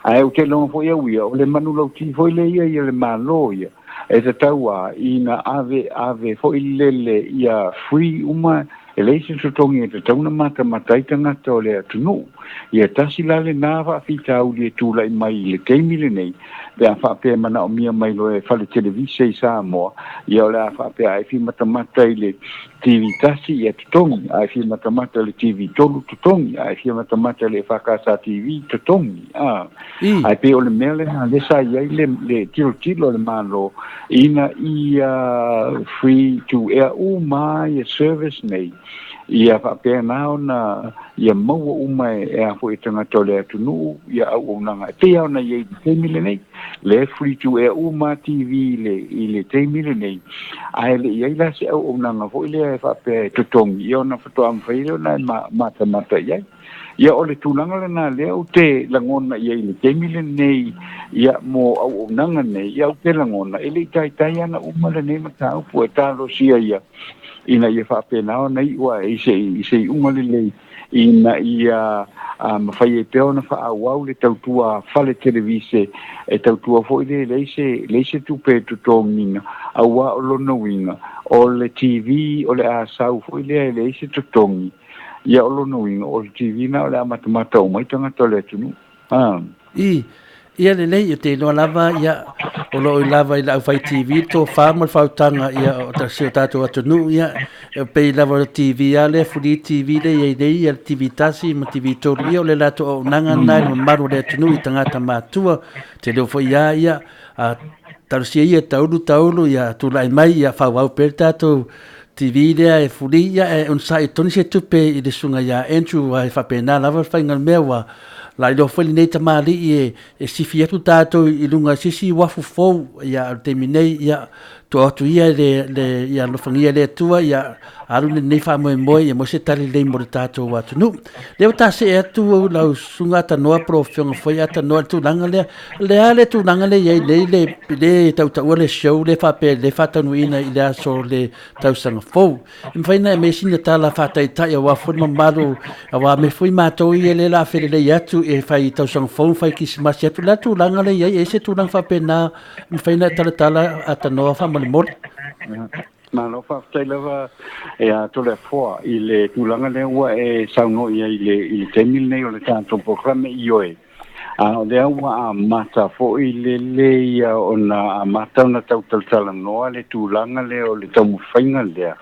ai o te longa foi ia o le manu lau ti foi le ia le malo ia e te taua ina ave foi lele ia free uma election sotongi e te tauna mata itangata o le atunu ia tasi lale na fa fita au le tula I mai le teimi le nei pe a fa pe mana o mia mai lo e fa le televise Samoa ia o le a fa pe ai fi mata ile TV tasi ia tutongi ai fi mata le TV tolu tutongi ai fi mata le fakasa TV tutongi ai pe o le mele na le sa ia le tilo le malo ina ia free to air mai service nei ia fa pe na ona ia mau uma e a fo itanga tole atunu ia au nanga te ona ia te mile nei le free to air uma TV ile te mile nei ai le ia la se au nanga fo ile fa pe tutongi ia ona foto am failo na mata ia ia o le tulaga lana lea o te lagona ia i le taimi lenei ia mo auaunaga nei ia o te lagona e leʻi taitai ana uma lenei mataupu e talosia ia ina ia fa'apena nei ua i se unga lelei ina ia mawhai e peo na whaauau le tautua fale televise e tautua fo i leise tupe tutonginga aua o lona winga o le TV o le asau fo i leise tutongi ia o lona winga o le TV na o le amatamata o mai tangata le tunu ia lelei o te noa lava ia o lo lava i la fai TV to farmer fautanga ia o ta se tato atunu ia pe lava o TV ale fudi TV le ia TV tasi ma TV to ia o le lato o nanga nai ma maru le atunu i tangata matua te lo fo ia a tarsia ia taulu ia tu lai mai ia fa wau per tato TV lea e fudi ia e un sai toni se tupe i le sunga ia entru wa fa pena lava fa ngal mewa la lo foi nei tamali e sifi atu tato i lunga sisi wafu fou ia terminei ia to ia le ia lo fangia le tua ia alu nei fa mo ia mo se tali le mo tato watu nu le ta se atu la sunga ta no profio foi ata no tu langa le tu langa le le tau le show le fa pe le fa tanu ina ile so le tau sanga fou im faina me sin ta la fa ta ia wa fo malu wa me foi mato ia le la fe le atu e fai tau sanga fou fai kismas atu la tu langa le ia ese tu langa fa pena im faina tala ata no fa mol ma no fa lava e a tole fo i le tulanga le ua e sauno ia i le temil nei o le tanto programme ioe a le ua a mata fo i le ia ona a mata na tala no le tulanga le o le tamu fainga le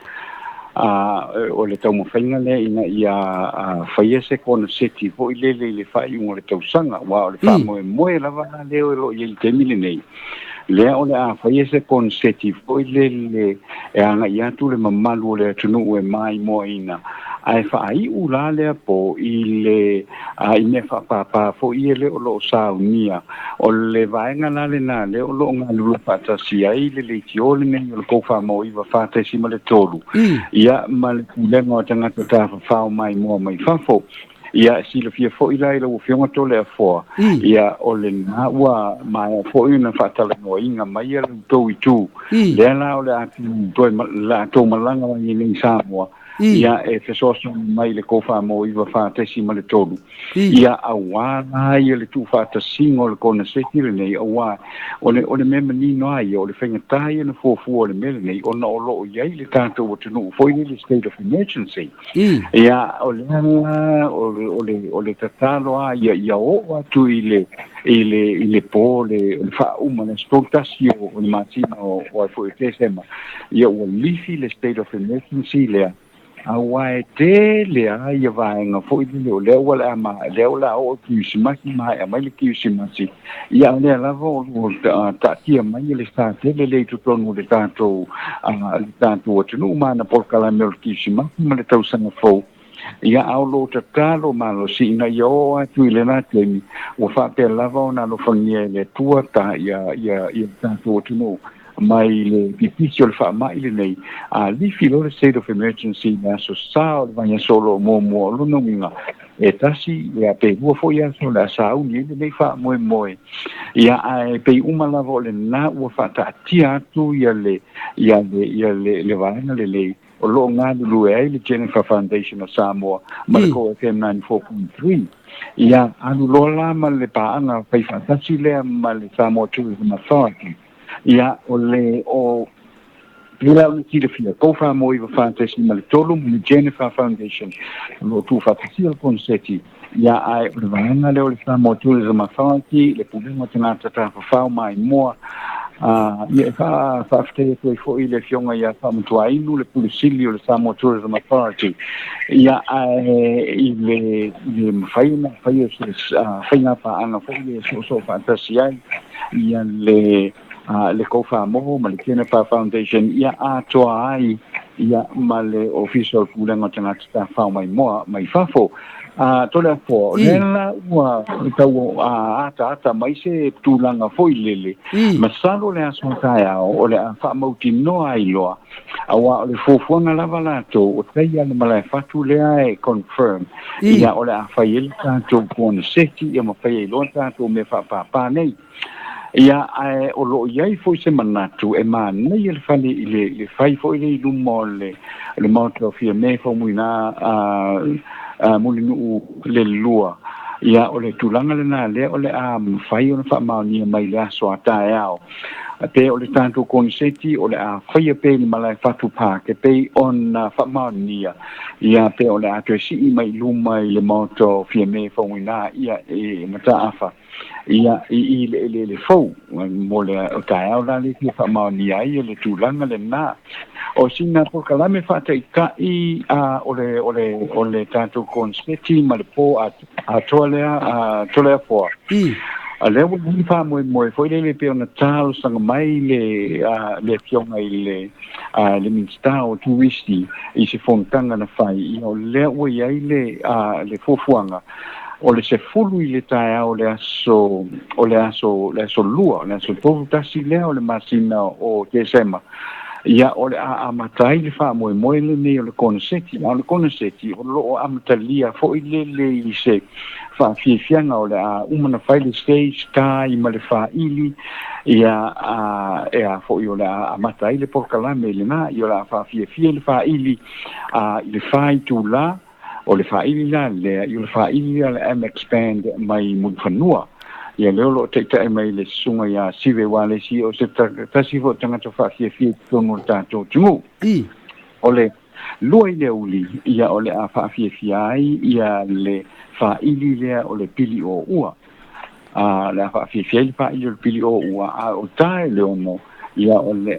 o le tamu fainga le ina ia faia se kona seti fo i le fai un le tausanga wa o le fa mo lava le o lo i le temil nei le o le a fai ese concetti foi le e anga ia tu le mamalu le tunu e mai mo ina ai fai ula le po i le ai ne fa pa fo i le o lo sa unia o le vaenga na le o lo nga lu fa ta si ai le tio le ne o ko fa mo i va fa ta si ma le tolu ia ma le ngo tanga ta fa mai mo mai fa fo ia si le fia fo ila o fionga tole a fo ia o le na wa mai fo ina fatala no inga mai le to i tu le na o le atu to la to malanga ni ni Samoa ia e fe so mai le ko fa mo i va fa te si ma le tolu ia awa ia le tu fa ta singo le kona se tire nei awa o le meme ni no ai o le fenga tai na fo o le mele nei o na o lo ia le tanto o tunu fo i le state of emergency ia o le tatalo ia o atu i le po le fa uma le spoktasio o le matina o fo te sema ia o lifi le state of emergency le awai te le ai vai nga fo i le wala ma le wala o ki simaki mai mai le ki simaki ia le lava o ta tia mai le sta te le tu tonu le tanto o tunu mana POLOKALAME ki simaki ma le tau sanga fo ia au lo tatalo malo si na yo atu le na temi o fa pe lava ona lo fangia le tua ta ia tanto o tunu mai le pipicio le fa mai le nei li filo le state of emergency na so sa va ya solo mo lo no minga e tasi ia pe ua fo ia so la sa u ni le fa mo ia ai pe uma la vole na ua fa ta tia tu ia le va na le o lo nga lu e le Jennifer Foundation of Samoa ma ko FM 94.3 ia anu lo la ma le pa anga pe fa tasi le ma le Samoa Tourism Authority ia o pila o tira fia ko fa mo i fa tesi ma le tolu le Jennifer Foundation lo tu fa tasi al concetti ia ai o vanga le o le Samoa Tourism Authority le pulimo tana ta fa MAIMOA ia fa fte ko fo ile fionga ia fa mtua inu le pulisili o le Samoa Tourism Authority ia ai le faina pa ana fo ile so fantasia ia le ko fa mo ma le Jennifer Foundation ia Atua ai ia male official pulenga tanga sta fa mai moa mai fafo tole fo nela ua tau ata mai se tulanga foi lele masalo le aso kaya o le fa mauti no ai loa awa le fofuanga lava lato o teia le mala fatu le ai confirm ia o le afail tanto con seti ia ma fai lo tanto me fa pa nei ia o lo iai foi se manatu e man nei le fali le fai foi le lumole le Maota fia me fo muina mulinu le lua ia o le tulanga le na le o le fai o fa mauni mai le aso ata ao pe o le tanto konseti o le fai pe ni malai fatu pa ke pe on fa mauni ia pe o le atresi mai luma le Maota fia me fo muina ia e mata afa ia i le fou mo le tae au la le fa mauni ai le tulanga le na o sina POLOKALAME fa tai ka i o le tanto konseti ma le po a tole fo a le wo ni fa mo foi le pe ona talo sanga mai le fionga i le minsta o turisti i se fontanga na fai i o le wo ai le fofuanga o le se fulu i le tae au le aso lua le aso tofu tasi lea o le masina o te sema ia o le amatai le fa mo le nei o le konseti o lo amatalia fo i le i se fa fianga o le umana fai le stage ka i ma le fa ili ia fo i o le amatai le POLOKALAME le na i o le fa fia le fa ili i le fai tu la o le faili la le i le faili le expand mai mulfanua ia le lo te mai le sunga ia sive wale si o se tasi fo tanga to fa fi tono tato tumu o le lua i le uli ia o le fa fi ai ia le faili le o le pili o ua la fa fi le faili o pili o ua o tae le ono ia o le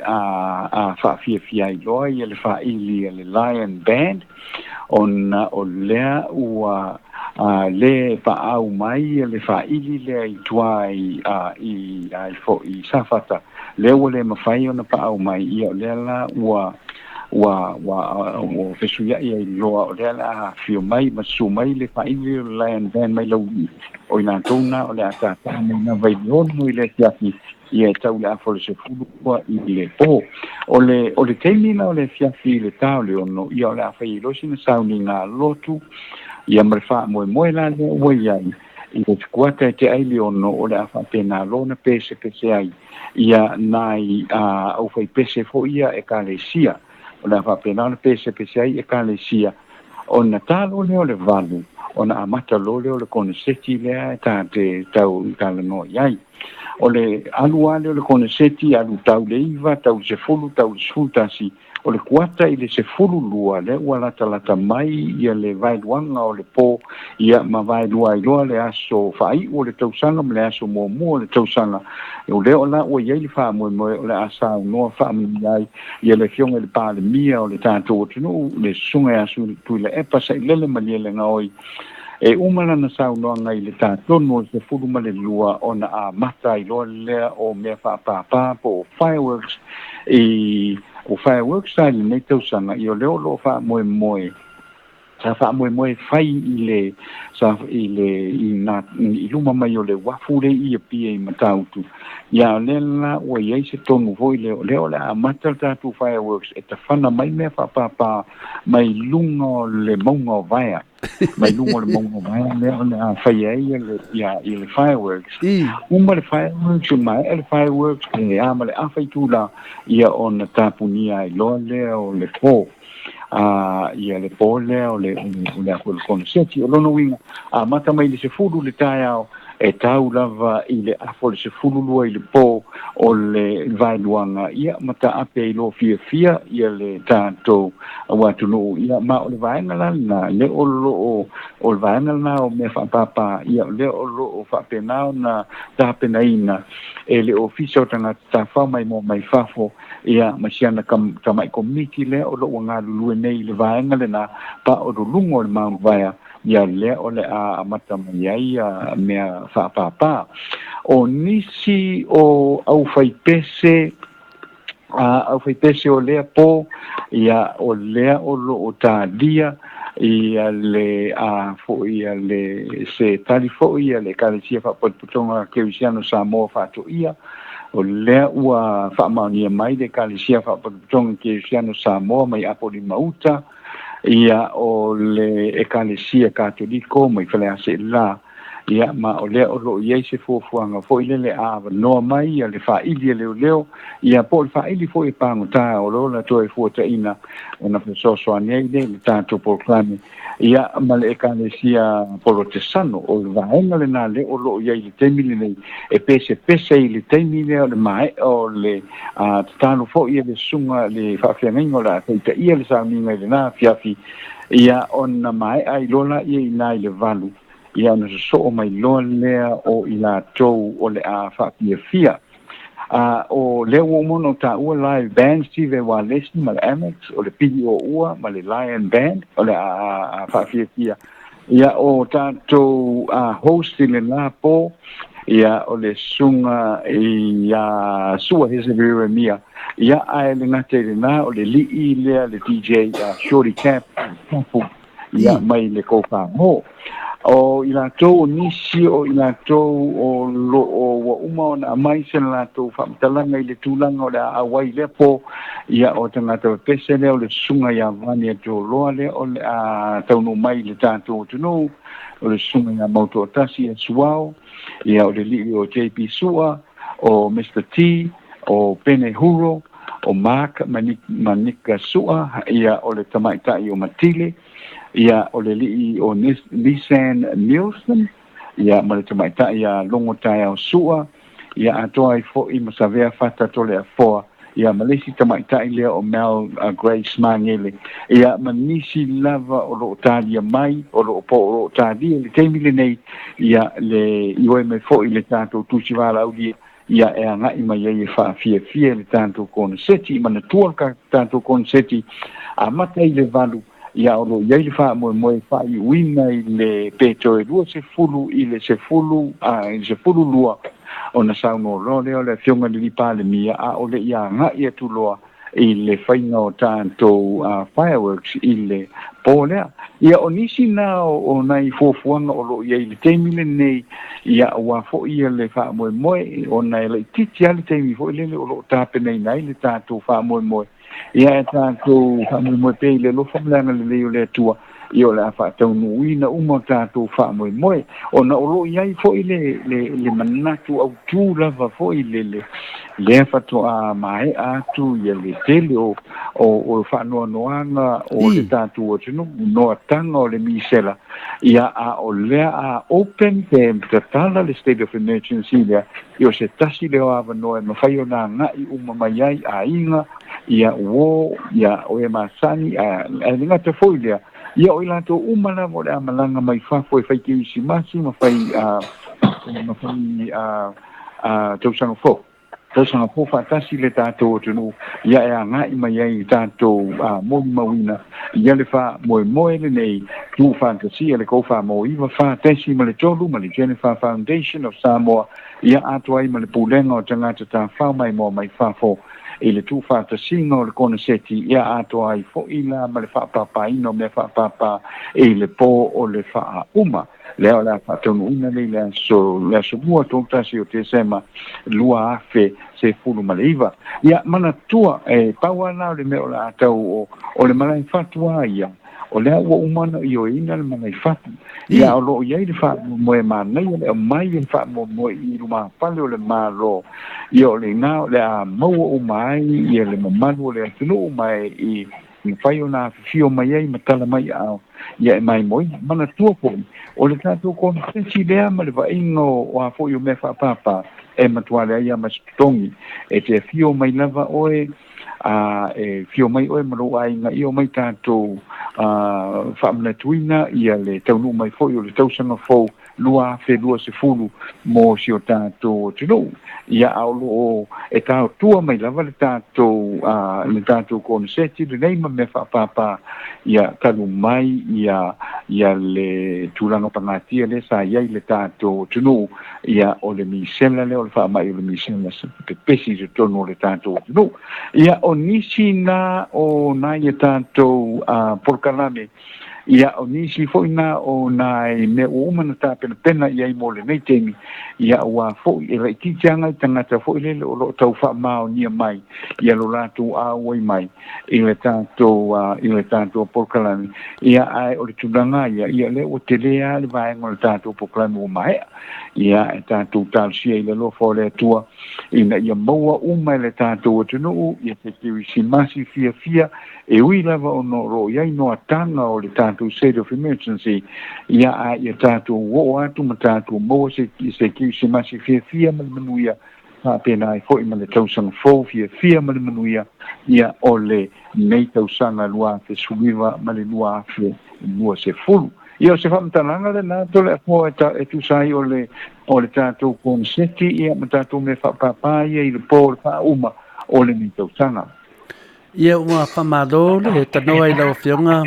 fa fi ai lo ia le faili le Lion Band ona o lea ua le au mai le faili le i tuai i fo i safata le ua le mawhai ona au mai ia o lea la ua fesuia ia i loa o lea la fio mai masu mai le faili le Lion Band mai lau o ina tona o le atata na vai ono i le tiaki ia tau le afo le se fulu kua i le po o le teimi na o le fiafi le tau le ono ia o le afai losi na sauni ngā lotu ia marfa moe la le ua iai i le tukuata te ai le ono o le afa pena lona pese ai ia nai au fai pese fo ia e ka le sia o le afa pena lona pese ai e ka le sia o na talo le o le valu o na amata lo le o le koneseti lea ta te tau talano iai o le aluale o le koneseti alu tau le iva tau se fulu tau sultasi o le kuata i le se fulu lua le ua lata mai ia le vailuanga o le po ia ma vailua i loa le aso fai o le tausanga ma le aso mua le tausanga o le o la ua iai le faa moe o le asa noa faa miai ia le fionga le pā le mia o le tātou o tunu le sunga e asu tui le epa sa i lele malia le ngaoi e umala na sau noa ngai le tātono se fulu ma le lua o na mata i loa lea o mea faa pāpā po fireworks o fireworks sa le nei tausanga i o leo lo faa moe sa faa moe fai i luma mai o le wafu le i pia i matautu ia le la o iei se tonu voi leo le amata tātou fireworks e ta whana mai mea faa pāpā mai lunga le maunga o vaia mai lunga le maunga o vaia leo le whai ai i le fireworks uma le fireworks mai le fireworks e ama le awhai tūla ia o na tāpunia i loa leo le po ia le po leo le konseti o lono winga mata mai le se fulu le tae au e tau lava i le afo le se fulu lua i le po o le vailuanga ia mata ape i lo fia ia le tātou watunu ia ma o le vaenga lana le o le vaenga lana o mea whapapa ia le o lo o whapenao na tāpenaina e le ofisa o tanga tāwha mai mo mai fafo ia masiana kamai komiti le o lo ngā lulue nei le vaenga lana pa o lungo le Mount Vaia ia le o le amata mai ai mea whapapa o nisi o au whai pese au fai pese o lea po ia o lea o lo o tādia ia le fo ia le se tali fo ia le kalesia whapaputonga Keusiano Samoa whātoia o lea ua whaamaunia mai le kalesia whapaputonga Keusiano Samoa mai apori Maota ia o le ekalesia katoliko mai whalease la ia ma o lea o lo iei se fuafuanga fo ile le noa mai ia le whaili leo ia po le whaili fo i pangota o lo la toe fuataina ona pesoso anei le tātou POLOKALAME ia ma le ekalesia polotesano o le vaenga le nā le o lo iei le teimile nei e pese i le teimile o le mae o le tatalo fo ia le sunga le whawhiangaingo la teita ia le sauninga i le nā FIAFI ia ona mae ai lola ia i nai le valu ia ona so mai loa lea o i latou o le FIAFIA o le ua mono taʻua live band Steve Walesi ma le Amex o le pili o ua ma le Lion Band o le FIAFIA ia o tatou host i le la po ia o le sunga ia sua Hezekiah Mia ia ae le ngate le na o le li'i lea le DJ Shorty Cap ia mai le kopa mo o i latou nisi o i latou o lo o wa uma ona mai se latou whaamatalanga i le tūlanga o le awai le po ia o tangata pese lea o le sunga ia vani ato loa lea o le taunu mai le tātou tunu o le sunga ia mauto atasi e suao ia o le li o JP Sua o Mr. T o Pene Huro o Mark Manika Sua ia o le tamaitai o Matile ia o le li'i o Nissan Nielsen ia ma le tamaita ia longo tai o sua ia atoa i fo'i ma savea fata tole a foa ia ma lesi tamaita i lea o Mel Grace Mangele ia ma nisi lava o lo talia mai o lo po o lo talia le teimi lenei ia le ioi me fo'i le tātou tusiwala auli ia e angai mai e FIAFIA le tātou konseti ma na tuaka tātou konseti a mata i le valu ia o lo iai le wha moe whai uina i le peto e lua se fulu i le se fulu lua o na sauno lo leo le fionga li pa le mia a o le ia nga ia tu loa i le whainga o tātou fireworks i le pōlea ia o nisi nā o nai fuafuanga o lo iai le teimile nei ia ua fo ia le wha moe o nai le titi ale teimi fo ile o lo tāpe nei nai le tātou wha moe ia e tātou whamoe pei le lofa mlanga le leo le atua i o le a whaatau nuina uma tātou whamoe o na olo iai fo i le manatu au tū lava fo i le whato a mae atu i le tele o whanoa noanga o le tātou o tunu noa tanga o le misela ia a o lea a open te tatala le state of emergency lea i o se tasi leo awa noe ma whai o nā ngai uma mai ai a inga ia o e masani a ngata foi lea ia o ilato umala mo le amalanga mai fafo e fai ki isi masi ma fai tausanga fo fatasi le tātou tunu ia e angai mai ai tātou moni mawina ia le wha moe le nei tu fantasia le kou wha mo iwa wha tesi ma le tolu ma le Jennifer Foundation of Samoa ia atua i ma le pulenga o tangata tā whao mai mo mai fafo e le tu fantasinga o le kona seti ia atua i fo ila ma le whaapapa ino me whaapapa e le po o le wha uma leo la whaatonu una le so mua tōtasi o te sema lua afe se fulu ma le iwa ia mana tua e paua nao le meo la atau o le malai fatua ia o lea ua umana i o ina le mangai fatu ia o loo iai le wha moe manai o le o mai le wha moe i ruma pale o le malo ia o le ngā o le a maua o mai ia le mamalu o le atunu o mai i whai o nā whio mai ai matala mai au ia e mai moi mana tua po o le tātou konfensi lea ma le waingo o a fo i o me whapapa e matuale ai a mastongi e te whio mai lava oe e fio mai oe maro ai nga i o mai tātou whaamna tuina ia le taunu mai fo i o le tausanga fo lua fe lua se fulu mo si o tātou tino ia aulo e tāu tua mai lava le tātou konseti le nei ma me whapapa ia kalu mai ia le tūlanga pangatia le sa iai le tātou tino ia o le misela le o le whamai o le misela pe pesi se tono le tātou tino ia o nisi na o nai e tātou POLOKALAME ia o nisi foi na o nai me o umana ta pena ia i mole nei temi ia wa foi e rai titianga i tangata foi le o lo tau wha mao nia mai ia lo latu a oi mai i le tātou POLOKALAME ia ai o le tūranga ia le o te lea le vaenga le tātou POLOKALAME o mai ia e tātou tālsia i le lo fo le atua ina ia maua uma le tātou o tunu ia te kiwi si masi FIAFIA e ui lava o no ro iai no atanga o le tātou state of emergency ia a ia tātou o atu ma tātou mo se kiwi si masi FIAFIA manuia pena e foi ma le tausanga fo FIAFIA manuia ia o le nei tausanga lua te suiva ma le lua afe lua se fulu ia se whamtananga le nā tole a kua e tu sai o le tātou konseti ia ma tātou me whapapaia i le pō le whauma o le ni tautanga. Ia ua whamaro le tanoa i lau whionga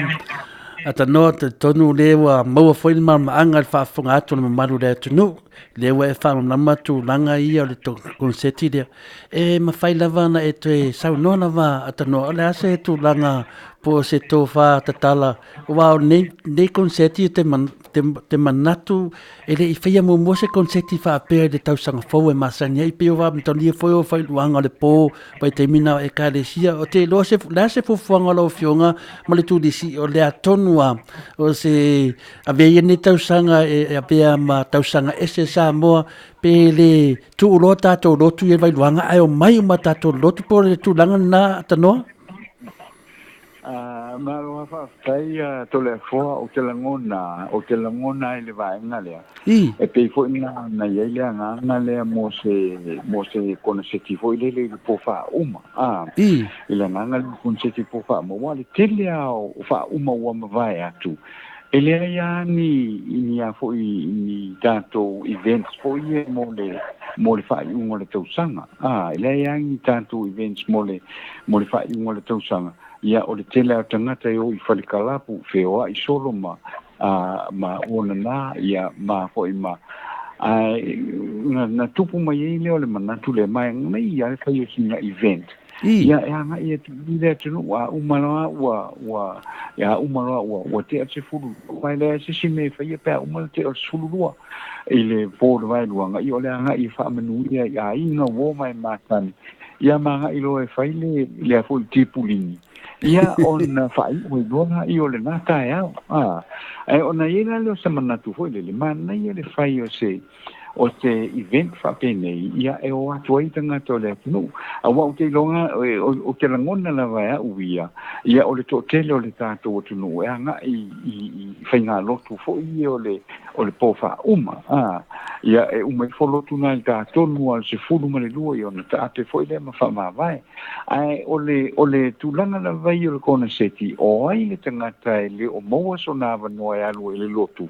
a tanoa te tonu lewa maua whaile maanga le whaafunga atu le mamaru le tunu lewa e whaamama tu langa ia o le konseti lea e mawhai lava na e te saunoa lava a tanoa le ase e tu langa po se tō wha tatala wao nei konseti te manatu e le i whaia mo se konseti wha apea le tausanga fau e masania i peo wā mtoni e whaio whai luanga le pō pai te mina e ka le sia o te loa se fufuanga lau whionga ma le tūdisi o le atonua o se avea ne tausanga e apea ma tausanga ese Samoa pe le tu ulo tātou lotu e vai luanga ai o mai ma tātou lotu po le tūlanga na tanoa? Malo whawhai tole fua o te langona i le vaenga lea. E pei fo ina na iei lea nganga lea mo se kona seti fo i le po wha uma. I le nganga le kona seti po wha uma. Wale tele au wha uma ua mawai atu. E lea ia ni a fo i ni tātou events fo i e mo le wha i ungo le tausanga. E lea ia ni tātou events mo le wha i ungo le tausanga. Ia o le tele au tangata e o i whalikalapu wheoa i solo ma ona nā ia ma hoi ma na tupu mai e leo le manatu le mai nei ia le whai o singa event ia e anga ia tu lea tunu wa umaloa ua te ate furu mai lea se sime whai e pēr umalo te ate furu lua i le pōre vai luanga i o le anga i whaamanu ia i a inga wō mai mātani ia manga i loe whai le a fo i tipulini ia ona fai o dona i o le nata e au ai ona ia le sa manatu foi le mana ia le fai o se event fa pene ia e o atu ai tanga to le no a wa te longa o te langona la va uia ia o le to tele o le tato o tunu e anga i fainga lotu foi o le po fa ia e uma folo tuna il tato no al se fulu ma le lua i ona tate foi le ma fa ma vai ai o le tulanga la vai o le kona seti o ai le tangata e le o moa so na va no e alu le lotu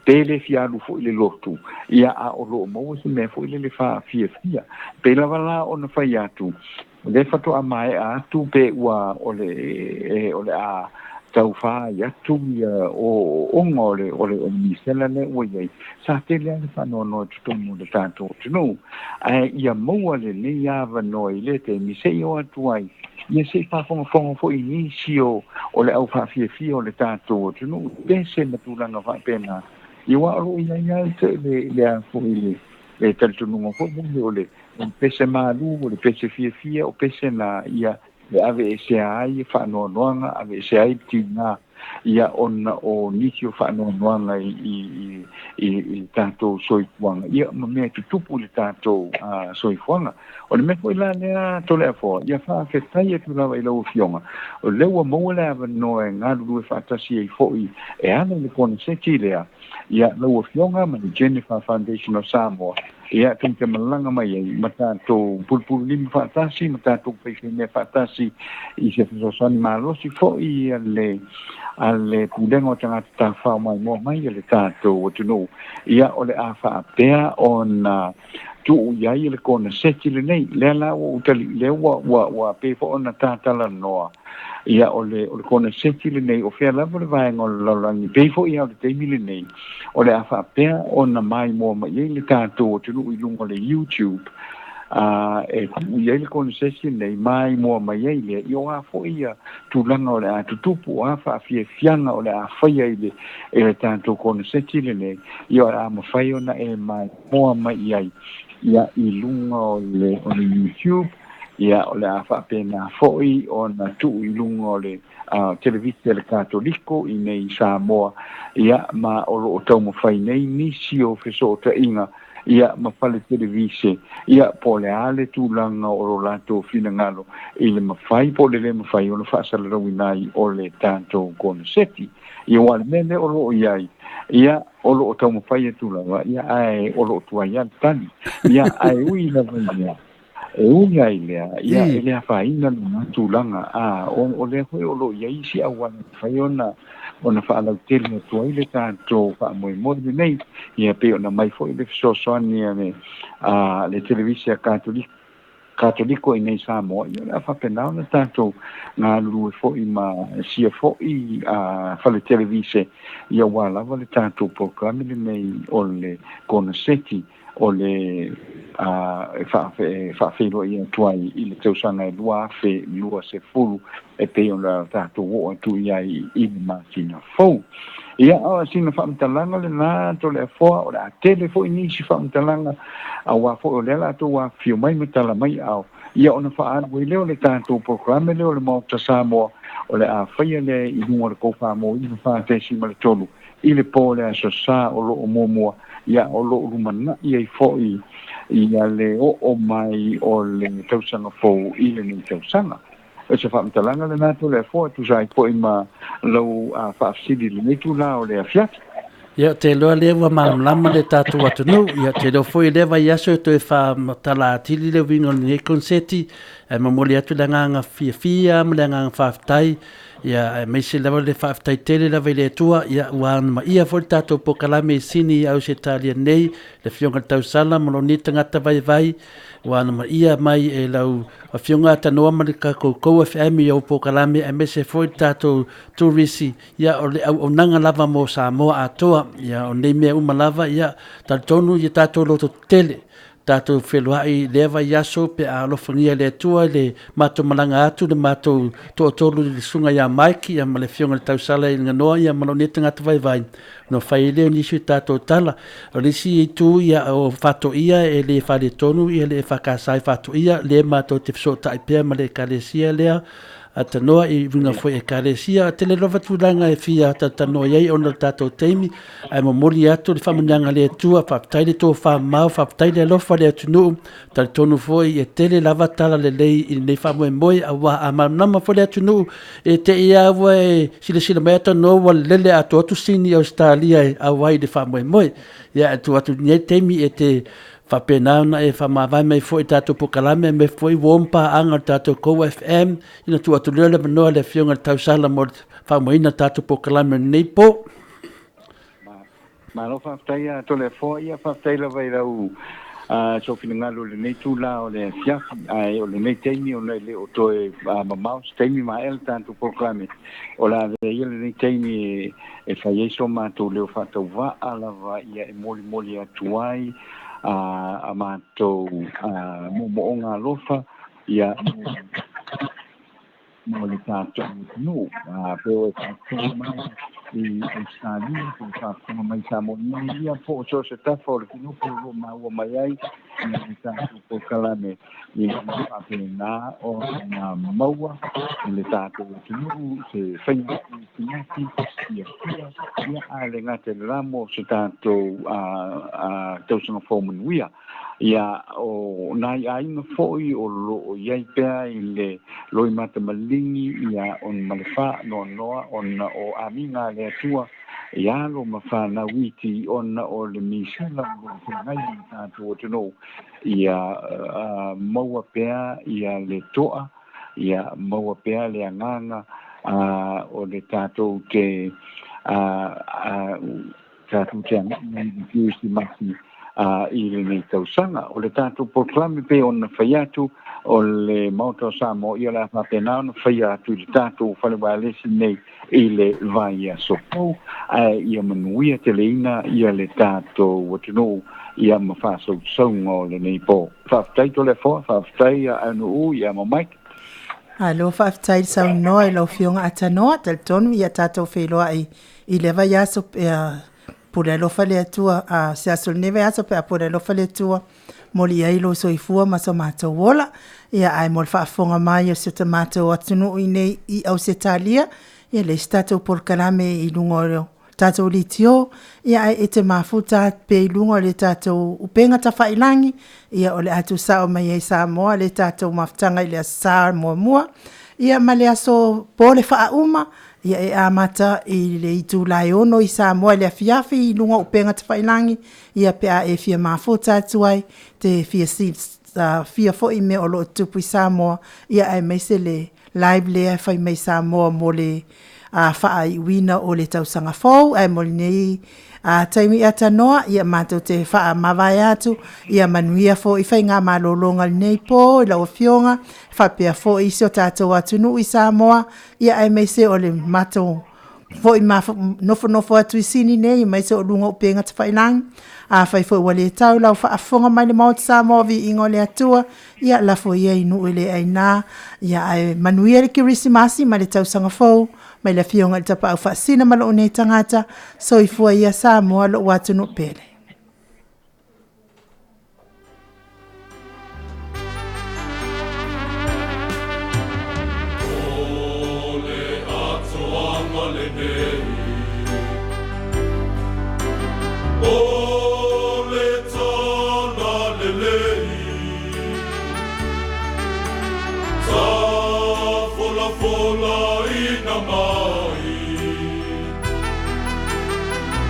pele fialu fo ile lotu ia a o lo mo se me fo ile le fa FIAFIA pela vala ona fai atu le fato a mai atu pe wa ole a tau fa ya tu o ngole o misela le o ye sa te le fa no tu mo de tanto no ai ia mo le ia va no ile te mi se yo atu ai ia se pa fo inicio o le au fa FIAFIA o le tanto no pense na tu langa va pena Iwa ro ia le a foi le tanto no fo le pese malu o le pese FIAFIA o pese na ia le ave se ai fa no noanga ave se ai tina ia ona o nisio fa no noanga i tanto soifuanga ia me tupu le tanto soifuanga o le me foi la le to le fo ia fa ke tai tu la i lo fionga o le wa mo le ave no e ngalu fa tasi i foi e ana le kon se tilea ia lo fionga ma Jennifer Foundation of Samoa ia tente malanga mai mata to pulpul lim fatasi mata to pe me fatasi i se so son malo si fo i le ale pulenga o tanga tafa mai mo mai le tato o tunu ia o le afa pea ona tu ia le kona seti le nei le la o utali le wa pe fo ona tata la noa ia o le kona seti le nei o fea lava le vaenga o lalangi pe fo ia o le teimi le nei o le afa pea ona mai mo mai le tato o tunu i lungo le YouTube ia le kona sesi nei mai mo mai le io a fo ia tu langa o le a tutupu a fa fie fianga o le a faia ile e tanto kona sesi le nei io a ma fai ona e mai mo mai ia i lunga o le YouTube ia o le a fa pena foi ona tu i lunga o le televisia le katoliko i nei Samoa ia ma o lo tau mo fai nei nisi o feso ta inga ia mafale televise ia po le ale tulaga o lo latou finagalo i le mafai po le mafai ona fa'asalalauina ai o le tatou konaseti ia ua le mele o lo'o iai ia o lo'o taumafai e tulaga ia ae o lo'o tuai ale tali ia ae ui lava ia e ui ai lea ia e le afaina lona tulaga o lea hoi o lo'o iai isi auana mafai ona fa'alautele atu ai le tatou fa'amoemoe lenei ia pe ona mai fo'i le fesoasoani le televisia katoliko i nei Samoa ia le afapena ona tatou galulue fo'i ma sia fo'i fale televise ia ua lava le tatou polokame lenei o le konaseti o le fa'afeiloa ia tuai i le tausaga e lua afe lua sefulu e pei ona tatou o'o atu ia i le masina fou ia o sina fa'amatalaga lenā to le afoa o le atele fo'i nisi fa'amatalaga auā fo'i o lea latou afio mai ma tala mai ao ia ona fa'alu ai lea o le tatou polokame lea o le Maota Samoa o le afaia lea i luga o le kou fa'amoina fatesi ma le tolu i le po le asosā o lo'o muamua ia o lo'o lumana'i ai fo'i ia le o'o mai o le tausaga fou i lenei tausaga e se fa'amatalaga lenā to le afoa tusai fo'i ma lau fa'afasili lenei tulā o le afiafi ia te loa lea ua malamlama le tatou atunuu ia te loa foi lea vai aso e toe fa'amatalatili le uiga o lenei konseti e mamoli atu le agaga fiafia ma le agaga fa'afetai ia mai se lava le fa'afetai tele lava i le atua ia ua ana maia foi le tatou pokalame i sini au se talia nei le fioga le tausala ma loni tagata vaivai ua ana maia mai e lau afioga atanoa ma le kakoukou FM i au pokalame e mese foi le tatou turisi ia o le auaunaga lava mo Samoa atoa ia o nei mea uma lava ia talitonu ia tatou loto tele tatou feloa'i lea vai aso pe alofagia le atua le matou malaga atu le matou to'atolu le suga ia maiki ia ma le fioga le tausala i le ganoa ia ma loni tagata vaivai no fai lea nisi o tatou tala o lisi itu ia o fato'ia e le faletonu ia le fakasai fato'ia le matou te fesoota'i pea ma le ekalesia lea atanoa i vinga foi e kalesia tele lova tulaga e fia tatanoa iai ona tatou taimi ae momoli atu le fa'amaniaga le atua fa'afetai le tofamau fa'afetai le alofa le atunuu talitonu foi e tele lava tala lelei i lenei fa'amoemoe auā amalanama foi le atunuu e te'i aua e silasila mai atanoa ua lele atu sini australia e auai le fa'amoemoe ia atu atu niai taimi e te whapena ona e whamawai mai fo i tātou pokalame me fo i wompa anga tātou kou FM ina tu atu leo le manoa le fionga le tausala mo whamoina tātou pokalame nei po. Ma lo whaftai a to le fo ia whaftai la vai rau so finangalo le nei tūla o le fiafi ai o le nei teimi o le o toe mamaus teimi ma el tātou pokalame o la ia le nei teimi e whaieiso mātou leo whatau wa alava ia e moli atuai a mātou mo ngā lofa ia mo le tātou no peo e tātou mai i Australia po tātou mai Samoa ia po so se tafa o le kino po lo maua mai ai ia le tātou pokalame i apena o ngā maua i le tātou kino se whainga i ia ale ngate ramo se tātou tausanga fōmanuia ia o nai ainga fo'i o lo iai pea i le loi mata malingi ia on malefa noa on o aminga le atua ia lo mawhana witi on o le misala o ngai tātou tino ia maua pea ia le toa ia maua pea le anganga o le tātou te tātou te angiu si maki I le nei tausanga. O le tātou poklame pe o na whai atu o le Maota Samoa I la whapena o na whai atu le tātou whalewalesi nei I le vai a sopou. Ia manuia te leina ia le tātou watino ia mawhasau saunga o le nei po. Whaftai to le fua, whaftai anu u ia mamaik. Alo whaftai sau noa I lau fionga atanoa, tal tonu ia tātou wheloa I le vai aso pura lofa le atua se aso neve aso pe pura lofa le atua moli ai lo soifua ma so matou wola ia ai mol whaafonga mai o se tamatou atunu I nei I au se talia ia le statou POLOKALAME I lungo reo tātou litio ia ai e te mafuta pe I lungo le tātou upenga ta whailangi ia o le atu sao mai ai Samoa le tātou maftanga I le asa mua ia ma le aso pole whauma ia e amata I le itu lai ono I Samoa le AFIAFI I lunga upenga te whailangi ia pe a e fia mafuta atuai te fia fo I me o lo tupu I Samoa ia ai meise le live le fai mai Samoa mo le wha I wina o le tausanga fau ai mo nei taimi atanoa ia matou te wha mawai atu ia manuia fo I whai ngā malolonga nei po I lau fionga whapea fo I sio tātou atunu I Samoa ia ai meise o le matou fo I nofo atu I sini nei meise o lunga upenga te whailangi whai fo I wale tau lau whaafonga mai le Maota Samoa VIVIIGA le atua ia la fo ia inu ele ai nā ia ai manuia le kirisimasi ma le tausanga fau mai la fionga I tapa au whaasina malo o nei tangata so I fua ia Samoa lo watu no pele. Ole Atua ma LENEI Ole tana LENEI Ta fola ina mai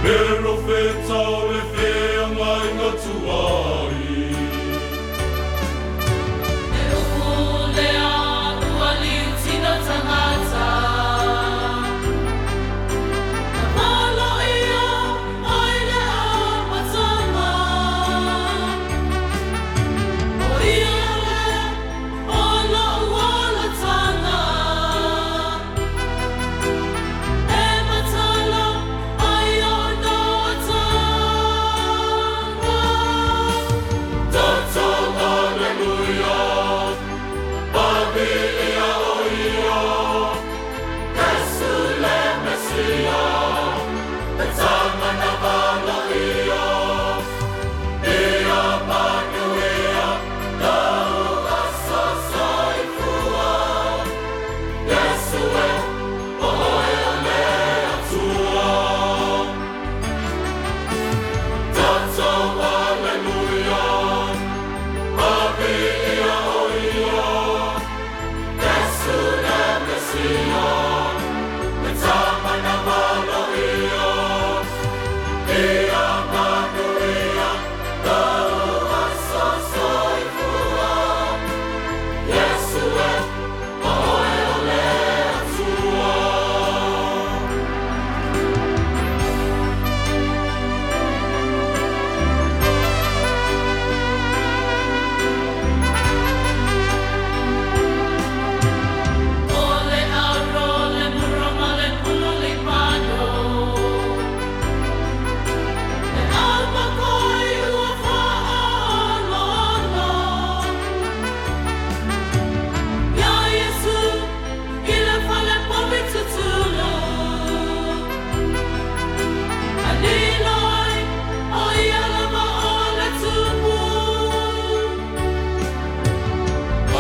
Pero feta o le fea ngai ngatuai Pero kule Atua liutina tangata Na malo ia ai le amatanga O ia le ola uala tanga E matala ai o noa tanga Tata Alleluia Babi ia o ia Yesu le Mesia E tanga na mana ia Ia manuia Tau asa saifua Yesu e oe o le atua Tata Alleluia Babi ia o ia Yesu le Mesia E tama na mana ia Ia manuia Tau asa saifua Yesu e oe o le atua Ole aro le murama le pulo le pano E alma koi ua whaalono Ia Yesu I le whale pomi tutulo Anilo ai o ia lama o le tupu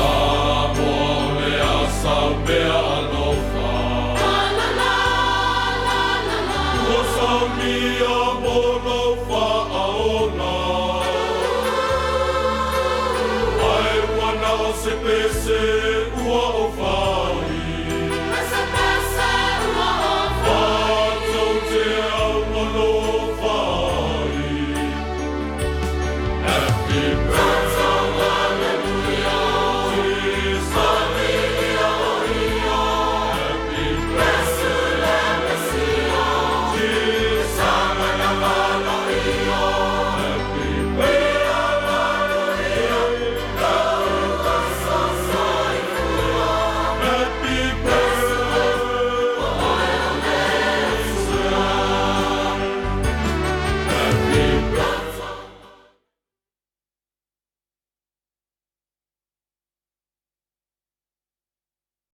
Amore asau mea alofa La la la la la la Osau mia mono whaaona Ai wana o se pese